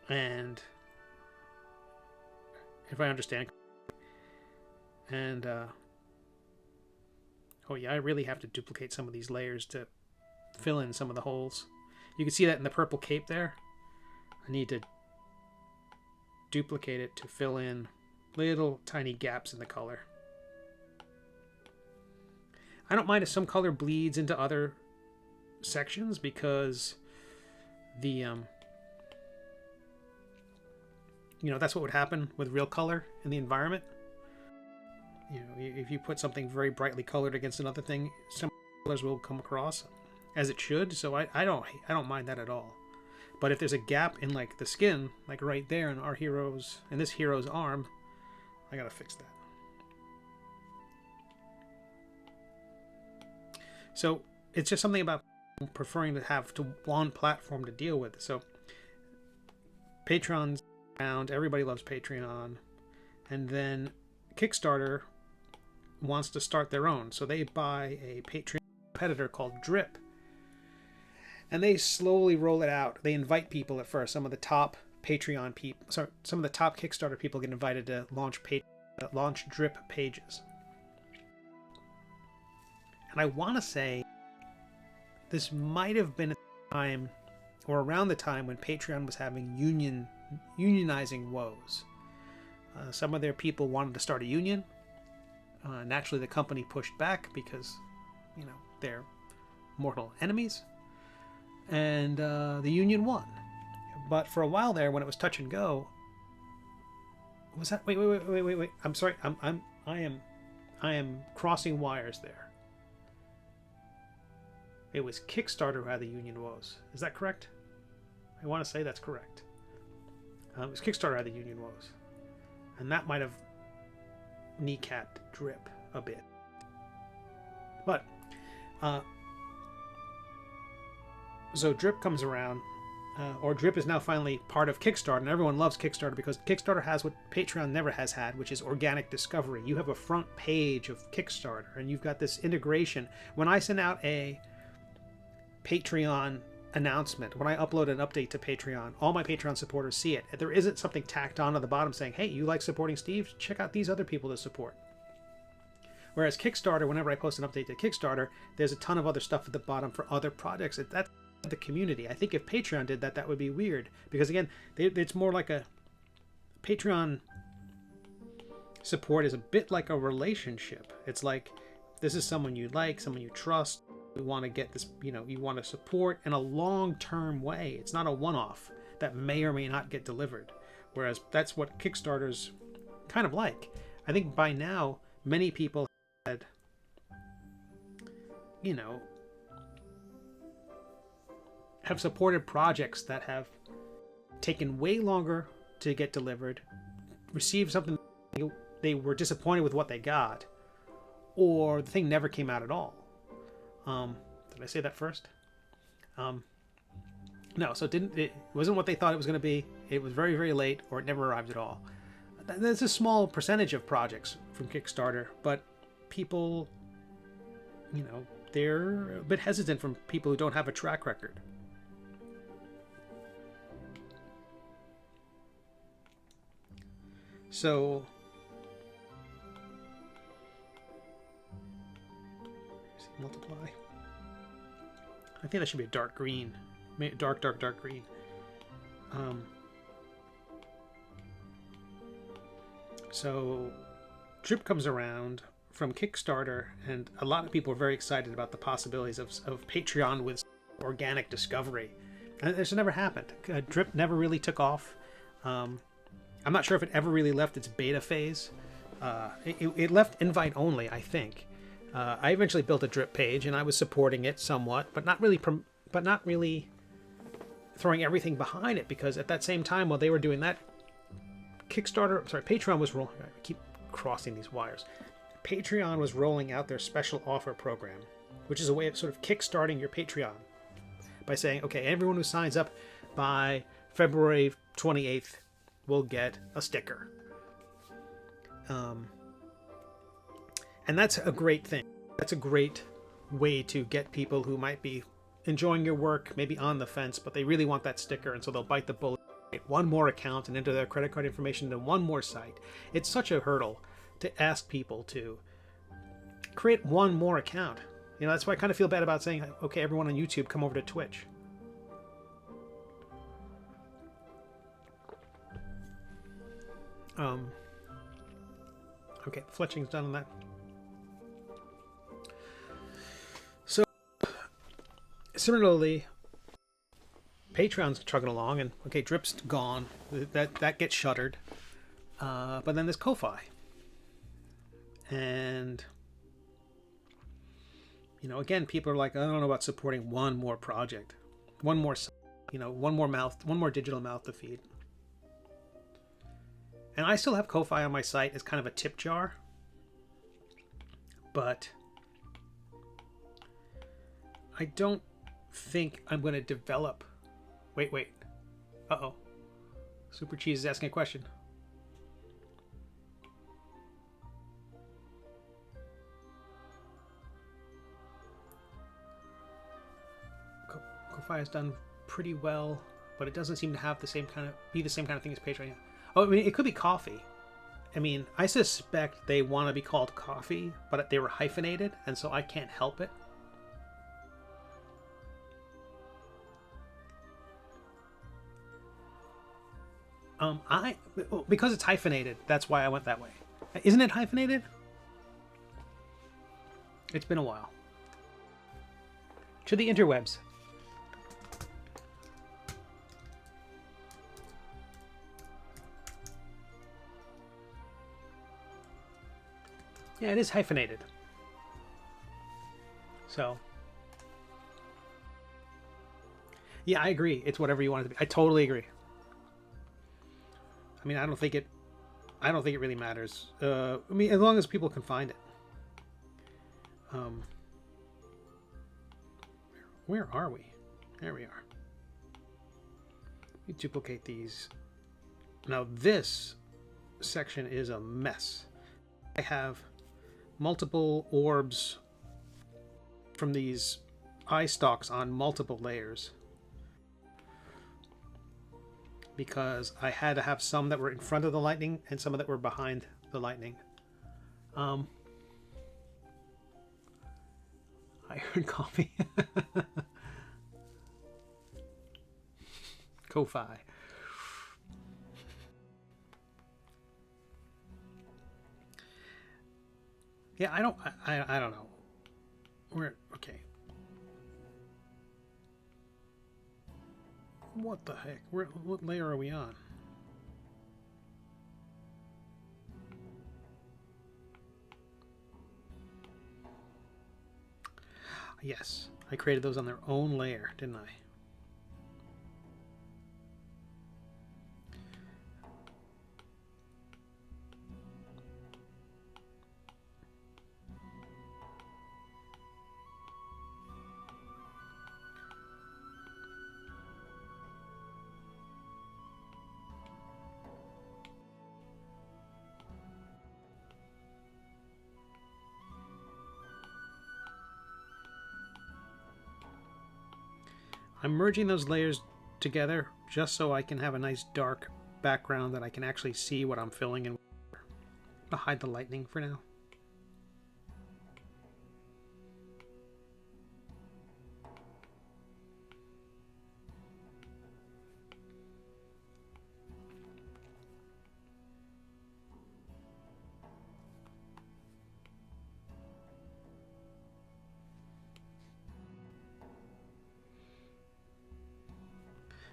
And if I understand. And, oh yeah, I really have to duplicate some of these layers to fill in some of the holes. You can see that in the purple cape there. I need to duplicate it to fill in little tiny gaps in the color. I don't mind if some color bleeds into other sections because the that's what would happen with real color in the environment. If you put something very brightly colored against another thing, some colors will come across as it should. So I don't mind that at all. But if there's a gap in like the skin, like right there in this hero's arm, I gotta fix that. So it's just something about preferring to have one platform to deal with. So Patreon's around, everybody loves Patreon, and then Kickstarter wants to start their own, so they buy a Patreon competitor called Drip, and they slowly roll it out. They invite people at first. Some of the top Patreon people, some of the top Kickstarter people get invited to launch Drip pages. And I want to say this might have been a time, or around the time when Patreon was having unionizing woes. Some of their people wanted to start a union. Naturally, the company pushed back because, they're mortal enemies. And the union won. But for a while there, when it was touch and go, was that? Wait. I'm sorry. I am crossing wires there. It was Kickstarter who had the union woes. Is that correct? I want to say that's correct. It was Kickstarter who had the union woes. And that might have kneecapped Drip a bit. But, so Drip comes around, or Drip is now finally part of Kickstarter, and everyone loves Kickstarter because Kickstarter has what Patreon never has had, which is organic discovery. You have a front page of Kickstarter, and you've got this integration. When I send out a Patreon announcement, when I upload an update to Patreon, all my Patreon supporters see it. There isn't something tacked on at the bottom saying, hey, you like supporting Steve? Check out these other people to support. Whereas Kickstarter, whenever I post an update to Kickstarter, there's a ton of other stuff at the bottom for other projects. That's the community. I think if Patreon did that, that would be weird. Because again, it's more like a Patreon support is a bit like a relationship. It's like, this is someone you like, someone you trust. We want to get this, you want to support in a long-term way. It's not a one-off that may or may not get delivered. Whereas that's what Kickstarter's kind of like. I think by now, many people had, have supported projects that have taken way longer to get delivered, received something they were disappointed with what they got, or the thing never came out at all. Did I say that first? No, so it wasn't what they thought it was going to be. It was very, very late, or it never arrived at all. There's a small percentage of projects from Kickstarter, but people, they're a bit hesitant from people who don't have a track record. So, multiply. I think that should be a dark green. Dark green. So Drip comes around from Kickstarter, and a lot of people are very excited about the possibilities of Patreon with organic discovery. And this never happened. Drip never really took off. I'm not sure if it ever really left its beta phase. It left invite only, I think. I eventually built a Drip page, and I was supporting it somewhat, but not really throwing everything behind it, because at that same time, while they were doing that, Patreon was rolling. I keep crossing these wires. Patreon was rolling out their special offer program, which is a way of sort of kickstarting your Patreon by saying, okay, everyone who signs up by February 28th will get a sticker. And that's a great thing. That's a great way to get people who might be enjoying your work, maybe on the fence, but they really want that sticker, and so they'll bite the bullet, get one more account and enter their credit card information to one more site. It's such a hurdle to ask people to create one more account. That's why I kind of feel bad about saying, okay, everyone on YouTube, come over to Twitch. Okay, fletching's done on that. similarly, Patreon's chugging along, and okay, Drip's gone. That gets shuttered. But then there's Ko-Fi. And, you know, again, people are like, I don't know about supporting one more project. One more, you know, one more digital mouth to feed. And I still have Ko-Fi on my site as kind of a tip jar. But I don't think I'm going to develop... Wait. Uh-oh. Super Cheese is asking a question. Ko-Fi has done pretty well, but it doesn't seem to have the same kind of thing as Patreon. Oh, I mean, it could be coffee. I mean, I suspect they want to be called coffee, but they were hyphenated, and so I can't help it. Because it's hyphenated, that's why I went that way. Isn't it hyphenated? It's been a while. To the interwebs. Yeah, it is hyphenated. So. Yeah, I agree. It's whatever you want it to be. I totally agree. I mean, I don't think it really matters. I mean, as long as people can find it. Where are we? There we are. Let me duplicate these. Now this section is a mess. I have multiple orbs from these eye stalks on multiple layers. Because I had to have some that were in front of the lightning and some that were behind the lightning. I heard coffee. Ko-Fi. Yeah, I don't know. Okay. What the heck? What layer are we on? Yes, I created those on their own layer, didn't I? I'm merging those layers together just so I can have a nice dark background that I can actually see what I'm filling in. I'll hide the lightning for now.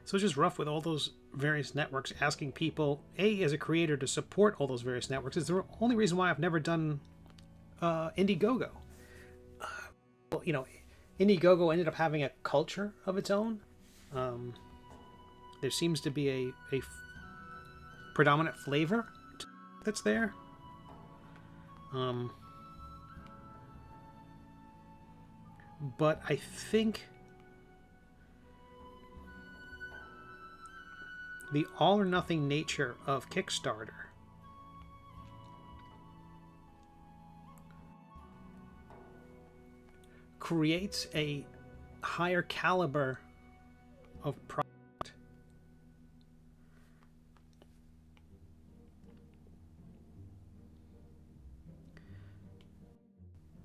So it's just rough with all those various networks asking people, as a creator, to support all those various networks. It's the only reason why I've never done Indiegogo. Well, you know, Indiegogo ended up having a culture of its own. There seems to be a predominant flavor that's there. But I think the all or nothing nature of Kickstarter creates a higher caliber of product.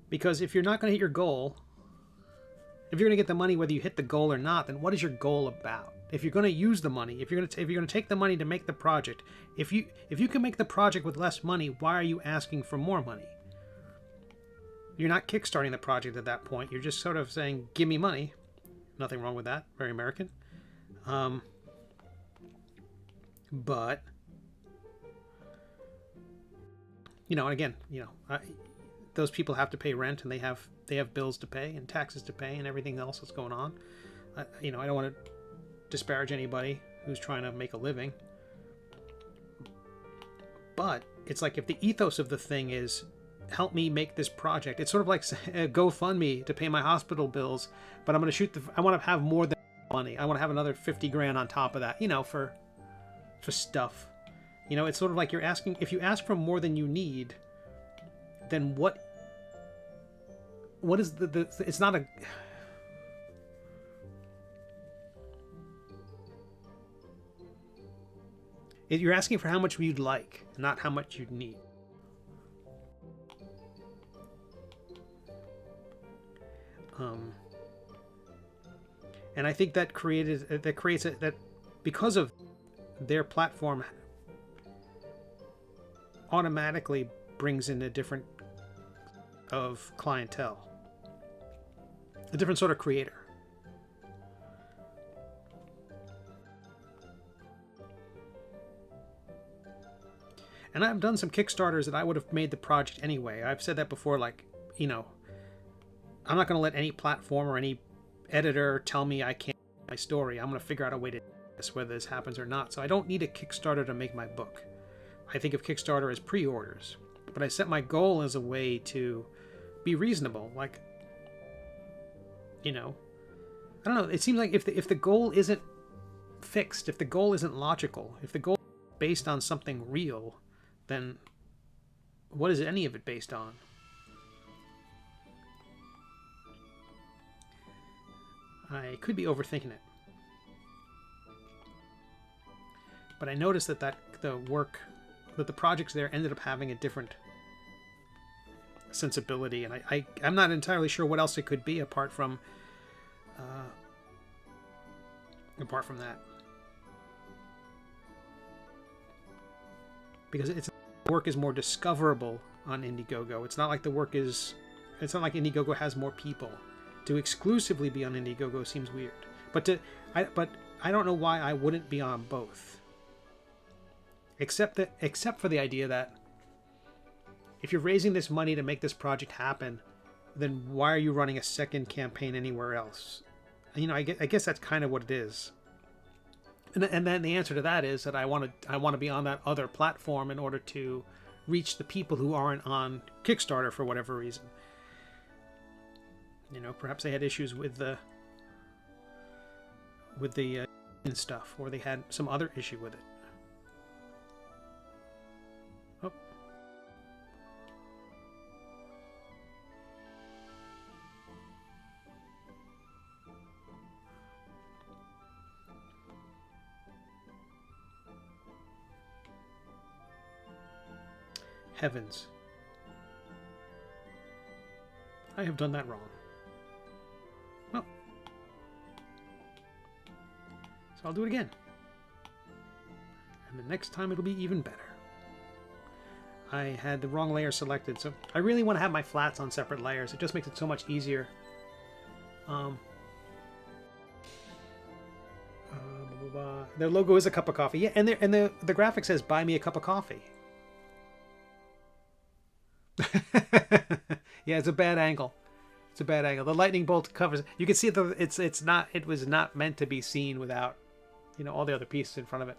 Because if you're not going to hit your goal, if you're going to get the money whether you hit the goal or not, then what is your goal about? If you're going to use the money, if you're going to take the money to make the project, if you can make the project with less money, why are you asking for more money? You're not kickstarting the project at that point. You're just sort of saying, "Give me money," Nothing wrong with that. Very American. But you know, and again, you know, those people have to pay rent, and they have bills to pay and taxes to pay and everything else that's going on. You know, I don't want to disparage anybody who's trying to make a living, but it's like, if the ethos of the thing is help me make this project, it's sort of like a GoFundMe to pay my hospital bills, but I'm going to I want to have more than money. I want to have another 50 grand on top of that, you know, for stuff. You know, it's sort of like you're asking, if you ask for more than you need, then what is it's not a, you're asking for how much you'd like, not how much you'd need. And I think that creates that because of their platform automatically brings in a different of clientele, a different sort of creator. And I've done some Kickstarters that I would have made the project anyway. I've said that before, like, you know, I'm not going to let any platform or any editor tell me I can't make my story. I'm going to figure out a way to do this, whether this happens or not. So I don't need a Kickstarter to make my book. I think of Kickstarter as pre-orders. But I set my goal as a way to be reasonable. Like, you know, I don't know. It seems like if the goal isn't fixed, if the goal isn't logical, if the goal is based on something real, then what is any of it based on? I could be overthinking it. But I noticed that the projects there ended up having a different sensibility, and I'm not entirely sure what else it could be apart from that. Because the work is more discoverable on Indiegogo. It's not like Indiegogo has more people. To exclusively be on Indiegogo seems weird. But I don't know why I wouldn't be on both. Except for the idea that if you're raising this money to make this project happen, then why are you running a second campaign anywhere else? You know, I guess that's kind of what it is. And then the answer to that is that I want to be on that other platform in order to reach the people who aren't on Kickstarter for whatever reason. You know, perhaps they had issues with the stuff, or they had some other issue with it. Oh. Heavens. I have done that wrong. Well, so I'll do it again. And the next time it'll be even better. I had the wrong layer selected, so I really want to have my flats on separate layers. It just makes it so much easier. Their logo is a cup of coffee. Yeah, and the graphic says "Buy me a cup of coffee." Yeah, it's a bad angle. It's a bad angle. The lightning bolt covers. You can see it was not meant to be seen without, you know, all the other pieces in front of it.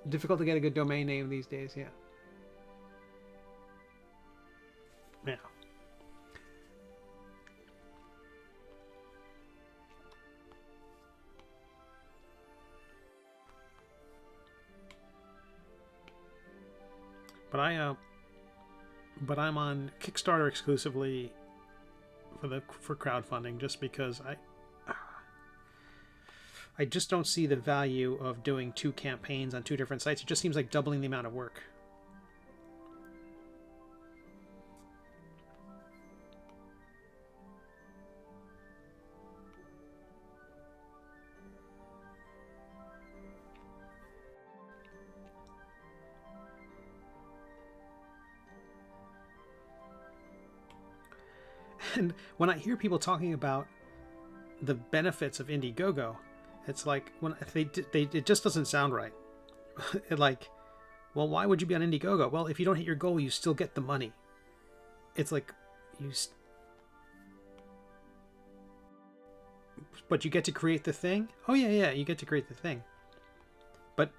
Difficult to get a good domain name these days. Yeah. Yeah. But I'm on Kickstarter exclusively for crowdfunding, just because I just don't see the value of doing 2 campaigns on 2 different sites. It just seems like doubling the amount of work. And when I hear people talking about the benefits of Indiegogo, it's like when it just doesn't sound right. Like, well, why would you be on Indiegogo? Well, if you don't hit your goal, you still get the money. It's like but you get to create the thing. Oh yeah, you get to create the thing. But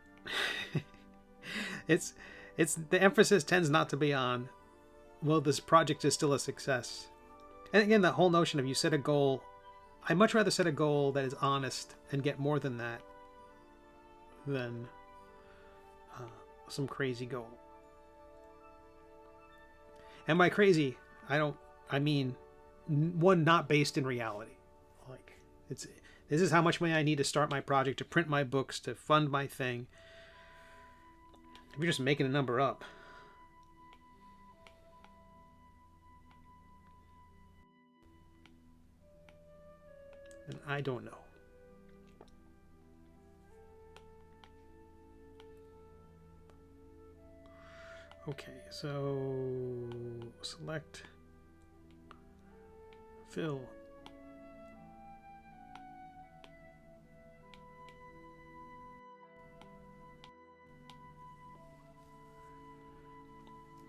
it's the emphasis tends not to be on, well, this project is still a success. And again, the whole notion of you set a goal, I'd much rather set a goal that is honest and get more than that than some crazy goal. And by crazy, I mean one not based in reality. Like, this is how much money I need to start my project, to print my books, to fund my thing. If you're just making a number up, then I don't know. Okay, so select, fill.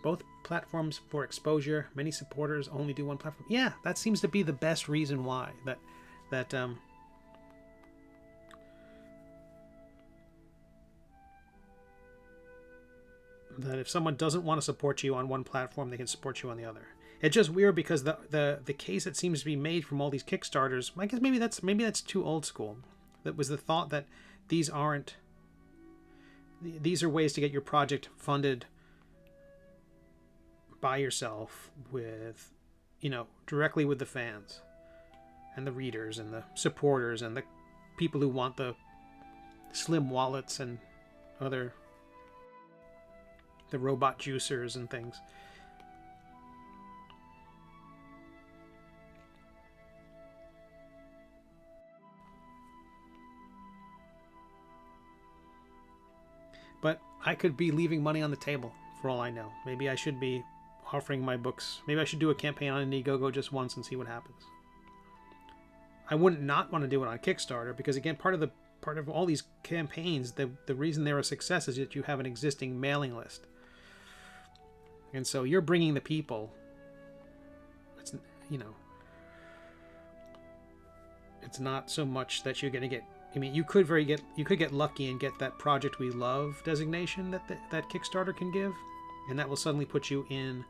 Both platforms for exposure. Many supporters only do one platform. Yeah, that seems to be the best reason why. That if someone doesn't want to support you on one platform, they can support you on the other. It's just weird because the case that seems to be made from all these Kickstarters, I guess maybe that's too old school. That was the thought that these are ways to get your project funded by yourself, with, directly with the fans and the readers and the supporters and the people who want the slim wallets and the robot juicers and things. But I could be leaving money on the table for all I know. Maybe I should be offering my books. Maybe I should do a campaign on Indiegogo just once and see what happens. I wouldn't not want to do it on Kickstarter, because again, part of all these campaigns, the reason they're a success is that you have an existing mailing list. And so you're bringing the people. It's it's not so much that you're going to get. I mean, you could get lucky and get that Project We Love designation that Kickstarter can give, and that will suddenly put you in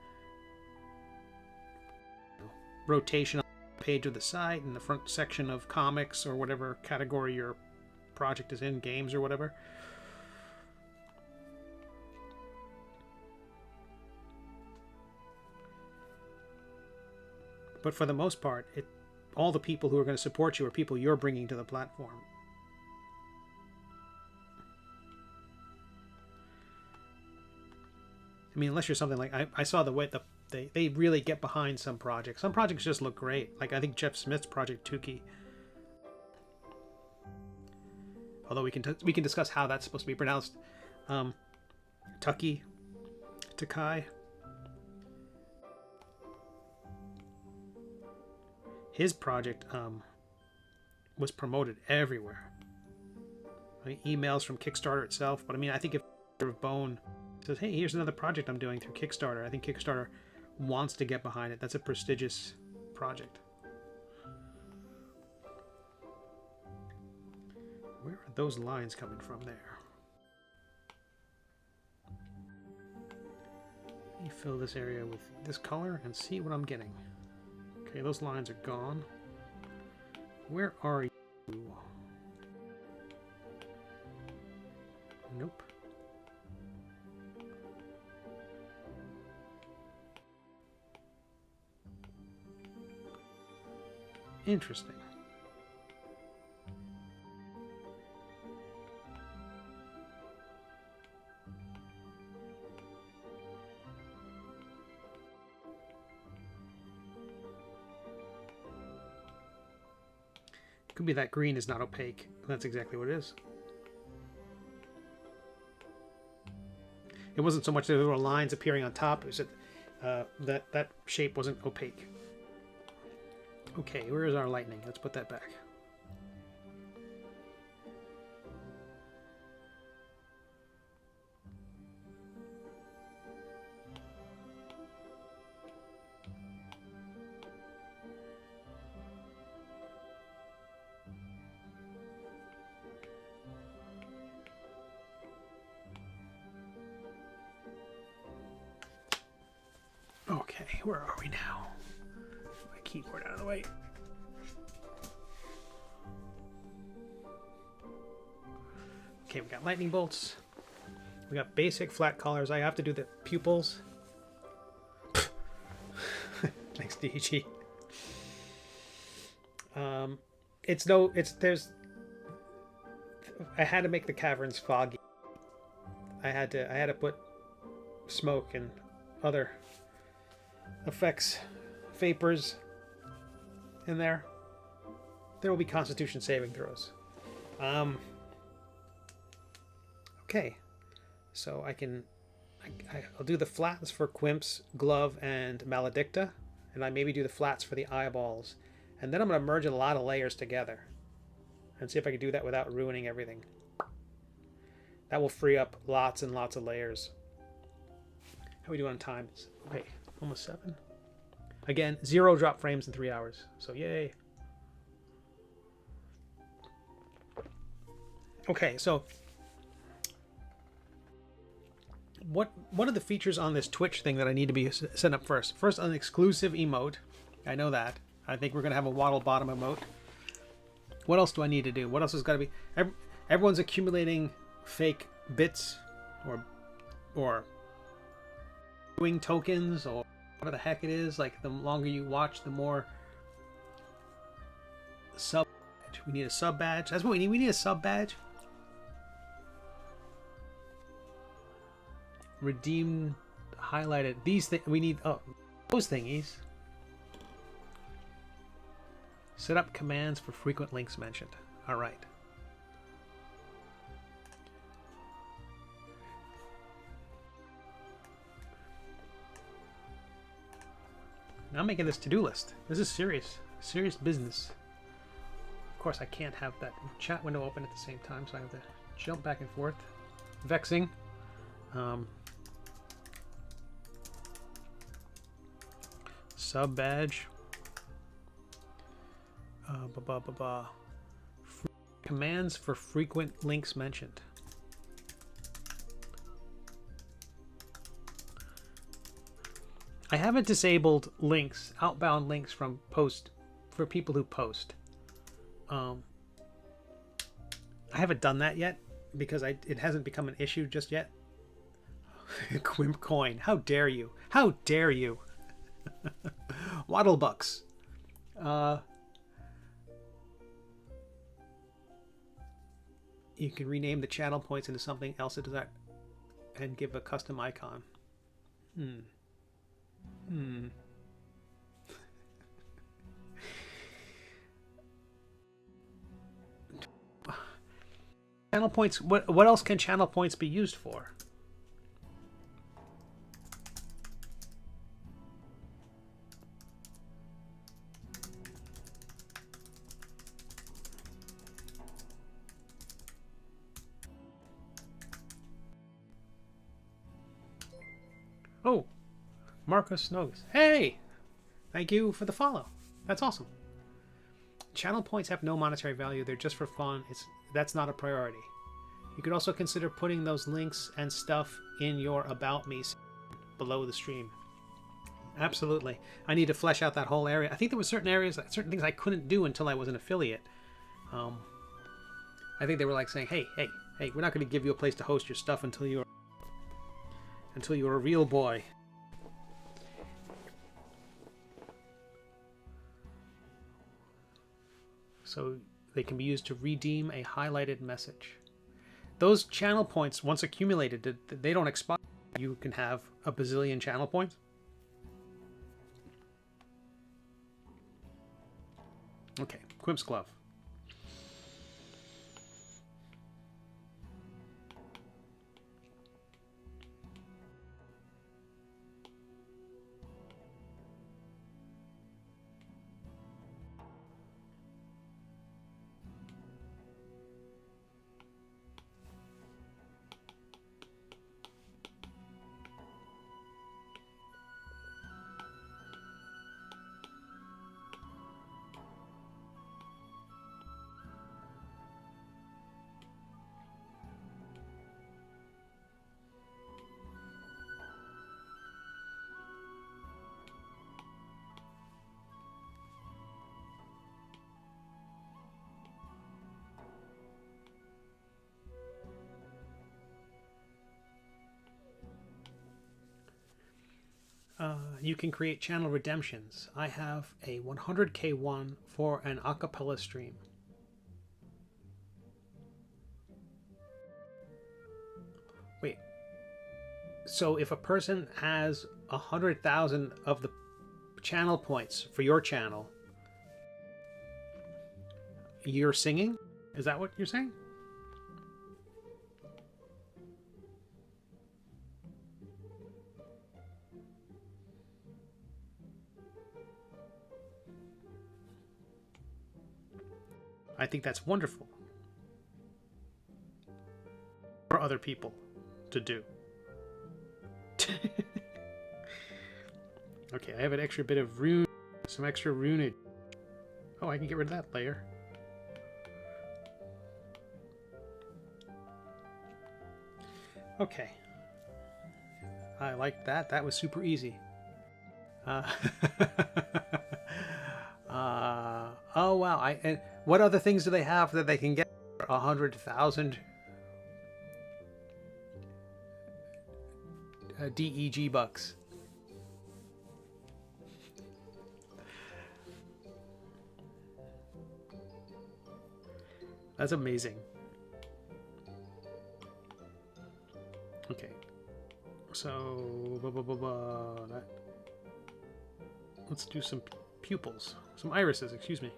rotation on the page of the site, in the front section of comics or whatever category your project is in, games or whatever. But for the most part, all the people who are going to support you are people you're bringing to the platform. I mean, unless you're something like I saw the way they really get behind some projects. Some projects just look great. Like, I think Jeff Smith's project Tukey. Although we can discuss how that's supposed to be pronounced. Tucky, Takai. His project was promoted everywhere. I mean, emails from Kickstarter itself, but I mean, I think if Bone says, "Hey, here's another project I'm doing through Kickstarter," I think Kickstarter wants to get behind it. That's a prestigious project. Where are those lines coming from there? Let me fill this area with this color and see what I'm getting. Okay, those lines are gone. Where are you? Nope. Interesting. Could be that green is not opaque. That's exactly what it is. It wasn't so much that there were lines appearing on top, it was that shape wasn't opaque. Okay, where is our lightning? Let's put that back. Okay, where are we now? My keyboard out of the way. Okay, we got lightning bolts. We got basic flat collars. I have to do the pupils. Thanks, DG. I had to make the caverns foggy. I had to put smoke and other effects, vapors in there. There will be Constitution saving throws. Okay, so I'll do the flats for Quimps, Glove, and Maledicta, and I maybe do the flats for the eyeballs, and then I'm going to merge a lot of layers together and see if I can do that without ruining everything. That will free up lots and lots of layers. How we do on time? Okay, almost 7. Again, 0 drop frames in 3 hours, so yay. Okay, so what are the features on this Twitch thing that I need to be set up first? First, an exclusive emote. I know that. I think we're going to have a waddle bottom emote. What else do I need to do? What else has got to be? Everyone's accumulating fake bits or doing tokens or whatever the heck it is. Like, the longer you watch, the more sub badge. We need a sub badge. That's what we need. We need a sub badge. Redeemed, highlighted. These things we need. Oh, those thingies. Set up commands for frequent links mentioned. All right. Now I'm making this to-do list. This is serious business. Of course, I can't have that chat window open at the same time, so I have to jump back and forth. Vexing. Sub badge. Commands for frequent links mentioned. I haven't disabled links, outbound links from post for people who post. I haven't done that yet because it hasn't become an issue just yet. Quimp coin, how dare you? How dare you? Waddlebucks. You can rename the channel points into something else and give a custom icon. Channel points. What else can channel points be used for? Oh, Marcus Nogus. Hey! Thank you for the follow. That's awesome. Channel points have no monetary value. They're just for fun. That's not a priority. You could also consider putting those links and stuff in your About Me below the stream. Absolutely. I need to flesh out that whole area. I think there were certain things I couldn't do until I was an affiliate. I think they were like saying, hey, we're not going to give you a place to host your stuff until you're a real boy. So they can be used to redeem a highlighted message. Those channel points, once accumulated, they don't expire. You can have a bazillion channel points. Okay, Quimp's Glove. You can create channel redemptions. I have a 100K one for an acapella stream. Wait. So if a person has 100,000 of the channel points for your channel, you're singing? Is that what you're saying? I think that's wonderful for other people to do. Okay, I have an extra bit of rune, some extra runage. Oh, I can get rid of that layer. Okay. I like that. That was super easy. Oh wow! And what other things do they have that they can get 100,000 DEG bucks? That's amazing. Okay, so let's do some pupils, some irises. Excuse me.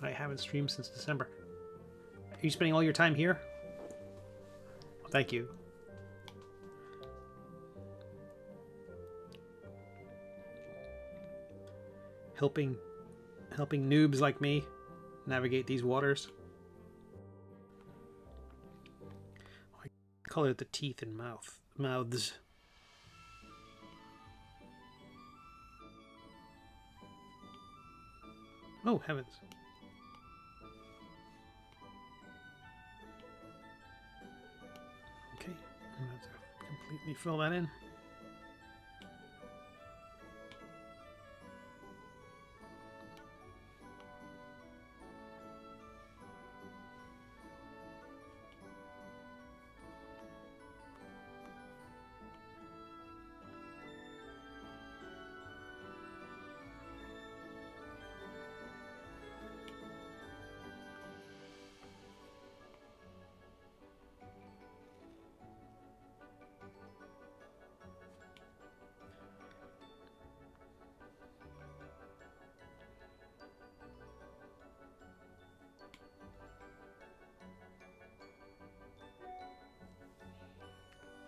I haven't streamed since December. Are you spending all your time here? Thank you. Helping noobs like me navigate these waters. I call it the teeth and mouths. Oh heavens. Okay, I'm going to have to completely fill that in.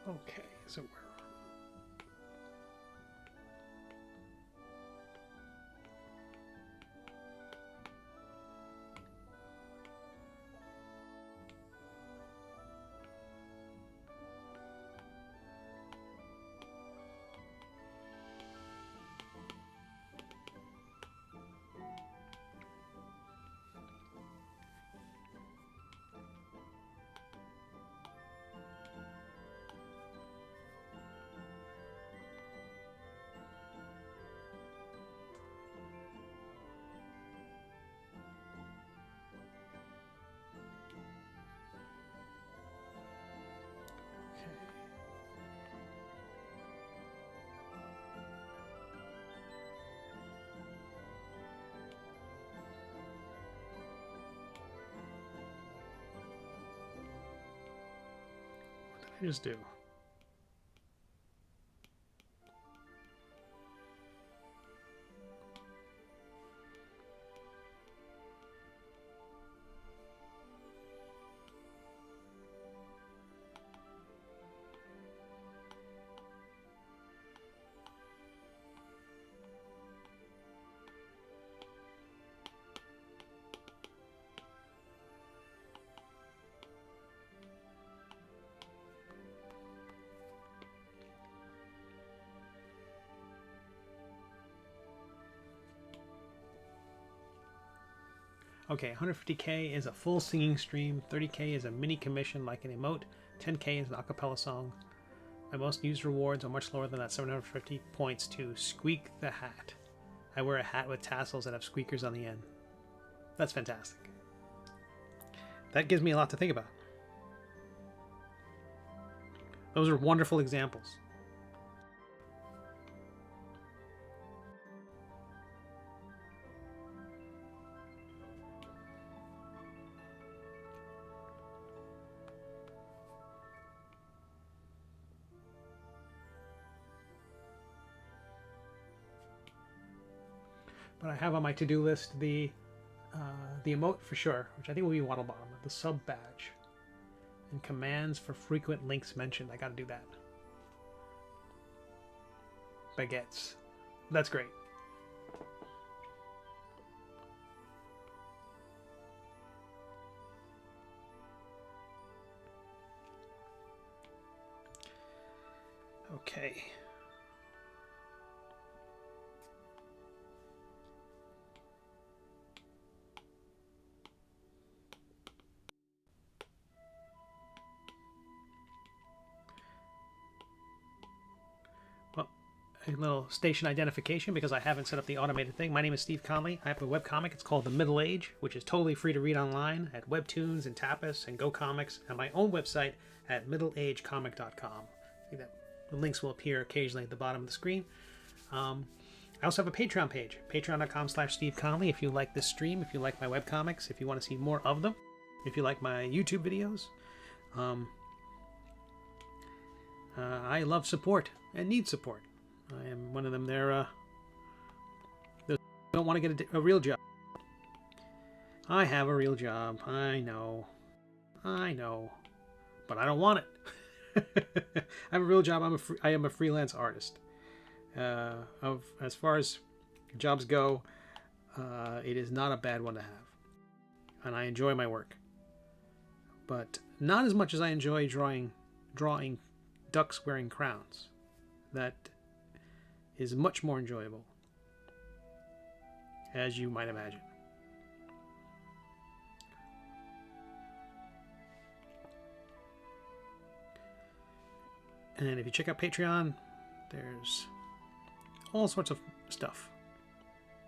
Okay, so what did I just do? Okay, 150k is a full singing stream, 30k is a mini commission like an emote, 10k is an acapella song. My most used rewards are much lower than that, 750 points to Squeak the Hat. I wear a hat with tassels that have squeakers on the end. That's fantastic. That gives me a lot to think about. Those are wonderful examples. But I have on my to-do list the emote for sure, which I think will be Waddle Bomb, the sub badge, and commands for frequent links mentioned. I got to do that. Baguettes, that's great. Okay. A little station identification because I haven't set up the automated thing. My name is Steve Conley. I have a webcomic. It's called The Middle Age, which is totally free to read online at Webtoons and Tapas and Go Comics, and my own website at middleagecomic.com. I think that the links will appear occasionally at the bottom of the screen. I also have a Patreon page, patreon.com/Steve Conley. If you like this stream, if you like my webcomics, if you want to see more of them, if you like my YouTube videos. I love support and need support. I am one of them. They're don't want to get a real job. I have a real job. I know, but I don't want it. I have a real job. I am a freelance artist. As far as jobs go, it is not a bad one to have, and I enjoy my work. But not as much as I enjoy drawing ducks wearing crowns. That is much more enjoyable, as you might imagine. And if you check out Patreon, there's all sorts of stuff.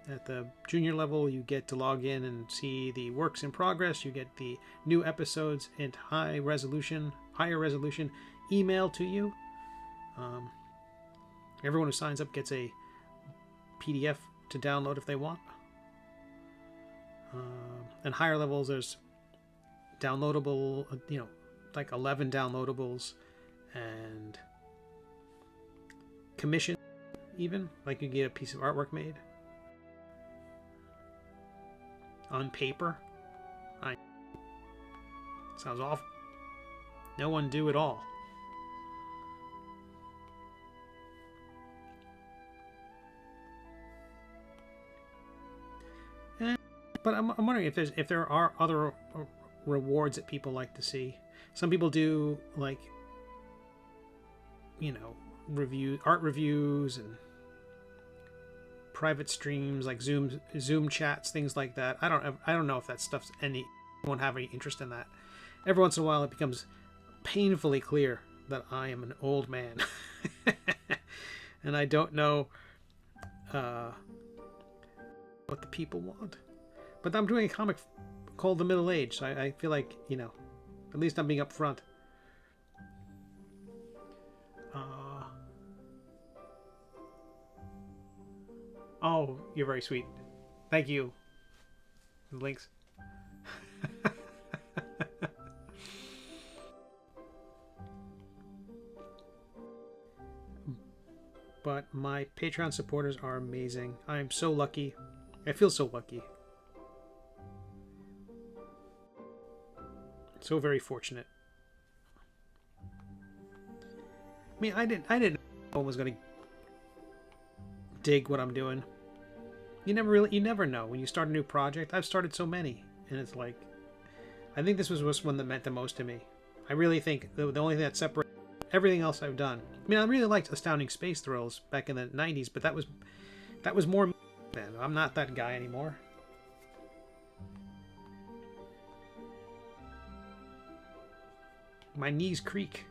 At the junior level, you get to log in and see the works in progress. You get the new episodes in higher resolution emailed to you. Everyone who signs up gets a PDF to download if they want. And higher levels, there's downloadable, like 11 downloadables and commission, even. Like you get a piece of artwork made on paper. Sounds awful. No one do it all. But I'm wondering if there are other rewards that people like to see. Some people do like, art reviews and private streams like Zoom chats, things like that. I don't know if that stuff's won't have any interest in that. Every once in a while, it becomes painfully clear that I am an old man, and I don't know what the people want. But I'm doing a comic called The Middle Age, so I feel like, at least I'm being upfront. Oh, you're very sweet. Thank you. Links. But my Patreon supporters are amazing. I'm so lucky. I feel so lucky. So very fortunate. I mean, I didn't know no one was gonna dig what I'm doing. You never know when you start a new project. I've started so many, and it's like, I think this was one that meant the most to me. I really think the only thing that separates everything else I've done. I mean, I really liked Astounding Space Thrills back in the 90s, but that was more then. I'm not that guy anymore. My knees creak.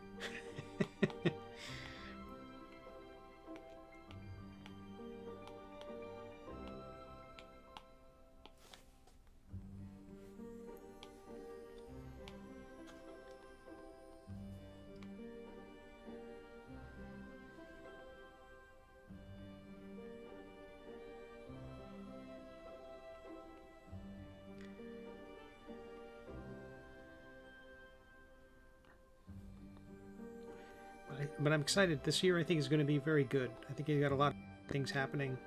But I'm excited. This year I think is going to be very good. I think you got a lot of things happening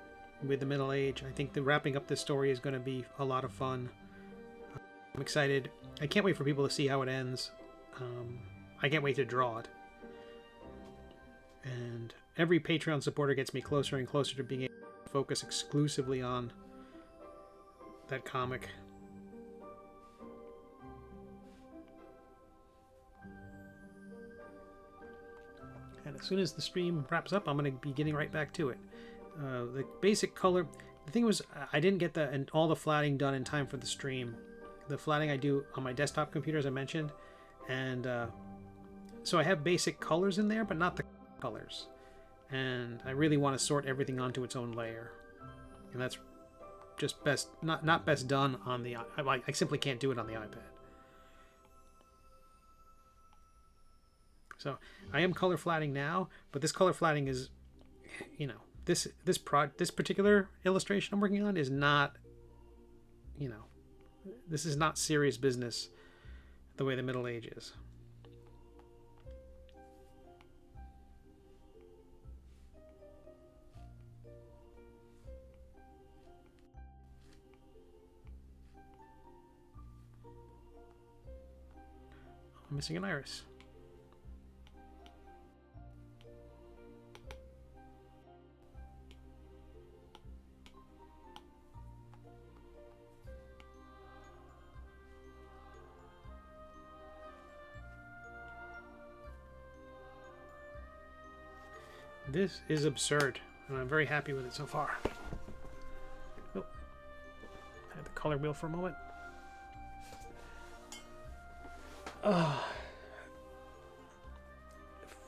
with the Middle Age. I think the wrapping up this story is going to be a lot of fun. I'm excited. I can't wait for people to see how it ends. I can't wait to draw it. And every Patreon supporter gets me closer and closer to being able to focus exclusively on that comic. And as soon as the stream wraps up, I'm going to be getting right back to it. The basic color... The thing was, I didn't get all the flatting done in time for the stream. The flatting I do on my desktop computer, as I mentioned. And so I have basic colors in there, but not the colors. And I really want to sort everything onto its own layer. And that's just best... Not best done on the... I simply can't do it on the iPad. So I am color flatting now, but this color flatting is, you know, this particular illustration I'm working on is not, you know, this is not serious business the way the Middle Age is. I'm missing an iris. This is absurd, and I'm very happy with it so far. Oh, I had the color wheel for a moment.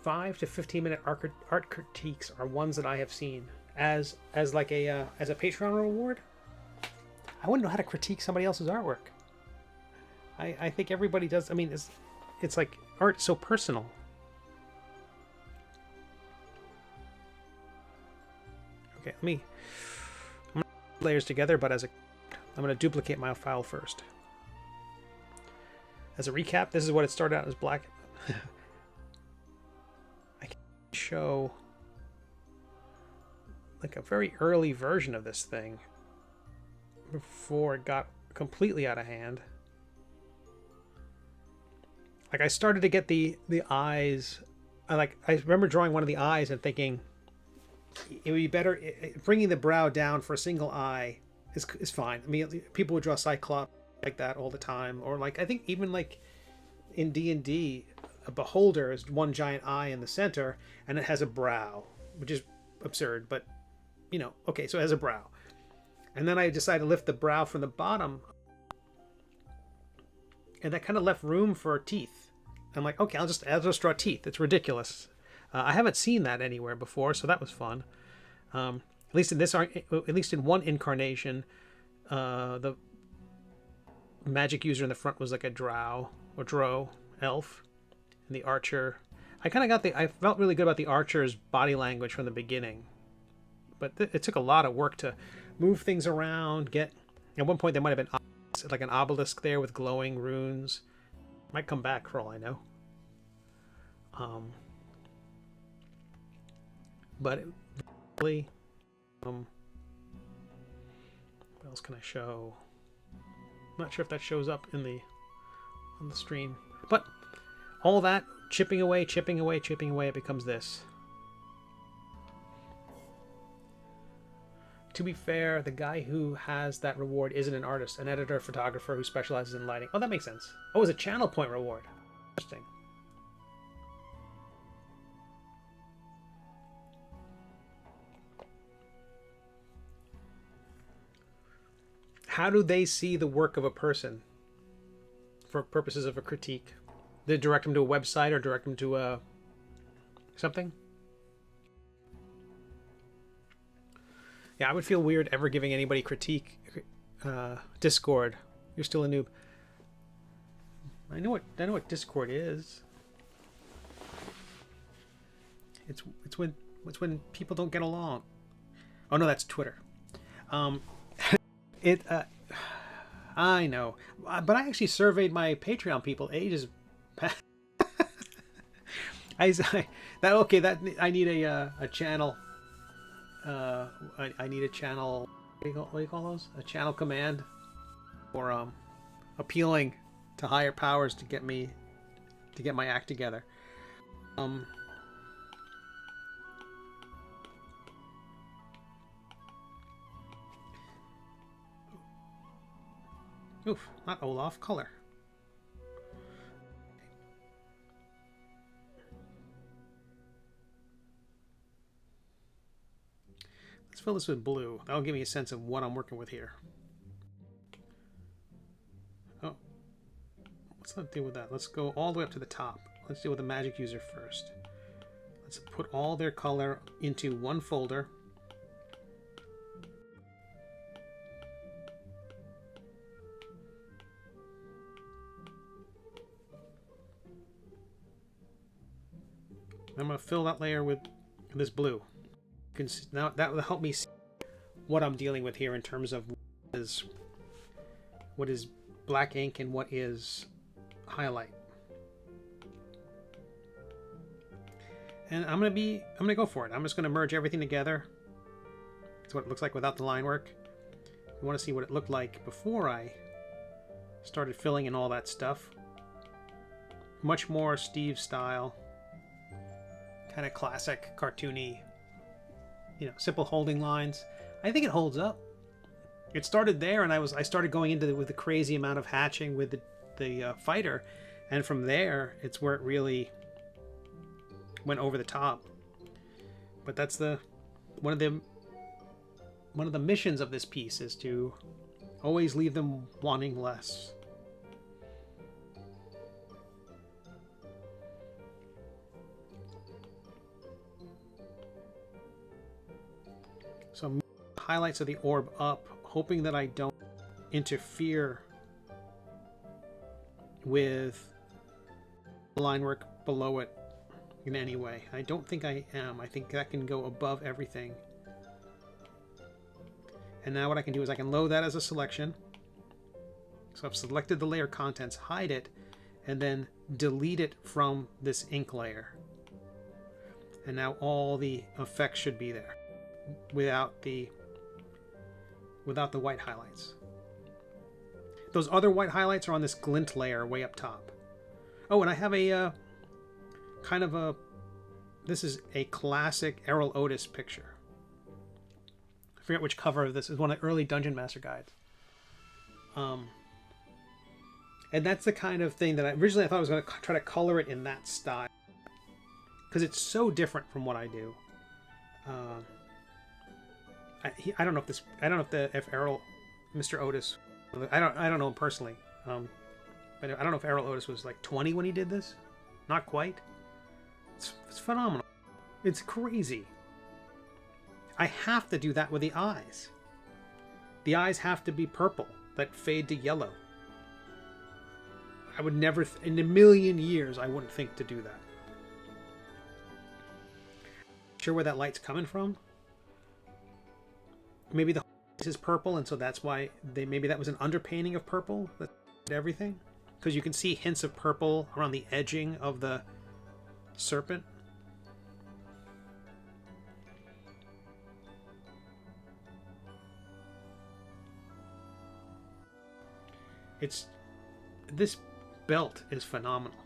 5 to 15-minute art critiques are ones that I have seen as like a as a Patreon reward. I wouldn't know how to critique somebody else's artwork. I think everybody does. I mean, it's like art so personal. Okay, I'm gonna put layers together, but I'm gonna duplicate my file first. As a recap, this is what it started out as black. I can show like a very early version of this thing before it got completely out of hand. Like I started to get the eyes. I remember drawing one of the eyes and thinking, it would be better bringing the brow down for a single eye is fine. I mean, people would draw Cyclops like that all the time, or like I think even like in D&D, a beholder is one giant eye in the center, and it has a brow, which is absurd, but you know, okay, so it has a brow, and then I decided to lift the brow from the bottom, and that kind of left room for teeth. I'm like, okay, I'll just draw teeth. It's ridiculous. I haven't seen that anywhere before, so that was fun. At least in one incarnation, the magic user in the front was like a drow or drow elf, and the archer. I felt really good about the archer's body language from the beginning, but it took a lot of work to move things around. At one point there might have been like an obelisk there with glowing runes. Might come back for all I know. But it really, what else can I show? I'm not sure if that shows up on the stream, but all that chipping away, it becomes this. To be fair, the guy who has that reward isn't an artist, an editor, photographer who specializes in lighting. Oh, that makes sense. Oh, it's a channel point reward. Interesting. How do they see the work of a person for purposes of a critique? Did it direct them to a website or direct them to a something? Yeah, I would feel weird ever giving anybody critique. Discord, you're still a noob. I know what Discord is. It's when people don't get along. Oh no, that's Twitter. I know, but I actually surveyed my Patreon people ages back. I need a channel. I need a channel. What do you call those? A channel command, or appealing to higher powers to get my act together. Oof, not Olaf, color. Let's fill this with blue. That'll give me a sense of what I'm working with here. Oh, let's not deal with that. Let's go all the way up to the top. Let's deal with the magic user first. Let's put all their color into one folder. I'm going to fill that layer with this blue. You can see, now that will help me see what I'm dealing with here in terms of what is black ink and what is highlight. And I'm gonna go for it. I'm just gonna merge everything together. That's what it looks like without the line work. I want to see what it looked like before I started filling in all that stuff. Much more Steve style. Kind of classic, cartoony, simple holding lines. I think it holds up. It started there, and I started going into with the crazy amount of hatching with the fighter, and from there, it's where it really went over the top. But that's one of the missions of this piece is to always leave them wanting less. So I'm highlights of the orb up, hoping that I don't interfere with the line work below it in any way. I don't think I am. I think that can go above everything. And now what I can do is I can load that as a selection. So I've selected the layer contents, hide it, and then delete it from this ink layer. And now all the effects should be there without the white highlights. Those other white highlights are on this glint layer way up top. Oh, and I have a this is a classic Errol Otis picture. I forget which cover of this is, one of the early Dungeon Master guides. And that's the kind of thing that originally I thought I was going to try to color it in that style, because it's so different from what I do. I don't know if Errol, Mr. Otis, I don't know him personally, but I don't know if Errol Otis was like 20 when he did this. Not quite. It's phenomenal. It's crazy. I have to do that with the eyes. The eyes have to be purple that fade to yellow. I would never, in a million years, I wouldn't think to do that. Sure where that light's coming from? Maybe the is purple, and so that's why maybe that was an underpainting of purple that did everything, because you can see hints of purple around the edging of the serpent. This belt is phenomenal.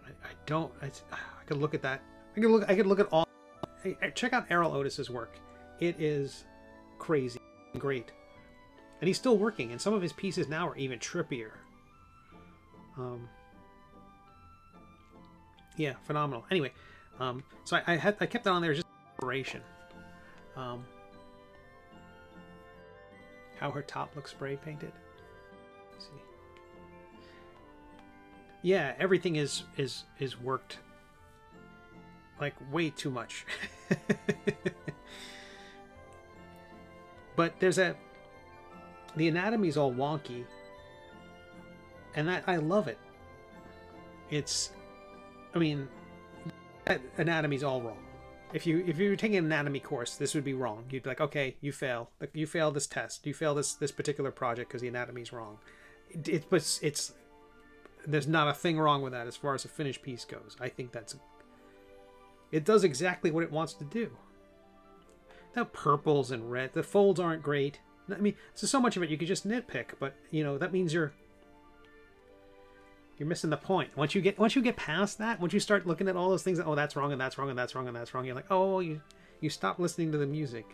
I could look at that. I could look at all. Check out Errol Otis's work. It is crazy and great, and he's still working. And some of his pieces now are even trippier. Yeah, phenomenal. Anyway, so I kept that on there just inspiration. How her top looks spray painted. Let's see. Yeah, everything is worked like way too much. But the anatomy's all wonky, and that I love it. I mean, that anatomy's all wrong. If you were taking an anatomy course, this would be wrong. You'd be like, okay, you fail. You fail this test. You fail this particular project because the anatomy's wrong. It's there's not a thing wrong with that as far as a finished piece goes. I think it does exactly what it wants to do. The purples and red, the folds aren't great. I mean, so much of it you could just nitpick, but that means you're missing the point. Once you get past that, once you start looking at all those things, that's wrong and that's wrong and that's wrong and that's wrong, you're like, oh, you stop listening to the music.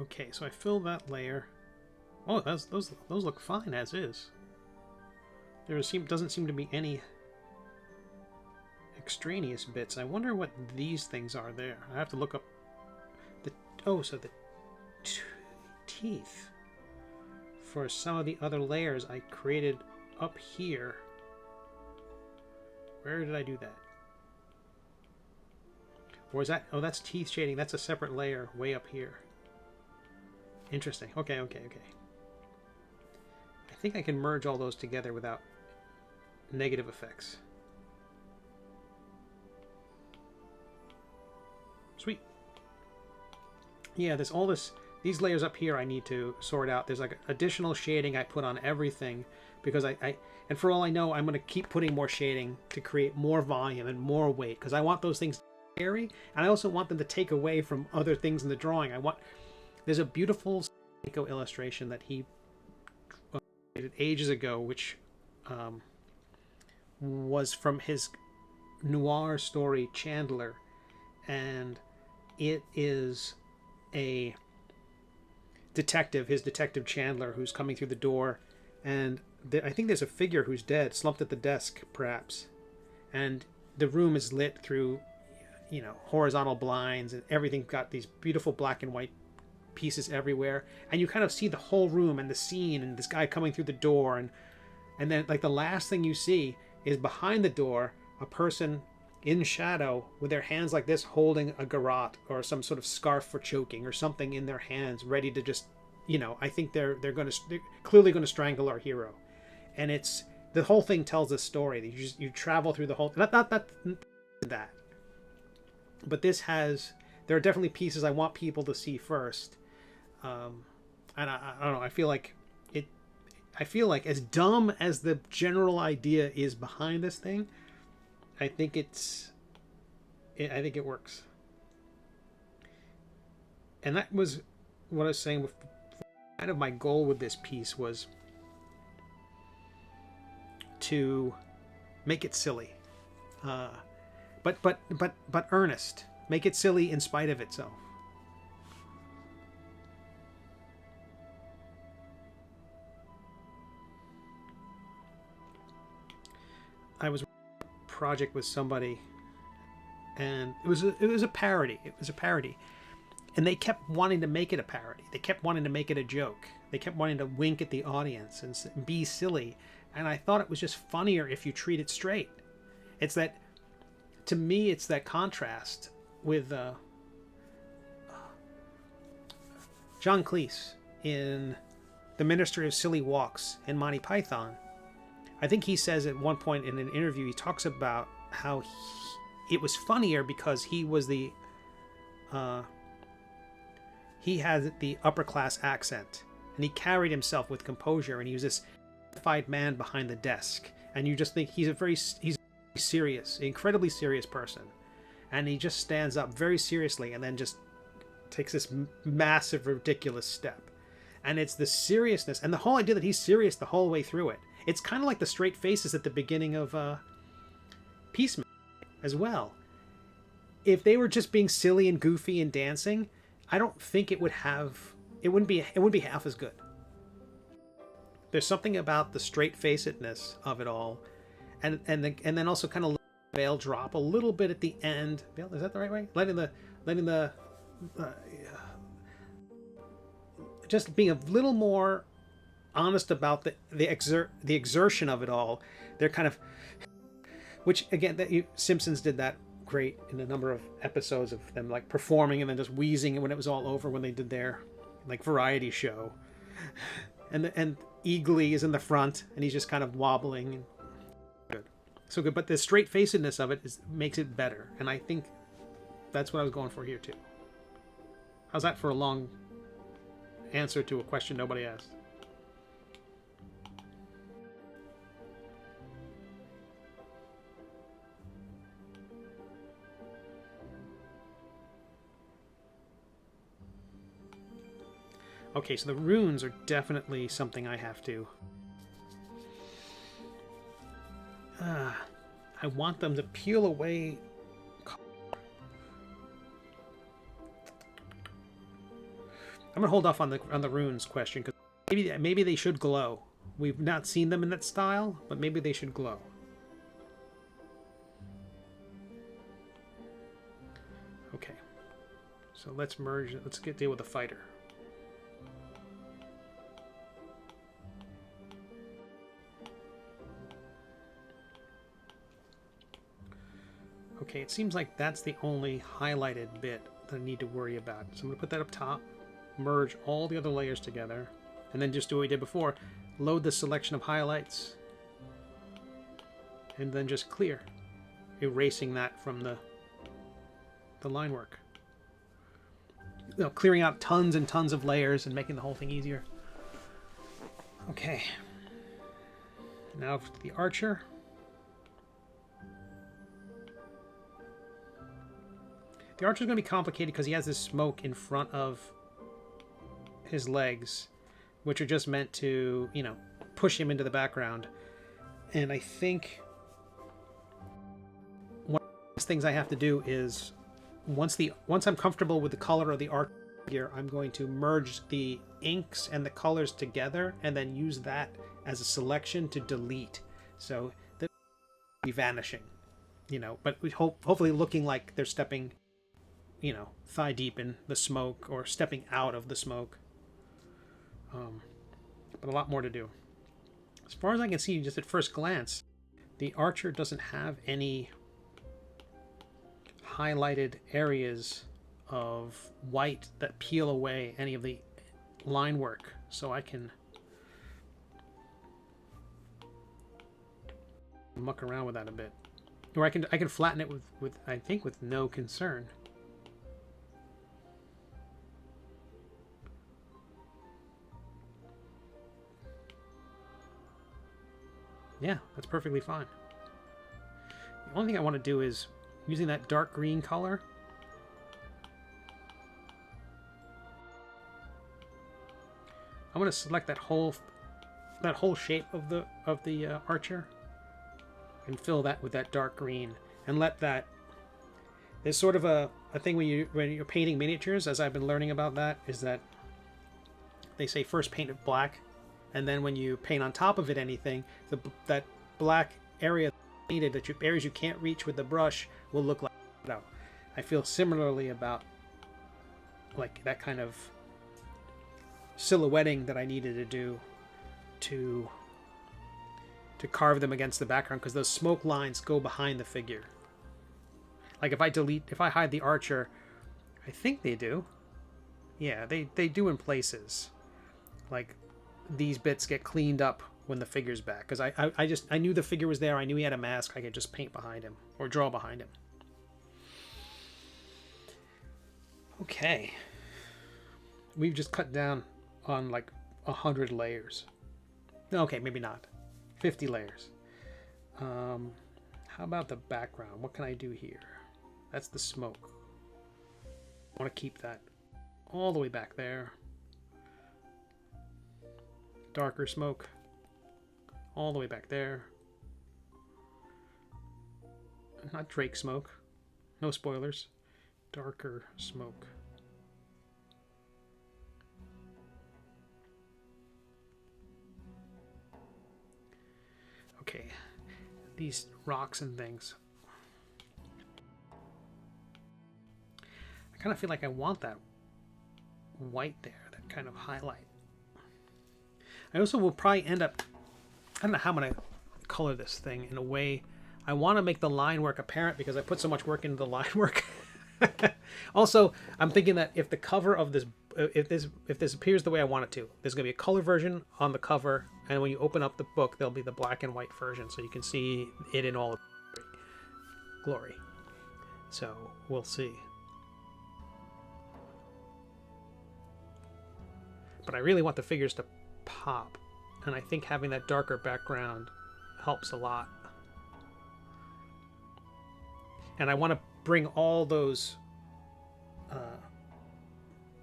Okay, so I fill that layer. Oh, those look fine as is. Doesn't seem to be any extraneous bits. I wonder what these things are there. I have to look up so the teeth for some of the other layers I created up here. Where did I do that? Or is that... Oh, that's teeth shading. That's a separate layer way up here. Interesting. Okay. I think I can merge all those together without negative effects. Sweet. Yeah, these layers up here I need to sort out. There's like additional shading I put on everything because and for all I know, I'm going to keep putting more shading to create more volume and more weight because I want those things to be scary, and I also want them to take away from other things in the drawing. There's a beautiful Psycho illustration that he did ages ago, which was from his noir story Chandler, and it is a detective, his detective Chandler, who's coming through the door, and I think there's a figure who's dead, slumped at the desk, perhaps, and the room is lit through, horizontal blinds, and everything's got these beautiful black and white pieces everywhere, and you kind of see the whole room and the scene and this guy coming through the door, and then like the last thing you see is behind the door a person in shadow with their hands like this holding a garrote or some sort of scarf for choking or something in their hands, ready to just I think they're clearly going to strangle our hero. And it's the whole thing tells a story. You travel through the whole not that, but there are definitely pieces I want people to see first. And I don't know. I feel like as dumb as the general idea is behind this thing, I think it works. And that was what I was saying before. Kind of my goal with this piece was to make it silly, but earnest. Make it silly in spite of itself. I was project with somebody, and it was a parody. It was a parody, and they kept wanting to make it a parody. They kept wanting to make it a joke. They kept wanting to wink at the audience and be silly. And I thought it was just funnier if you treat it straight. It's that, to me, it's that contrast with John Cleese in The Ministry of Silly Walks in Monty Python. I think he says at one point in an interview, he talks about how it was funnier because he was he had the upper class accent, and he carried himself with composure, and he was this dignified man behind the desk, and you just think he's a very serious, incredibly serious person, and he just stands up very seriously and then just takes this massive, ridiculous step. And it's the seriousness and the whole idea that he's serious the whole way through it. It's kind of like the straight faces at the beginning of Peacemaker as well. If they were just being silly and goofy and dancing, I don't think it wouldn't be half as good. there's something about the straight-facedness of it all, and then also kind of veil drop a little bit at the end. Veil, is that the right way? Letting the just being a little more honest about the exertion of it all. They're kind of, which again, Simpsons did that great in a number of episodes of them like performing and then just wheezing when it was all over when they did their like variety show. And Eagly is in the front and he's just kind of wobbling. Good, so good. But the straight-facedness of it makes it better, and I think that's what I was going for here too. How's that for a long answer to a question nobody asked? Okay, so the runes are definitely something I have to... I want them to peel away... I'm gonna hold off on the runes question because maybe they should glow. We've not seen them in that style, but maybe they should glow. Okay, so let's merge. Let's deal with the fighter. Okay, it seems like that's the only highlighted bit that I need to worry about. So I'm going to put that up top, merge all the other layers together, and then just do what we did before. Load the selection of highlights, and then just clear, erasing that from the line work. You know, clearing out tons and tons of layers and making the whole thing easier. Okay. Now for the archer. The archer's going to be complicated because he has this smoke in front of his legs, which are just meant to, you know, push him into the background. And I think one of the things I have to do is once I'm comfortable with the color of the archer figure, I'm going to merge the inks and the colors together and then use that as a selection to delete. So they'll be vanishing, you know, but hopefully looking like they're stepping, you know, thigh deep in the smoke or stepping out of the smoke. But a lot more to do. As far as I can see, just at first glance, the archer doesn't have any highlighted areas of white that peel away any of the line work. So I can muck around with that a bit. Or I can flatten it with I think with no concern. Yeah, that's perfectly fine. The only thing I want to do is using that dark green color. I'm going to select that whole shape of the archer and fill that with that dark green and let that. There's sort of a thing when you're painting miniatures, as I've been learning about that, is that they say first paint it black. And then when you paint on top of it anything, that black area painted, areas you can't reach with the brush, will look like that. I feel similarly about like that kind of silhouetting that I needed to do to carve them against the background, because those smoke lines go behind the figure. Like if I hide the archer, I think they do. Yeah, they do in places. Like these bits get cleaned up when the figure's back, because I knew the figure was there. I knew he had a mask. I could just paint behind him or draw behind him. Okay, we've just cut down on like 100 layers. Okay, maybe not 50 layers. How about the background? What can I do here? That's the smoke. I want to keep that all the way back there. Darker smoke all the way back there. Not Drake smoke. No spoilers. Darker smoke. these rocks and things. I kind of feel like I want that white there, that kind of highlight. I also will probably end up, I don't know how I'm going to color this thing in a way. I want to make the line work apparent because I put so much work into the line work. Also, I'm thinking that if the cover of this, if this appears the way I want it to, there's going to be a color version on the cover, and when you open up the book, there'll be the black and white version, so you can see it in all its glory. So we'll see. But I really want the figures to pop, and I think having that darker background helps a lot. And I want to bring all those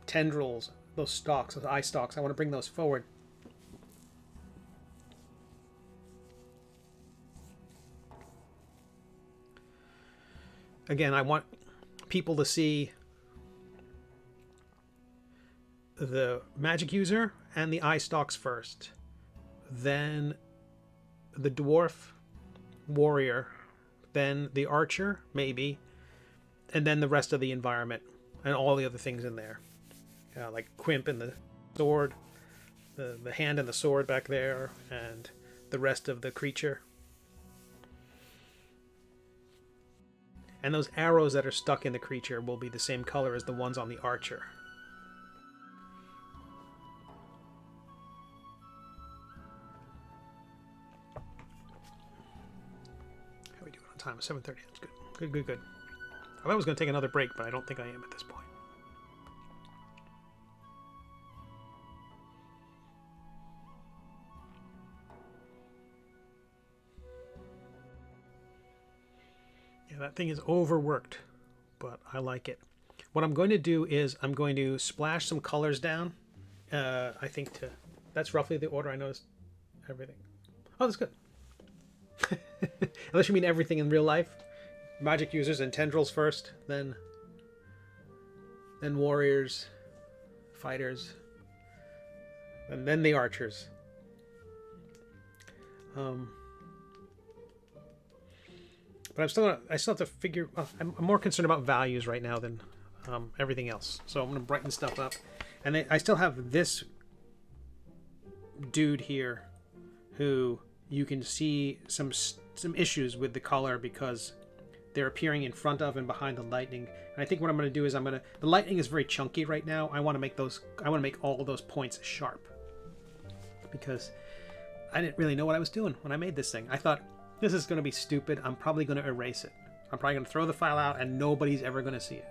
tendrils, those stalks, those eye stalks, I want to bring those forward. Again, I want people to see the magic user and the eye stalks first, then the dwarf warrior, then the archer maybe, and then the rest of the environment and all the other things in there, like Quimp and the sword, the hand and the sword back there, and the rest of the creature, and those arrows that are stuck in the creature will be the same color as the ones on the archer. Time 7:30. That's good. Good. I thought I was going to take another break, but I don't think I am at this point. Yeah, that thing is overworked, but I like it. What I'm going to do is I'm going to splash some colors down. I think that's roughly the order I noticed everything. Oh, that's good. Unless you mean everything in real life. Magic users and tendrils first, then warriors, fighters, and then the archers. But I still have to figure. I'm more concerned about values right now than everything else. So I'm going to brighten stuff up, and I still have this dude here, who you can see some issues with the color because they're appearing in front of and behind the lightning. And I think what I'm going to do is the lightning is very chunky right now. I want to make all those points sharp, because I didn't really know what I was doing when I made this thing. I thought, this is going to be stupid. I'm probably going to erase it. I'm probably going to throw the file out and nobody's ever going to see it.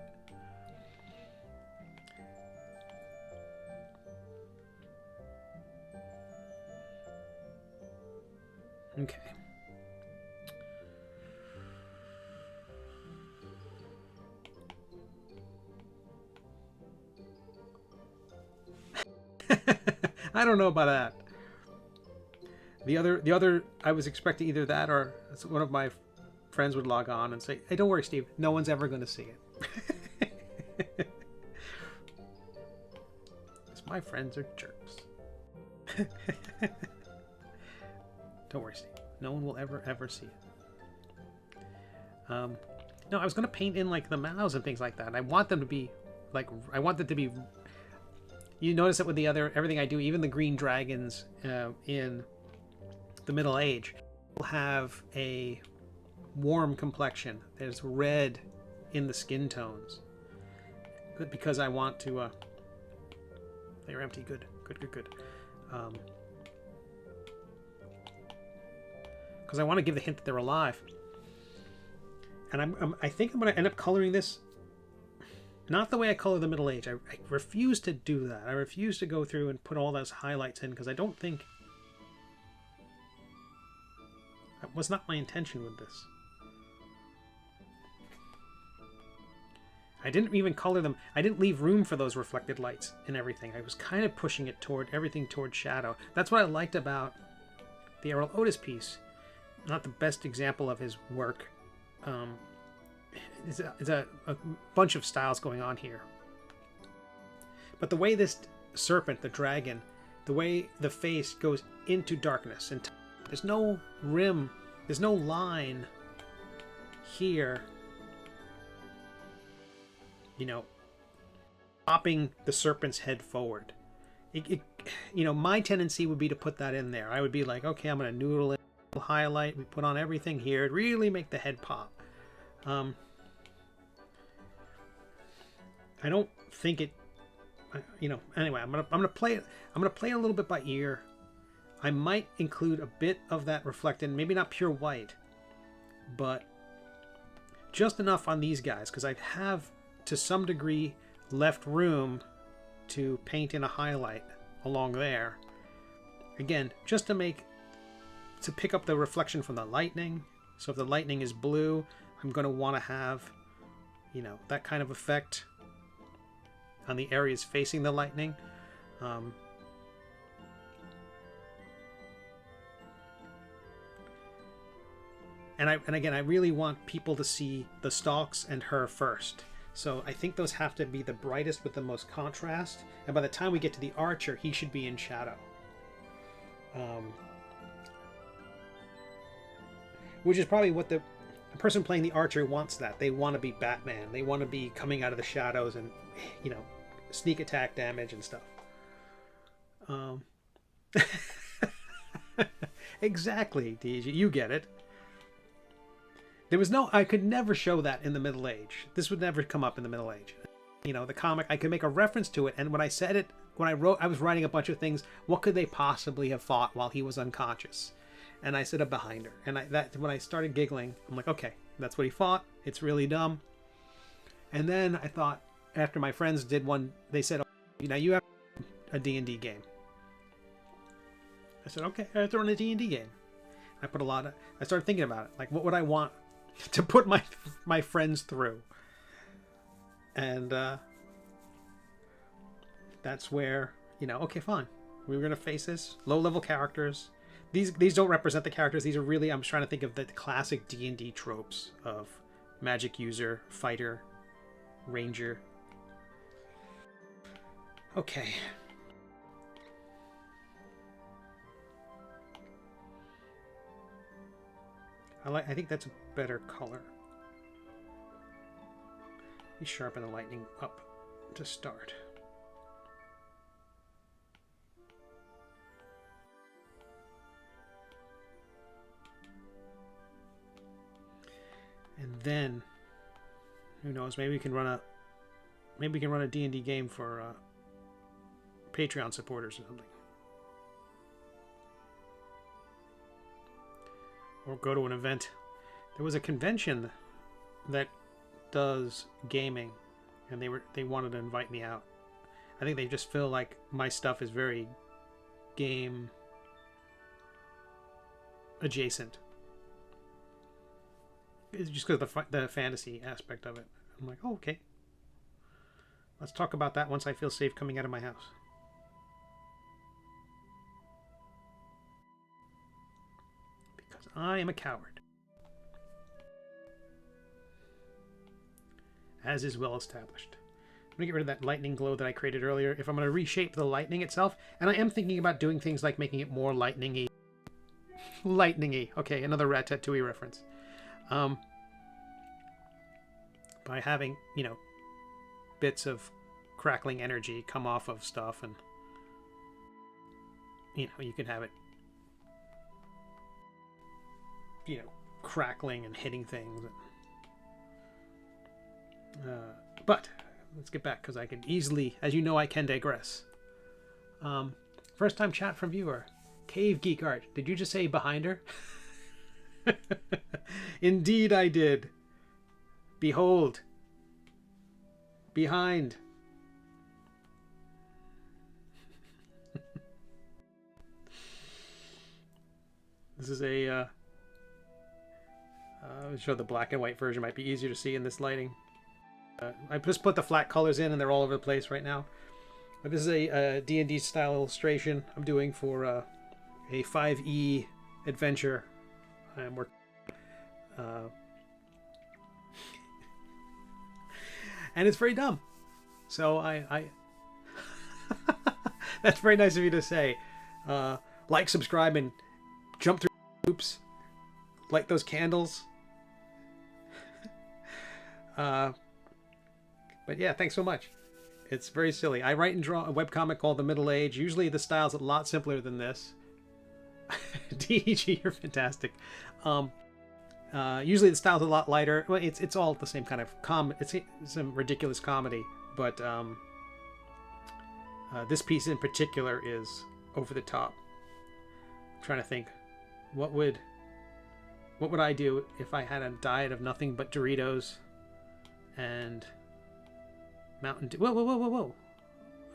Okay. I don't know about that. The other, I was expecting either that or one of my friends would log on and say, "Hey, don't worry, Steve. No one's ever going to see it." Because my friends are jerks. Don't worry, Steve. No one will ever see it. No, I was going to paint in like the mouths and things like that. I want them to be like, you notice it with everything I do, even the green dragons in the Middle Age will have a warm complexion. There's red in the skin tones. Because I want to, they're empty. Good. Because I want to give the hint that they're alive. And I think I'm going to end up coloring this not the way I color the Middle Age. I refuse to do that. I refuse to go through and put all those highlights in, because I don't think... That was not my intention with this. I didn't even color them. I didn't leave room for those reflected lights and everything. I was kind of pushing it toward shadow. That's what I liked about the Errol Otis piece. Not the best example of his work. It's a bunch of styles going on here. But the way this serpent, the dragon, the way the face goes into darkness, and there's no rim there's no line here, you know, popping the serpent's head forward. You know, my tendency would be to put that in there. I would be like, okay, I'm going to noodle it, highlight, we put on everything here, really make the head pop. I don't think it, you know, anyway, I'm gonna play it. I'm gonna play it a little bit by ear. I might include a bit of that reflected, maybe not pure white, but just enough on these guys, because I have to some degree left room to paint in a highlight along there. Again, just to pick up the reflection from the lightning. So if the lightning is blue, I'm going to want to have, you know, that kind of effect on the areas facing the lightning. And again, I really want people to see the stalks and her first. So I think those have to be the brightest with the most contrast. And by the time we get to the archer, he should be in shadow. Which is probably what the person playing the archer wants. That they want to be Batman. They want to be coming out of the shadows and, you know, sneak attack damage and stuff. Exactly, DJ. You get it. There was no, I could never show that in the Middle Age. This would never come up in the Middle Age. You know, the comic, I could make a reference to it, and when I said it, when I was writing a bunch of things, what could they possibly have thought while he was unconscious? And I said a behinder. And when I started giggling, I'm like, okay, that's what he thought. It's really dumb. And then I thought, after my friends did one, they said, oh, now you have a D&D game. I said, okay, I have to run a D&D game. I started thinking about it. Like, what would I want to put my friends through? And that's where, you know, okay, fine. We were going to face this. Low-level characters. These don't represent the characters. These are really, I'm trying to think of the classic D&D tropes of magic user, fighter, ranger. Okay. I think that's a better color. You sharpen the lightning up to start. And then, who knows? Maybe we can run a D&D game for Patreon supporters or something. Or go to an event. There was a convention that does gaming, and they wanted to invite me out. I think they just feel like my stuff is very game adjacent. It's just because of the fantasy aspect of it. I'm like, oh, okay. Let's talk about that once I feel safe coming out of my house. Because I am a coward. As is well established. I'm going to get rid of that lightning glow that I created earlier. If I'm going to reshape the lightning itself, and I am thinking about doing things like making it more lightning-y. Lightning-y. Okay, another Ratatouille reference. By having, you know, bits of crackling energy come off of stuff, and, you know, you can have it, you know, crackling and hitting things. But let's get back, because I can easily, as you know, I can digress. First time chat from viewer, Cave Geek Art. Did you just say behind her? Indeed I did. Behold. Behind. This is a I'll show the black and white version. Might be easier to see in this lighting. I just put the flat colors in, and they're all over the place right now. But this is a D&D style illustration I'm doing for a 5e adventure. And we're and it's very dumb. So I that's very nice of you to say. Like, subscribe, and jump through hoops. Like those candles. But yeah, thanks so much. It's very silly. I write and draw a webcomic called The Middle Age. Usually the style's a lot simpler than this. DEG, you're fantastic. Usually the style's a lot lighter. Well, it's all the same kind of it's some ridiculous comedy, but this piece in particular is over the top. I'm trying to think, what would I do if I had a diet of nothing but Doritos and Mountain Dew? Whoa!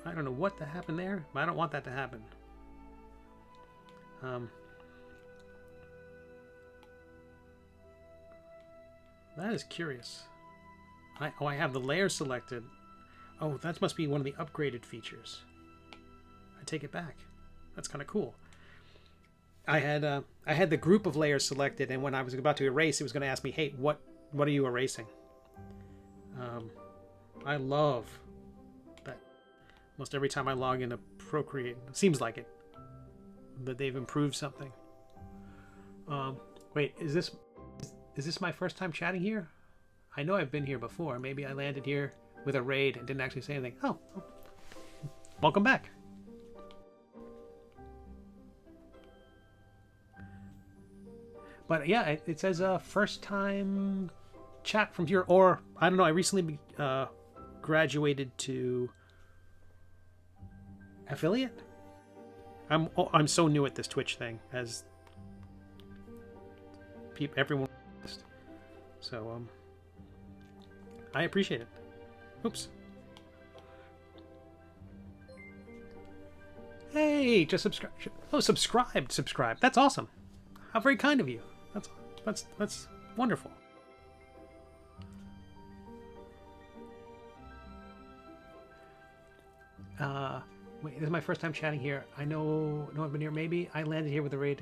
I don't know what happened there, but I don't want that to happen. That is curious. I have the layer selected. Oh, that must be one of the upgraded features. I take it back. That's kind of cool. I had the group of layers selected, and when I was about to erase, it was going to ask me, "Hey, what are you erasing?" I love that. Almost every time I log into Procreate, it seems like it, that they've improved something. Wait, is this my first time chatting here? I know I've been here before. Maybe I landed here with a raid and didn't actually say anything. Oh, welcome back. But yeah, it says first time chat from here, or I don't know. I recently graduated to affiliate. I'm so new at this Twitch thing, as everyone. So I appreciate it. Oops. Hey, just subscribe. Oh, subscribe. That's awesome. How very kind of you. That's wonderful. Wait, this is my first time chatting here. I know I've been here. Maybe I landed here with a raid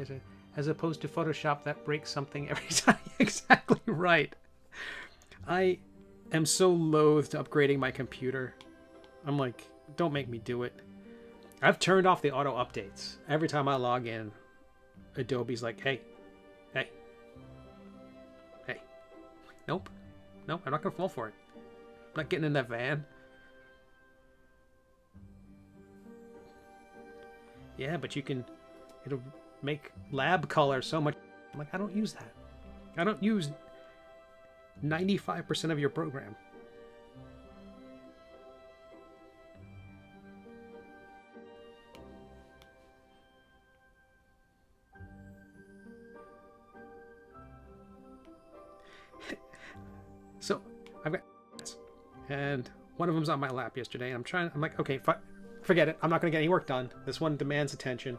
as opposed to Photoshop that breaks something every time. Exactly right. I am so loath to upgrading my computer. I'm like, don't make me do it. I've turned off the auto updates. Every time I log in, Adobe's like, hey. Nope, I'm not gonna fall for it. I'm not getting in that van. Yeah, but it'll make lab color so much. I'm like, I don't use that. I don't use 95% of your program. So I've got, and one of them's on my lap yesterday, and I'm like, okay, forget it. I'm not going to get any work done. This one demands attention.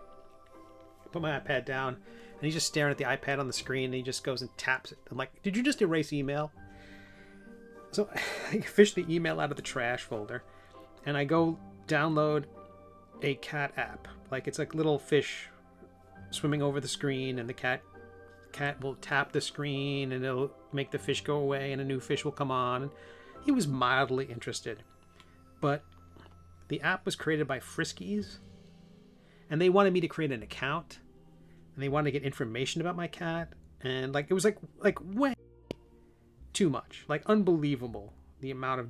I put my iPad down, and he's just staring at the iPad on the screen, and he just goes and taps it. I'm like, did you just erase email? So I fish the email out of the trash folder, and I go download a cat app. Like, it's like little fish swimming over the screen, and the cat will tap the screen, and it'll make the fish go away, and a new fish will come on. And he was mildly interested, but the app was created by Friskies, and they wanted me to create an account, and they wanted to get information about my cat, and like it was like way too much, like unbelievable the amount of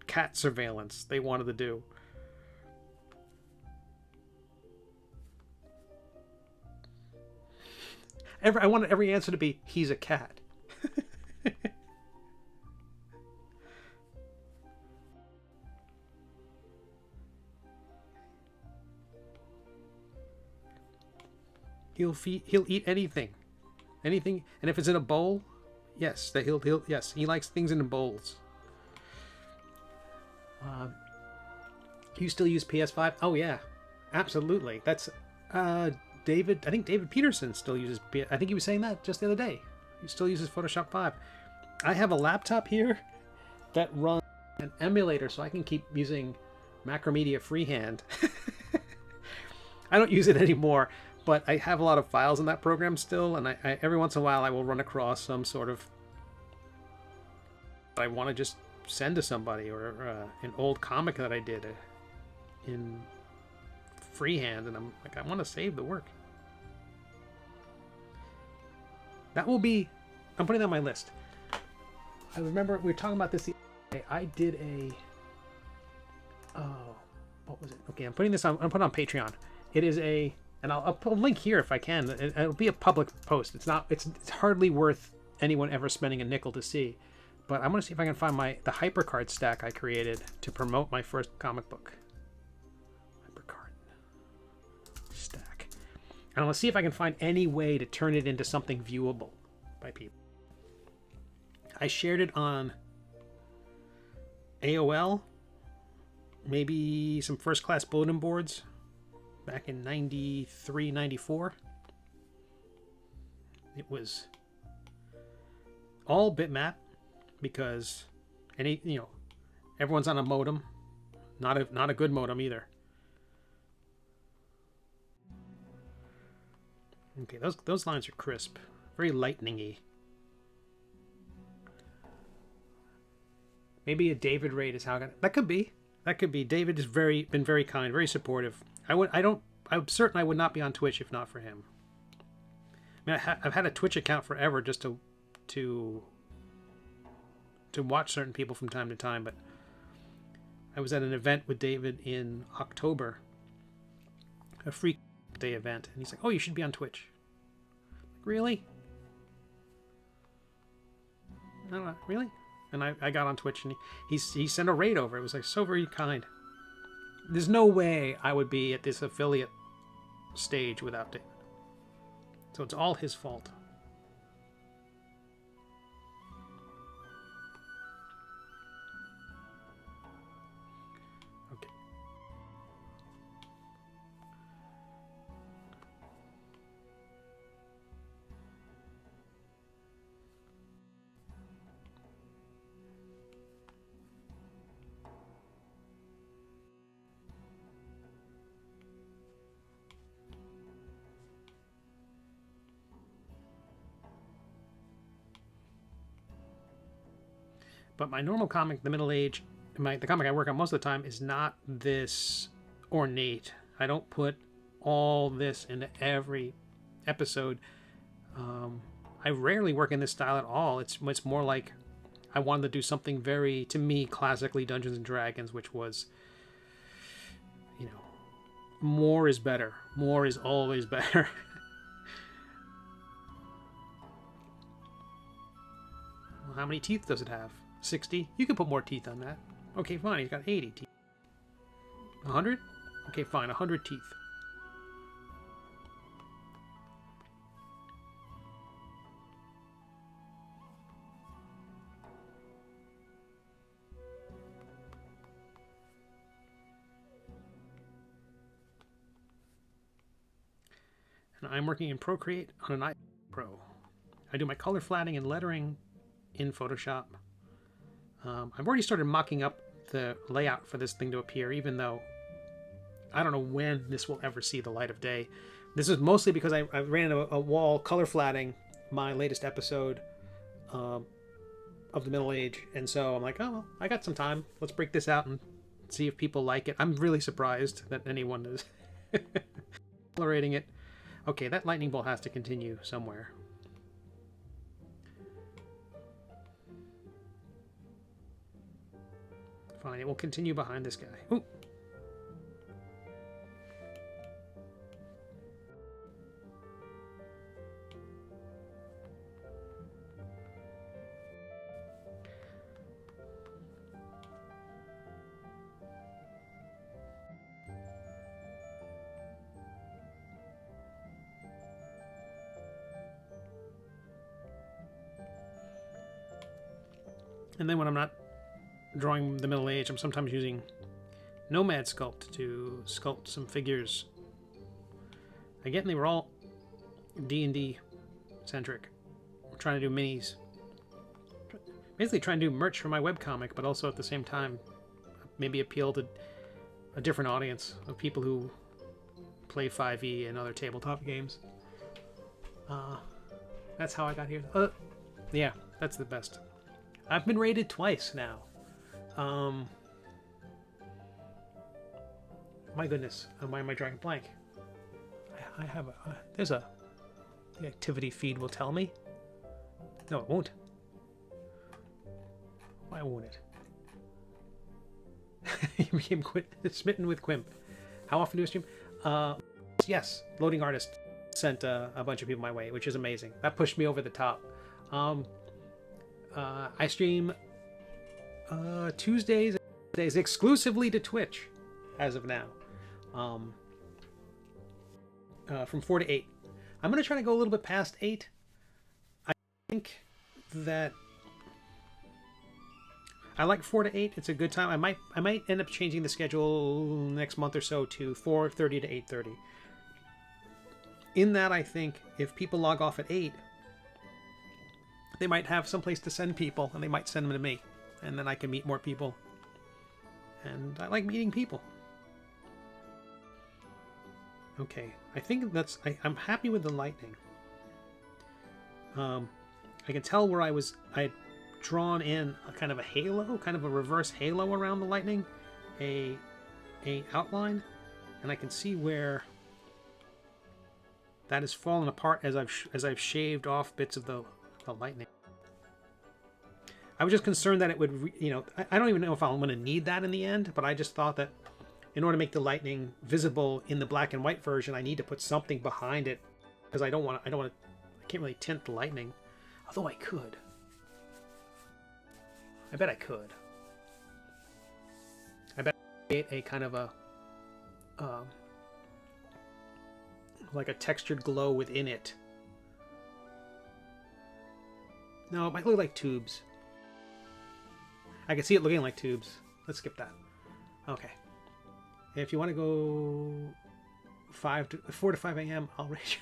cat surveillance they wanted to do. I wanted every answer to be, he's a cat. He'll eat anything, and if it's in a bowl, yes, yes, he likes things in bowls. You still use PS5? Oh yeah, absolutely. That's David. I think David Peterson still uses. I think he was saying that just the other day. He still uses Photoshop 5. I have a laptop here that runs an emulator, so I can keep using Macromedia freehand. I don't use it anymore, but I have a lot of files in that program still, and I every once in a while I will run across some sort of I want to just send to somebody, or an old comic that I did in freehand, and I'm like, I want to save the work. That will be... I'm putting that on my list. I remember we were talking about this the other day. I did a... Oh, what was it? Okay, I'm putting this on... I'm putting it on Patreon. It is a... And I'll put a link here if I can. It'll be a public post. It's not... It's hardly worth anyone ever spending a nickel to see. But I'm going to see if I can find the hypercard stack I created to promote my first comic book. Hypercard stack. And I'm going to see if I can find any way to turn it into something viewable by people. I shared it on AOL, maybe some first class bulletin boards back in 93, 94. It was all bitmap because everyone's on a modem, not a good modem either. Okay, those lines are crisp, very lightning-y. Maybe a David raid is how I got it. That could be. David has been very kind, very supportive. I'm certain I would not be on Twitch if not for him. I mean, I've had a Twitch account forever just to watch certain people from time to time, but I was at an event with David in October, a free day event, and he's like, "Oh, you should be on Twitch." Like, really? I don't know, really? And I got on Twitch, and he sent a raid over. It was like so very kind. There's no way I would be at this affiliate stage without David. So it's all his fault. Okay. But my normal comic, The Middle Age, the comic I work on most of the time is not this ornate. I don't put all this into every episode. I rarely work in this style at all. It's more like I wanted to do something very, to me, classically Dungeons and Dragons, which was, more is better. More is always better. Well, how many teeth does it have? 60? You could put more teeth on that. Okay, fine. He's got 80 teeth. 100? Okay, fine. 100 teeth. And I'm working in Procreate on an iPad Pro. I do my color flatting and lettering in Photoshop. I've already started mocking up the layout for this thing to appear, even though I don't know when this will ever see the light of day. This is mostly because I ran a wall color flatting my latest episode of The Middle Age, and so I'm like, oh, well, I got some time. Let's break this out and see if people like it. I'm really surprised that anyone is tolerating it. Okay, that lightning bolt has to continue somewhere. Fine, it will continue behind this guy. Ooh. And then when I'm not drawing the Middle Age, I'm sometimes using Nomad Sculpt to sculpt some figures. Again, they were all D&D centric. I'm trying to do minis. Basically trying to do merch for my webcomic, but also at the same time maybe appeal to a different audience of people who play 5e and other tabletop games. That's how I got here. Yeah, that's the best. I've been rated twice now. My goodness, why am I drawing a blank? I have the activity feed will tell me. No, it won't. Why won't it? You became smitten with Quimp. How often do you stream? Yes, Loading Artist sent a bunch of people my way, which is amazing. That pushed me over the top. I stream Tuesdays and Thursdays exclusively to Twitch as of now, from 4 to 8. I'm going to try to go a little bit past 8. I think that I like 4 to 8. It's a good time. I might end up changing the schedule next month or so to 4:30 to 8:30. In that, I think if people log off at 8, they might have someplace to send people, and they might send them to me, and then I can meet more people. And I like meeting people. Okay, I think that's... I'm happy with the lightning. I can tell where I had drawn in a kind of a halo, kind of a reverse halo around the lightning, a outline, and I can see where that has fallen apart as I've shaved off bits of the lightning. I was just concerned that it would, I don't even know if I'm going to need that in the end, but I just thought that in order to make the lightning visible in the black and white version, I need to put something behind it, because I can't really tint the lightning, although I could. I bet I could. I bet I create a kind of a like a textured glow within it. No, it might look like tubes. I can see it looking like tubes. Let's skip that. Okay. If you want to go 4 to 5 a.m., I'll raise you.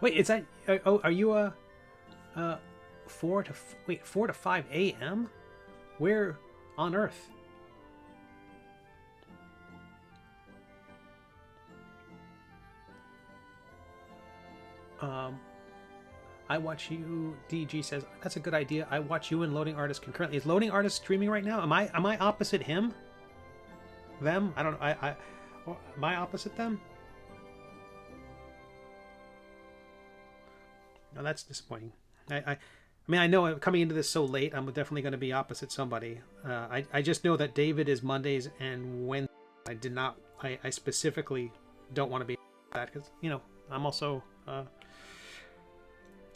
Wait, is that... are you a... 4 to 5 a.m.? Where on Earth? I watch you. DG says that's a good idea. I watch you and Loading Artist concurrently. Is Loading Artist streaming right now? Am I opposite him? Them? I don't know. Am I opposite them? No, that's disappointing. I mean, I know coming into this so late, I'm definitely going to be opposite somebody. I just know that David is Mondays and Wednesdays. I specifically don't want to be that because, I'm also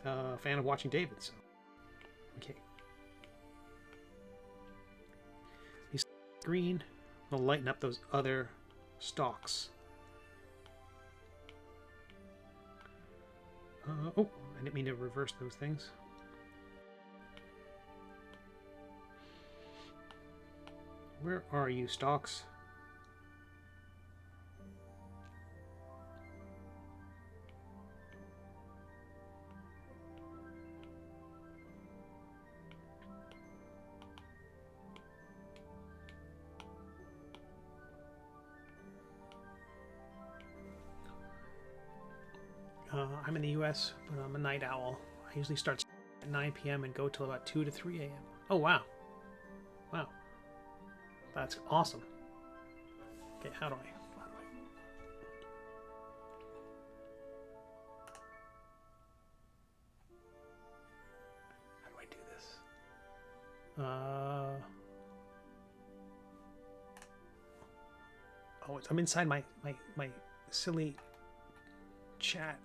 a fan of watching David. So. Okay. He's green. I'll lighten up those other stalks. Oh, I didn't mean to reverse those things. Where are you, stalks? I'm in the US, but I'm a night owl. I usually start at 9 p.m. and go till about 2 to 3 a.m. Oh, wow. Wow. That's awesome. Okay, how do I do this? Oh, I'm inside my silly chat.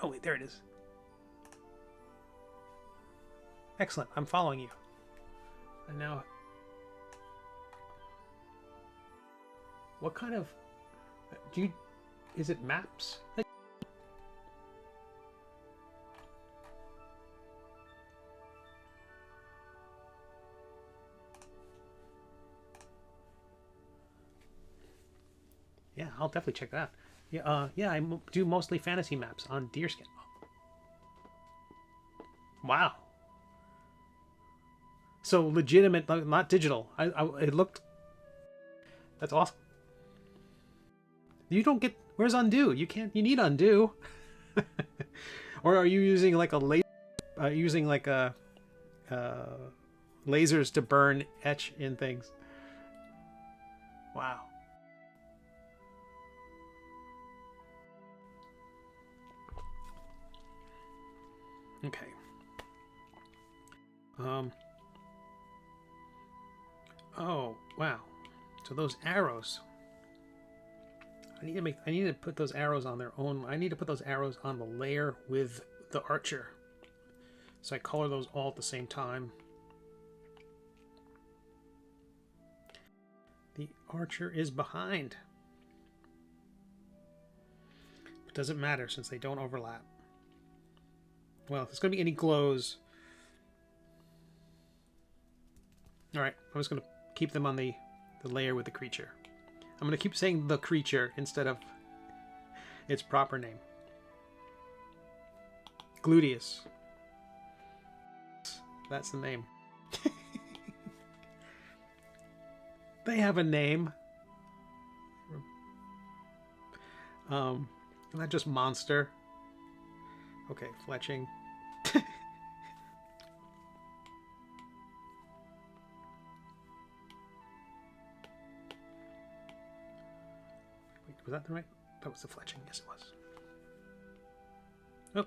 Oh, wait, there it is. Excellent. I'm following you. And now... What kind of... Is it maps? Yeah, I'll definitely check that out. Yeah, I do mostly fantasy maps on Deerskin. Wow. So legitimate, not digital. It looked... That's awesome. You don't get... Where's undo? You need undo. Or are you using like a laser... using like a... lasers to burn, etch in things? Wow. Okay. Oh, wow. So those arrows. I need to put those arrows on their own. I need to put those arrows on the layer with the archer. So I color those all at the same time. The archer is behind. It doesn't matter since they don't overlap. Well, if there's going to be any glows... Alright, I'm just going to keep them on the layer with the creature. I'm going to keep saying the creature instead of its proper name. Gluteus. That's the name. They have a name. Not just monster. Okay, fletching. Was that the right? That was the fletching. Yes, it was. Oh.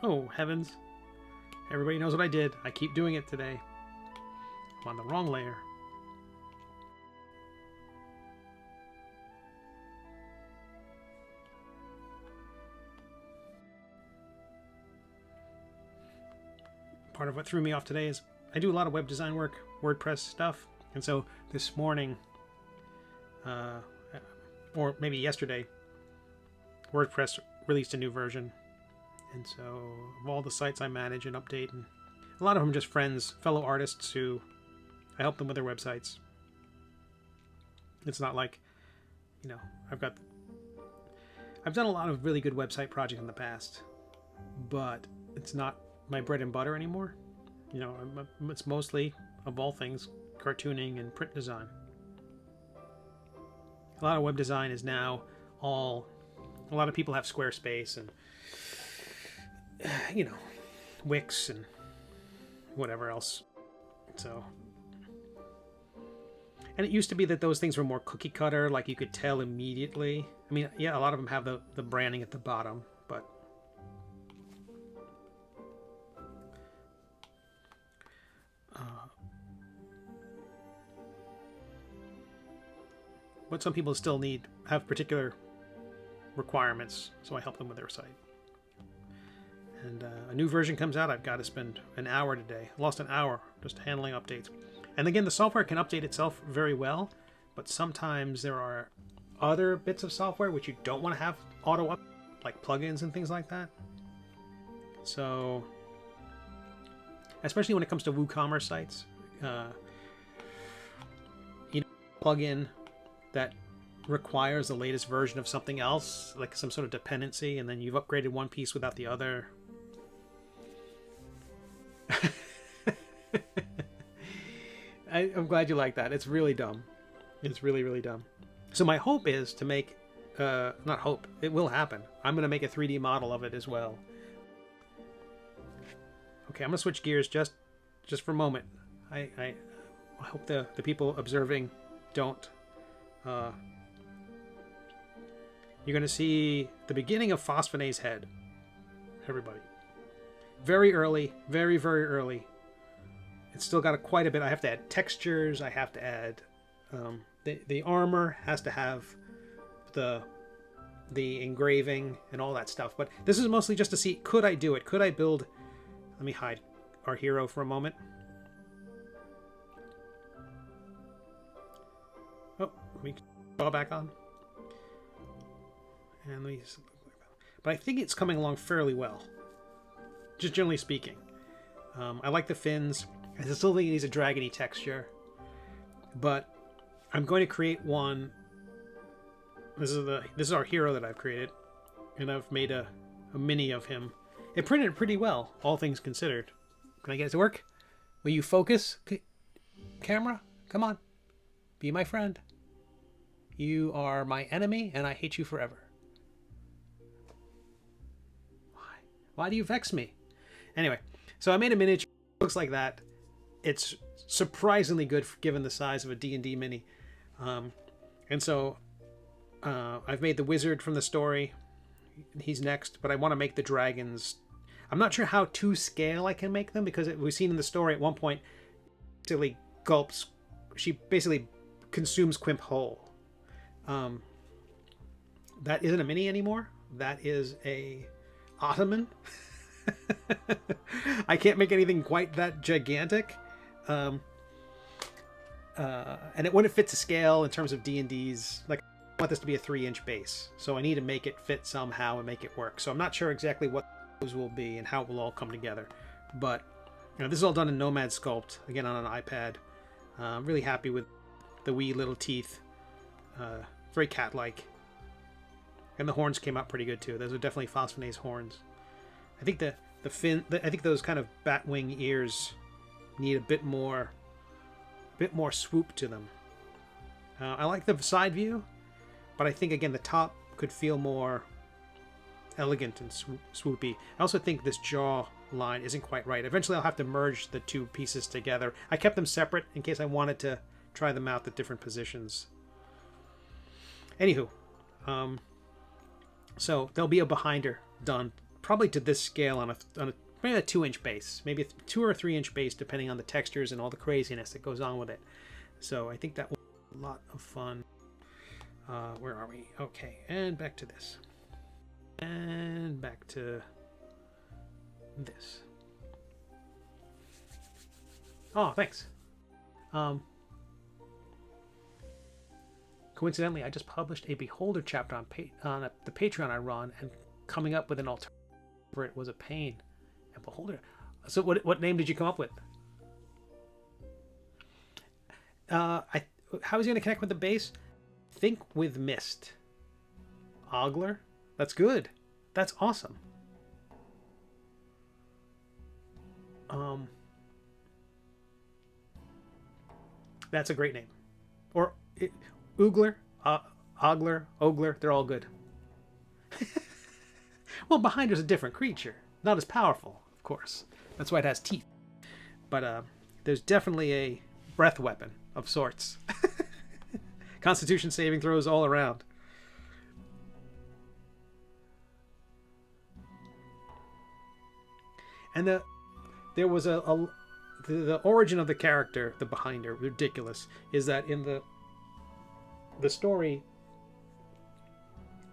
Oh, heavens. Everybody knows what I did. I keep doing it today. I'm on the wrong layer. Part of what threw me off today is I do a lot of web design work, WordPress stuff, and so this morning, or maybe yesterday, WordPress released a new version, and so of all the sites I manage and update, and a lot of them just friends, fellow artists who I help them with their websites. It's not like, you know, I've done a lot of really good website projects in the past, but it's not my bread and butter anymore. You know, it's mostly, of all things, cartooning and print design. A lot of web design is now a lot of people have Squarespace and, you know, Wix and whatever else. So, and it used to be that those things were more cookie cutter, like you could tell immediately. I mean, yeah, a lot of them have the branding at the bottom, but some people still have particular requirements, so I help them with their site. And a new version comes out, I've got to spend an hour today. I lost an hour just handling updates. And again, the software can update itself very well, but sometimes there are other bits of software which you don't want to have auto up, like plugins and things like that. So, especially when it comes to WooCommerce sites, you know, plugin that requires the latest version of something else, like some sort of dependency, and then you've upgraded one piece without the other. I'm glad you like that. It's really dumb. It's really, really dumb. So my hope is to make, not hope, it will happen. I'm going to make a 3D model of it as well. Okay, I'm going to switch gears just for a moment. I hope the people observing don't... you're going to see the beginning of Phosphonate's head. Everybody. Very early. Very, very early. It's still got quite a bit. I have to add textures. I have to add... the armor has to have the engraving and all that stuff. But this is mostly just to see, could I do it? Could I build... Let me hide our hero for a moment. Oh, let me draw back on. And let me... But I think it's coming along fairly well. Just generally speaking. I like the fins. I still think it needs a dragony texture. But I'm going to create one. This is our hero that I've created. And I've made a mini of him. It printed pretty well, all things considered. Can I get it to work? Will you focus? Camera? Come on. Be my friend. You are my enemy, and I hate you forever. Why do you vex me? Anyway, so I made a miniature. It looks like that. It's surprisingly good given the size of a D&D mini. And so I've made the wizard from the story. He's next, but I want to make the dragons. I'm not sure how to scale I can make them, because we've seen in the story at one point, Tilly gulps. She basically consumes Quimp whole. That isn't a mini anymore. That is a ottoman. I can't make anything quite that gigantic. And it wouldn't fit to scale in terms of D&D's. Like, I want this to be a 3-inch base, so I need to make it fit somehow and make it work. So I'm not sure exactly what those will be and how it will all come together. But this is all done in Nomad Sculpt, again on an iPad. I'm really happy with the wee little teeth. Very cat-like. And the horns came out pretty good too. Those are definitely Phosphonase horns. I think the fin. I think those kind of bat wing ears need a bit more swoop to them. I like the side view, but I think again the top could feel more elegant and swoopy. I also think this jaw line isn't quite right. Eventually, I'll have to merge the two pieces together. I kept them separate in case I wanted to try them out at different positions. Anywho, so there'll be a behinder done, probably to this scale on a maybe a 2-inch base, maybe a 2 or 3-inch base, depending on the textures and all the craziness that goes on with it. So I think that will be a lot of fun. Where are we? Okay, and back to this, and back to this. Oh, thanks. Coincidentally, I just published a Beholder chapter on the Patreon I run, and coming up with an alternative for it was a pain. And Beholder. So, what name did you come up with? How is he going to connect with the base? Think with Mist. Ogler? That's good. That's awesome. That's a great name. Or Oogler, Ogler, they're all good. Well, Behinder's a different creature. Not as powerful, of course. That's why it has teeth. But there's definitely a breath weapon of sorts. Constitution saving throws all around. And there was the origin of the character, the Behinder, ridiculous, is that in the story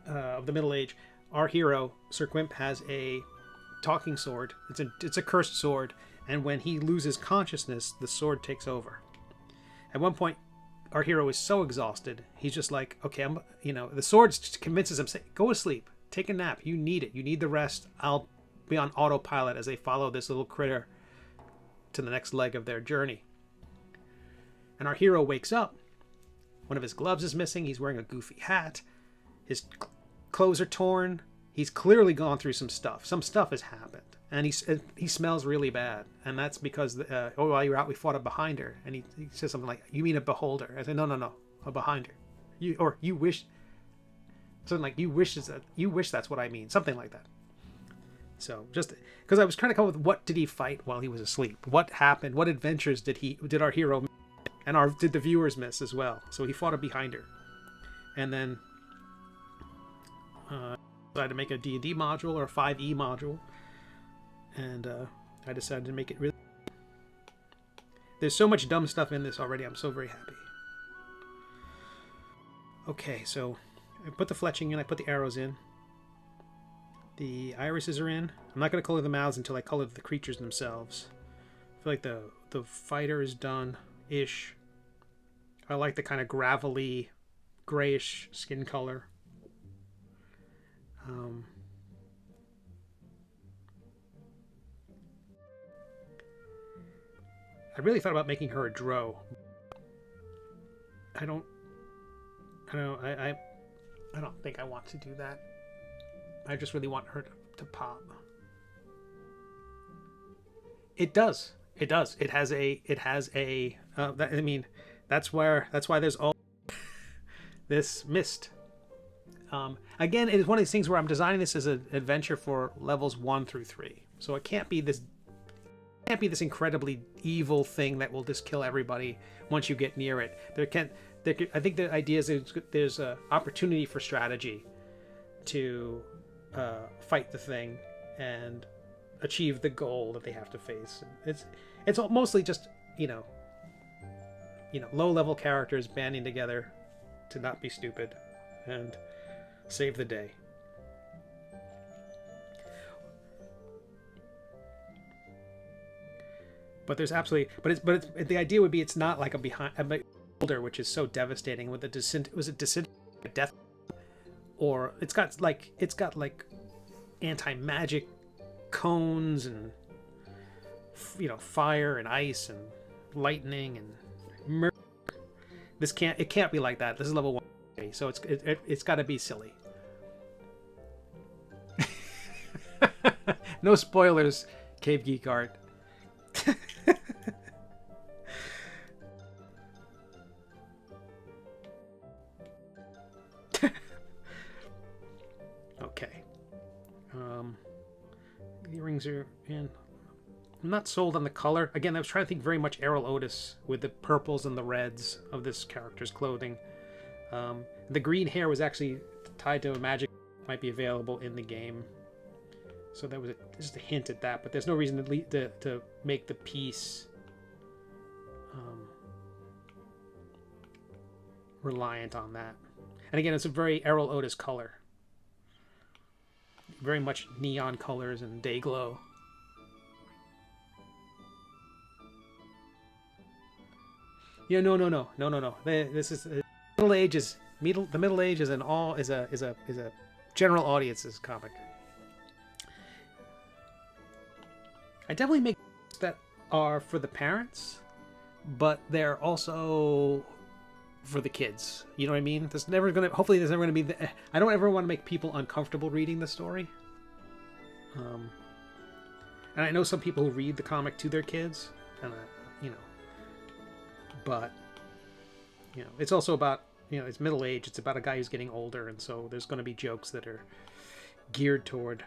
of the Middle Age, our hero, Sir Quimp, has a talking sword. It's a cursed sword, and when he loses consciousness, the sword takes over. At one point, our hero is so exhausted, he's just like, okay, the sword convinces him, say, go to sleep, take a nap, you need it, you need the rest, I'll be on autopilot as they follow this little critter to the next leg of their journey. And our hero wakes up. One of his gloves is missing, he's wearing a goofy hat, his clothes are torn, he's clearly gone through some stuff. Some stuff has happened, and he smells really bad, and that's because while you were out, we fought a Behinder, and he says something like, "You mean a Beholder?" I said, "No, a Behinder. You wish something like you wish that's what I mean," something like that. So just because I was trying to come up with what did he fight while he was asleep? What happened? What adventures did our hero miss? And did the viewers miss as well? So he fought a Behinder, and then decided to make a D&D module or a 5e module, and I decided to make it really. There's so much dumb stuff in this already. I'm so very happy. Okay, so I put the fletching in. I put the arrows in. The irises are in. I'm not going to color the mouths until I color the creatures themselves. I feel like the fighter is done-ish. I like the kind of gravelly, grayish skin color. I really thought about making her a drow. I don't think I want to do that. I just really want her to pop. It does. It has a. That's why there's all this mist. Again, it is one of these things where I'm designing this as an adventure for levels 1 through 3. So it can't be this incredibly evil thing that will just kill everybody once you get near it. I think the idea is there's a opportunity for strategy to fight the thing and achieve the goal that they have to face. It's mostly just low level characters banding together to not be stupid and save the day. But there's absolutely, but the idea would be it's not like a boulder, which is so devastating with a death, or it's got like anti-magic cones and fire and ice and lightning and murder. It can't be like that. This is level 1, so it's got to be silly. No spoilers, Cave Geek Art. Okay. The earrings are in. I'm not sold on the color. Again, I was trying to think very much Errol Otis with the purples and the reds of this character's clothing. The green hair was actually tied to a magic that might be available in the game. So there was just a hint at that, but there's no reason to make the piece reliant on that. And again, it's a very Errol Otis color. Very much neon colors and day glow. Yeah, no. This is the Middle Ages. The Middle Ages and all is a general audience's comic. I definitely make that are for the parents, but they're also for the kids. You know what I mean? Hopefully there's never gonna be I don't ever want to make people uncomfortable reading the story. And I know some people who read the comic to their kids, and but it's also about it's middle age. It's about a guy who's getting older, and so there's going to be jokes that are geared toward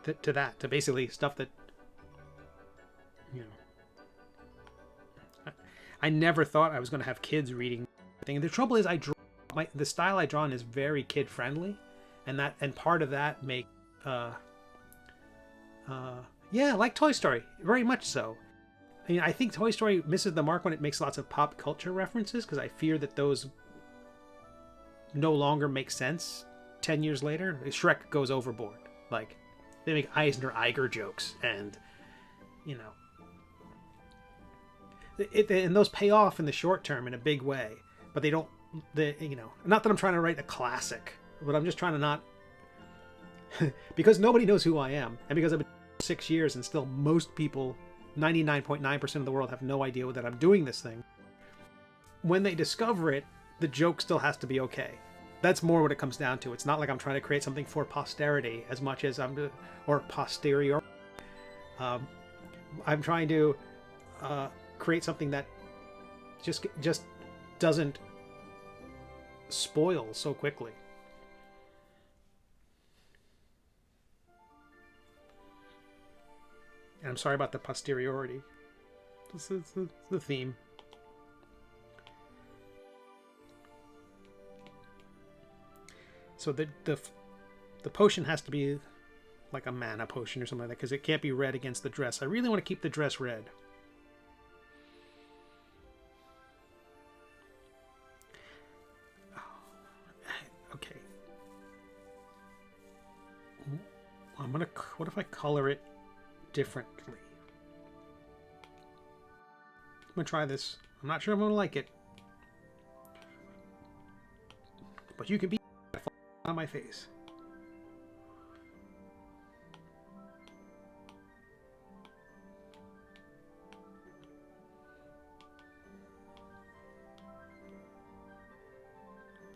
to basically stuff that I never thought I was going to have kids reading thing. The trouble is, the style I draw in is very kid friendly, and part of that make like Toy Story, very much so. I mean, I think Toy Story misses the mark when it makes lots of pop culture references, because I fear that those no longer make sense 10 years later. Shrek goes overboard. Like, they make Eisner Iger jokes, and and those pay off in the short term in a big way, but they don't. Not that I'm trying to write a classic, but I'm just trying to not because nobody knows who I am, and because I've been 6 years and still most people, 99.9% of the world, have no idea that I'm doing this thing. When they discover it, the joke still has to be okay. That's more what it comes down to. It's not like I'm trying to create something for posterity as much as or posterior. I'm trying to create something that just doesn't spoil so quickly. And I'm sorry about the posteriority. This is the theme. So the potion has to be like a mana potion or something like that, because it can't be red against the dress. I really want to keep the dress red. Okay. What if I color it differently? I'm gonna try this. I'm not sure I'm gonna like it, but you can be on my face.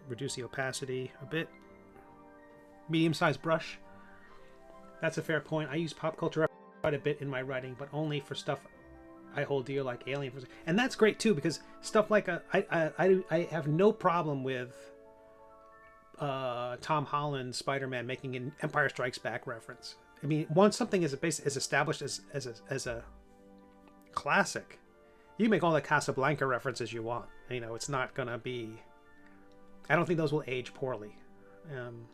Reduce the opacity a bit. Medium-sized brush. That's a fair point. I use pop culture quite a bit in my writing, but only for stuff I hold dear, like Alien. And that's great too, because stuff like I have no problem with Tom Holland Spider-Man making an Empire Strikes Back reference. I mean, once something is established as a classic, You can make all the Casablanca references you want. You know, it's not gonna be. I don't think those will age poorly. And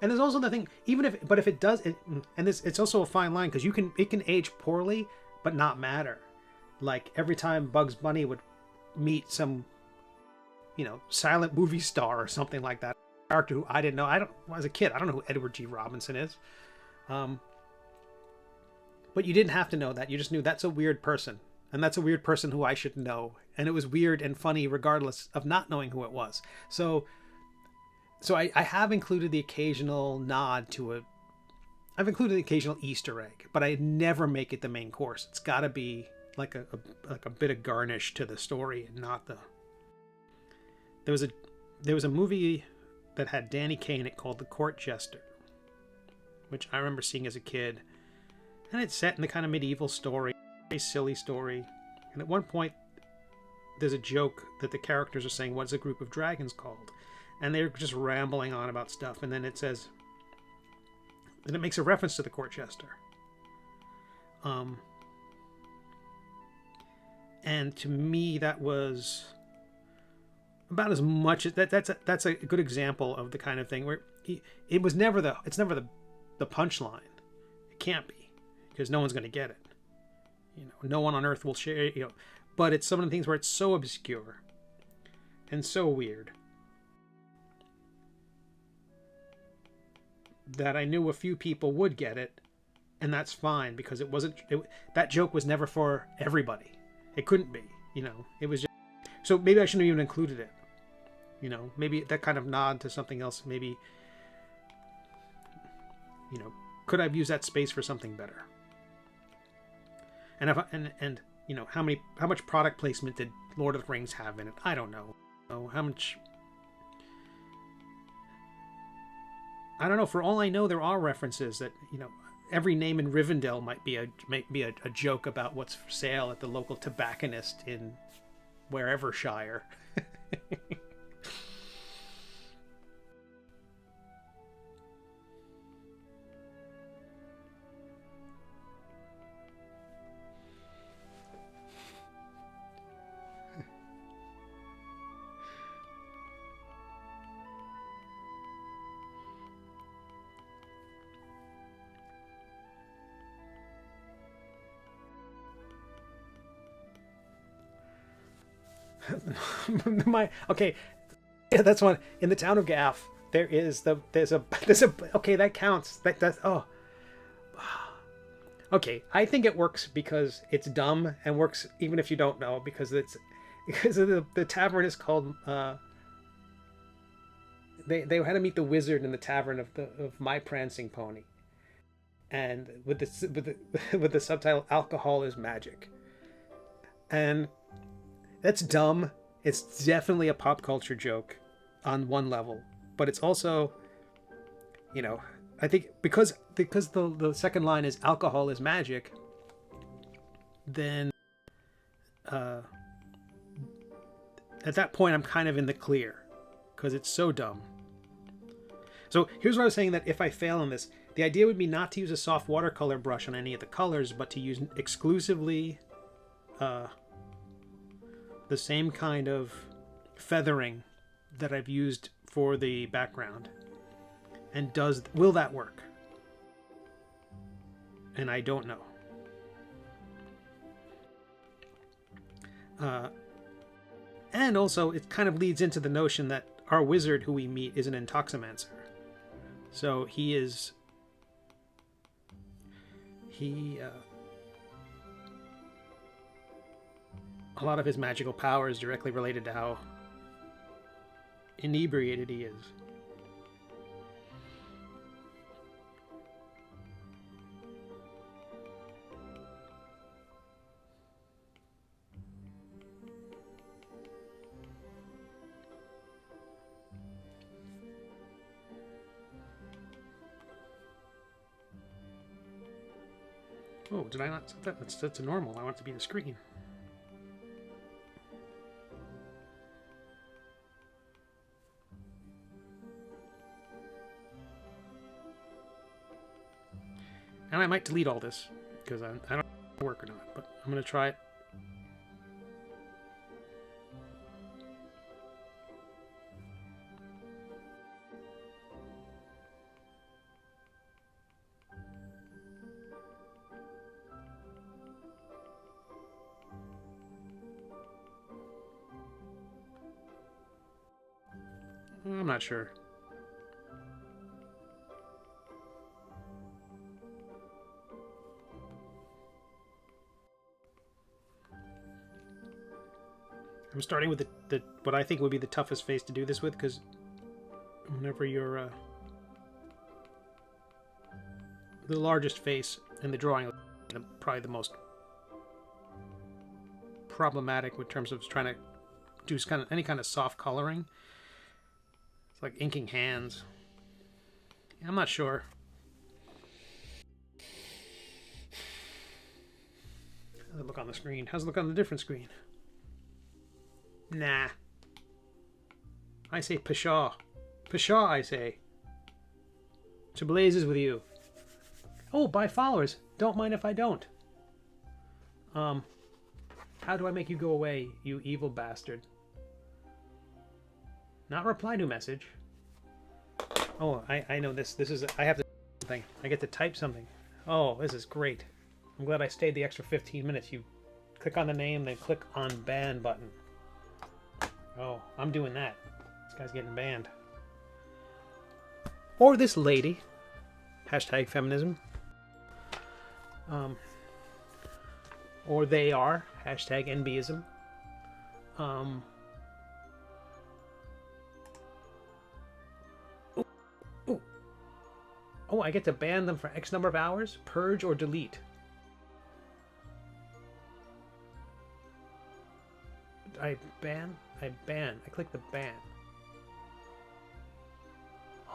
there's also the thing, but if it does, it's also a fine line because it can age poorly, but not matter. Like every time Bugs Bunny would meet some, silent movie star or something like that, character who I didn't know. As a kid, I don't know who Edward G. Robinson is. But you didn't have to know that. You just knew that's a weird person, and that's a weird person who I should know. And it was weird and funny regardless of not knowing who it was. So I have included the occasional nod to I've included the occasional Easter egg, but I never make it the main course. It's got to be like a bit of garnish to the story, and not the. There was a movie that had Danny Kaye in it called The Court Jester, which I remember seeing as a kid, and it's set in the kind of medieval story, very silly story, and at one point there's a joke that the characters are saying, "What's a group of dragons called?" And they're just rambling on about stuff, and then it says, and it makes a reference to the court jester. And to me, that was about as much as that's a good example of the kind of thing where it's never the punchline. It can't be, because no one's going to get it. No one on earth will share. But it's some of the things where it's so obscure and so weird that I knew a few people would get it, and that's fine, because that joke was never for everybody. It couldn't be, it was just, so maybe I shouldn't have even included it. Maybe that kind of nod to something else, maybe, could I have used that space for something better? And how much product placement did Lord of the Rings have in it? I don't know. How much? I don't know. For all I know, there are references that every name in Rivendell might be a joke about what's for sale at the local tobacconist in wherever Shire. That's one in the town of Gaff. There's a okay, that counts. That's okay. I think it works because it's dumb, and works even if you don't know, because of the tavern is called. They had to meet the wizard in the tavern of My Prancing Pony, and with the subtitle "Alcohol is Magic," and that's dumb. It's definitely a pop culture joke on one level, but it's also, I think because the second line is "alcohol is magic," then at that point I'm kind of in the clear, because it's so dumb. So here's what I was saying, that if I fail in this, the idea would be not to use a soft watercolor brush on any of the colors, but to use exclusively the same kind of feathering that I've used for the background. And will that work? And I don't know. And also, it kind of leads into the notion that our wizard who we meet is an intoximancer. So a lot of his magical power is directly related to how inebriated he is. Oh, did I not set that? That's a normal. I want it to be the screen. And I might delete all this, because I don't know if it'll work or not, but I'm going to try it I'm not sure. I'm starting with the what I think would be the toughest face to do this with, because whenever you're the largest face in the drawing, probably the most problematic in terms of trying to do any kind of soft coloring. It's like inking hands. I'm not sure. How's it look on the screen? How's it look on the different screen? Nah. I say pshaw. Pshaw, I say. To blazes with you. Oh, buy followers. Don't mind if I don't. How do I make you go away, you evil bastard? Not reply to message. Oh, I know this. This is... I have to... something. I get to type something. Oh, this is great. I'm glad I stayed the extra 15 minutes. You click on the name, then click on ban button. Oh, I'm doing that. This guy's getting banned. Or this lady. Hashtag feminism. Or they are. Hashtag NBism. Oh, I get to ban them for X number of hours? Purge or delete? I ban? I ban. I click the ban.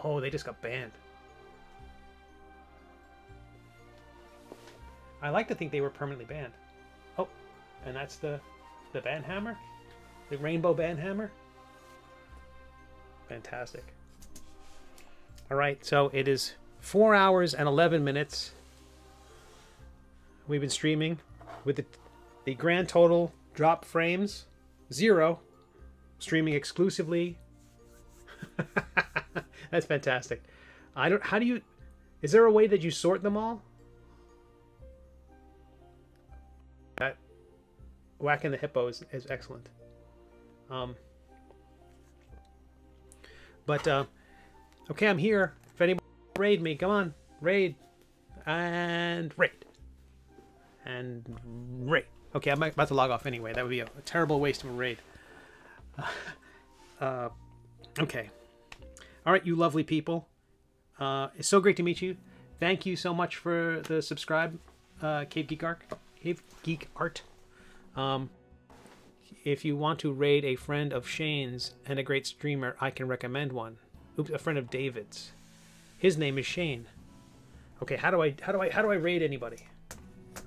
Oh, they just got banned. I like to think they were permanently banned. Oh, and that's the ban hammer? The rainbow ban hammer? Fantastic. Alright, so it is 4 hours and 11 minutes. We've been streaming with the grand total drop frames 0. Streaming exclusively. That's fantastic. How do you... Is there a way that you sort them all? That whacking the hippo is excellent. Okay, I'm here. If anybody raid me, come on. Raid. And raid. And raid. Okay, I'm about to log off anyway. That would be a terrible waste of a raid. Okay. All right, you lovely people. It's so great to meet you. Thank you so much for the subscribe, Cave Geek Art. Cave Geek Art. If you want to raid a friend of Shane's and a great streamer, I can recommend one. Oops, a friend of David's. His name is Shane. Okay, how do I raid anybody?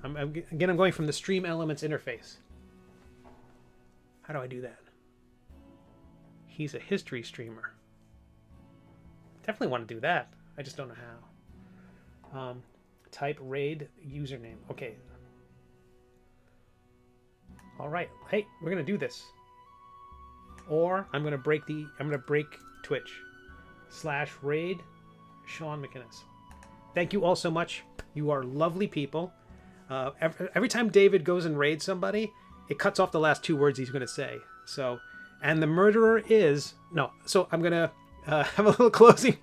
I'm going from the Stream Elements interface. How do I do that? He's a history streamer. Definitely want to do that. I just don't know how. Type raid username. Okay. All right. Hey, we're gonna do this. Or I'm gonna break Twitch. /raid Sean McInnes. Thank you all so much. You are lovely people. Every time David goes and raids somebody, it cuts off the last 2 words he's gonna say. So, and the murderer is no. So I'm gonna have a little closing.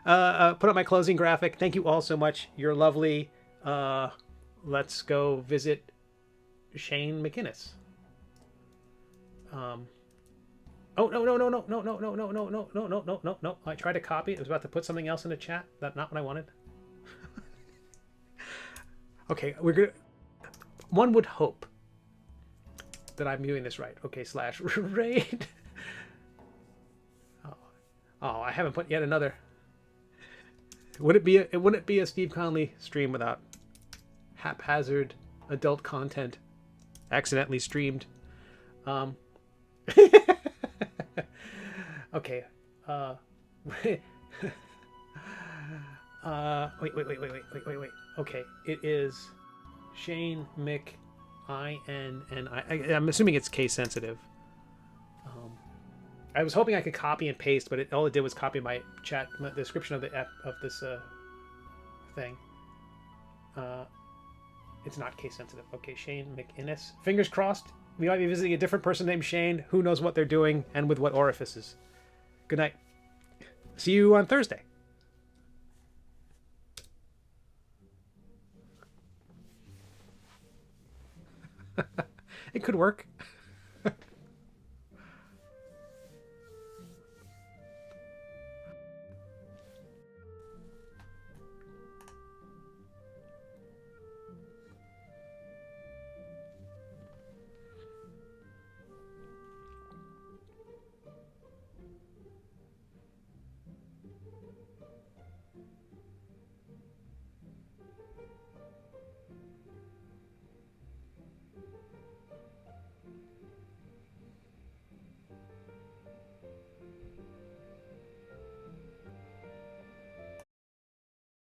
Put up my closing graphic. Thank you all so much. You're lovely. Let's go visit Shane McInnes. Oh no! I tried to copy it. I was about to put something else in the chat. That's not what I wanted. Okay, we're gonna. One would hope that I'm doing this right. Okay, /raid. Oh, I haven't put yet another. Wouldn't it be a Steve Conley stream without haphazard adult content accidentally streamed? Okay. Wait. Okay, it is Shane McInnes. I'm assuming it's case sensitive. I was hoping I could copy and paste, but all it did was copy my description of this thing. It's not case sensitive. Okay, Shane McInnes. Fingers crossed. We might be visiting a different person named Shane. Who knows what they're doing and with what orifices. Good night. See you on Thursday. It could work.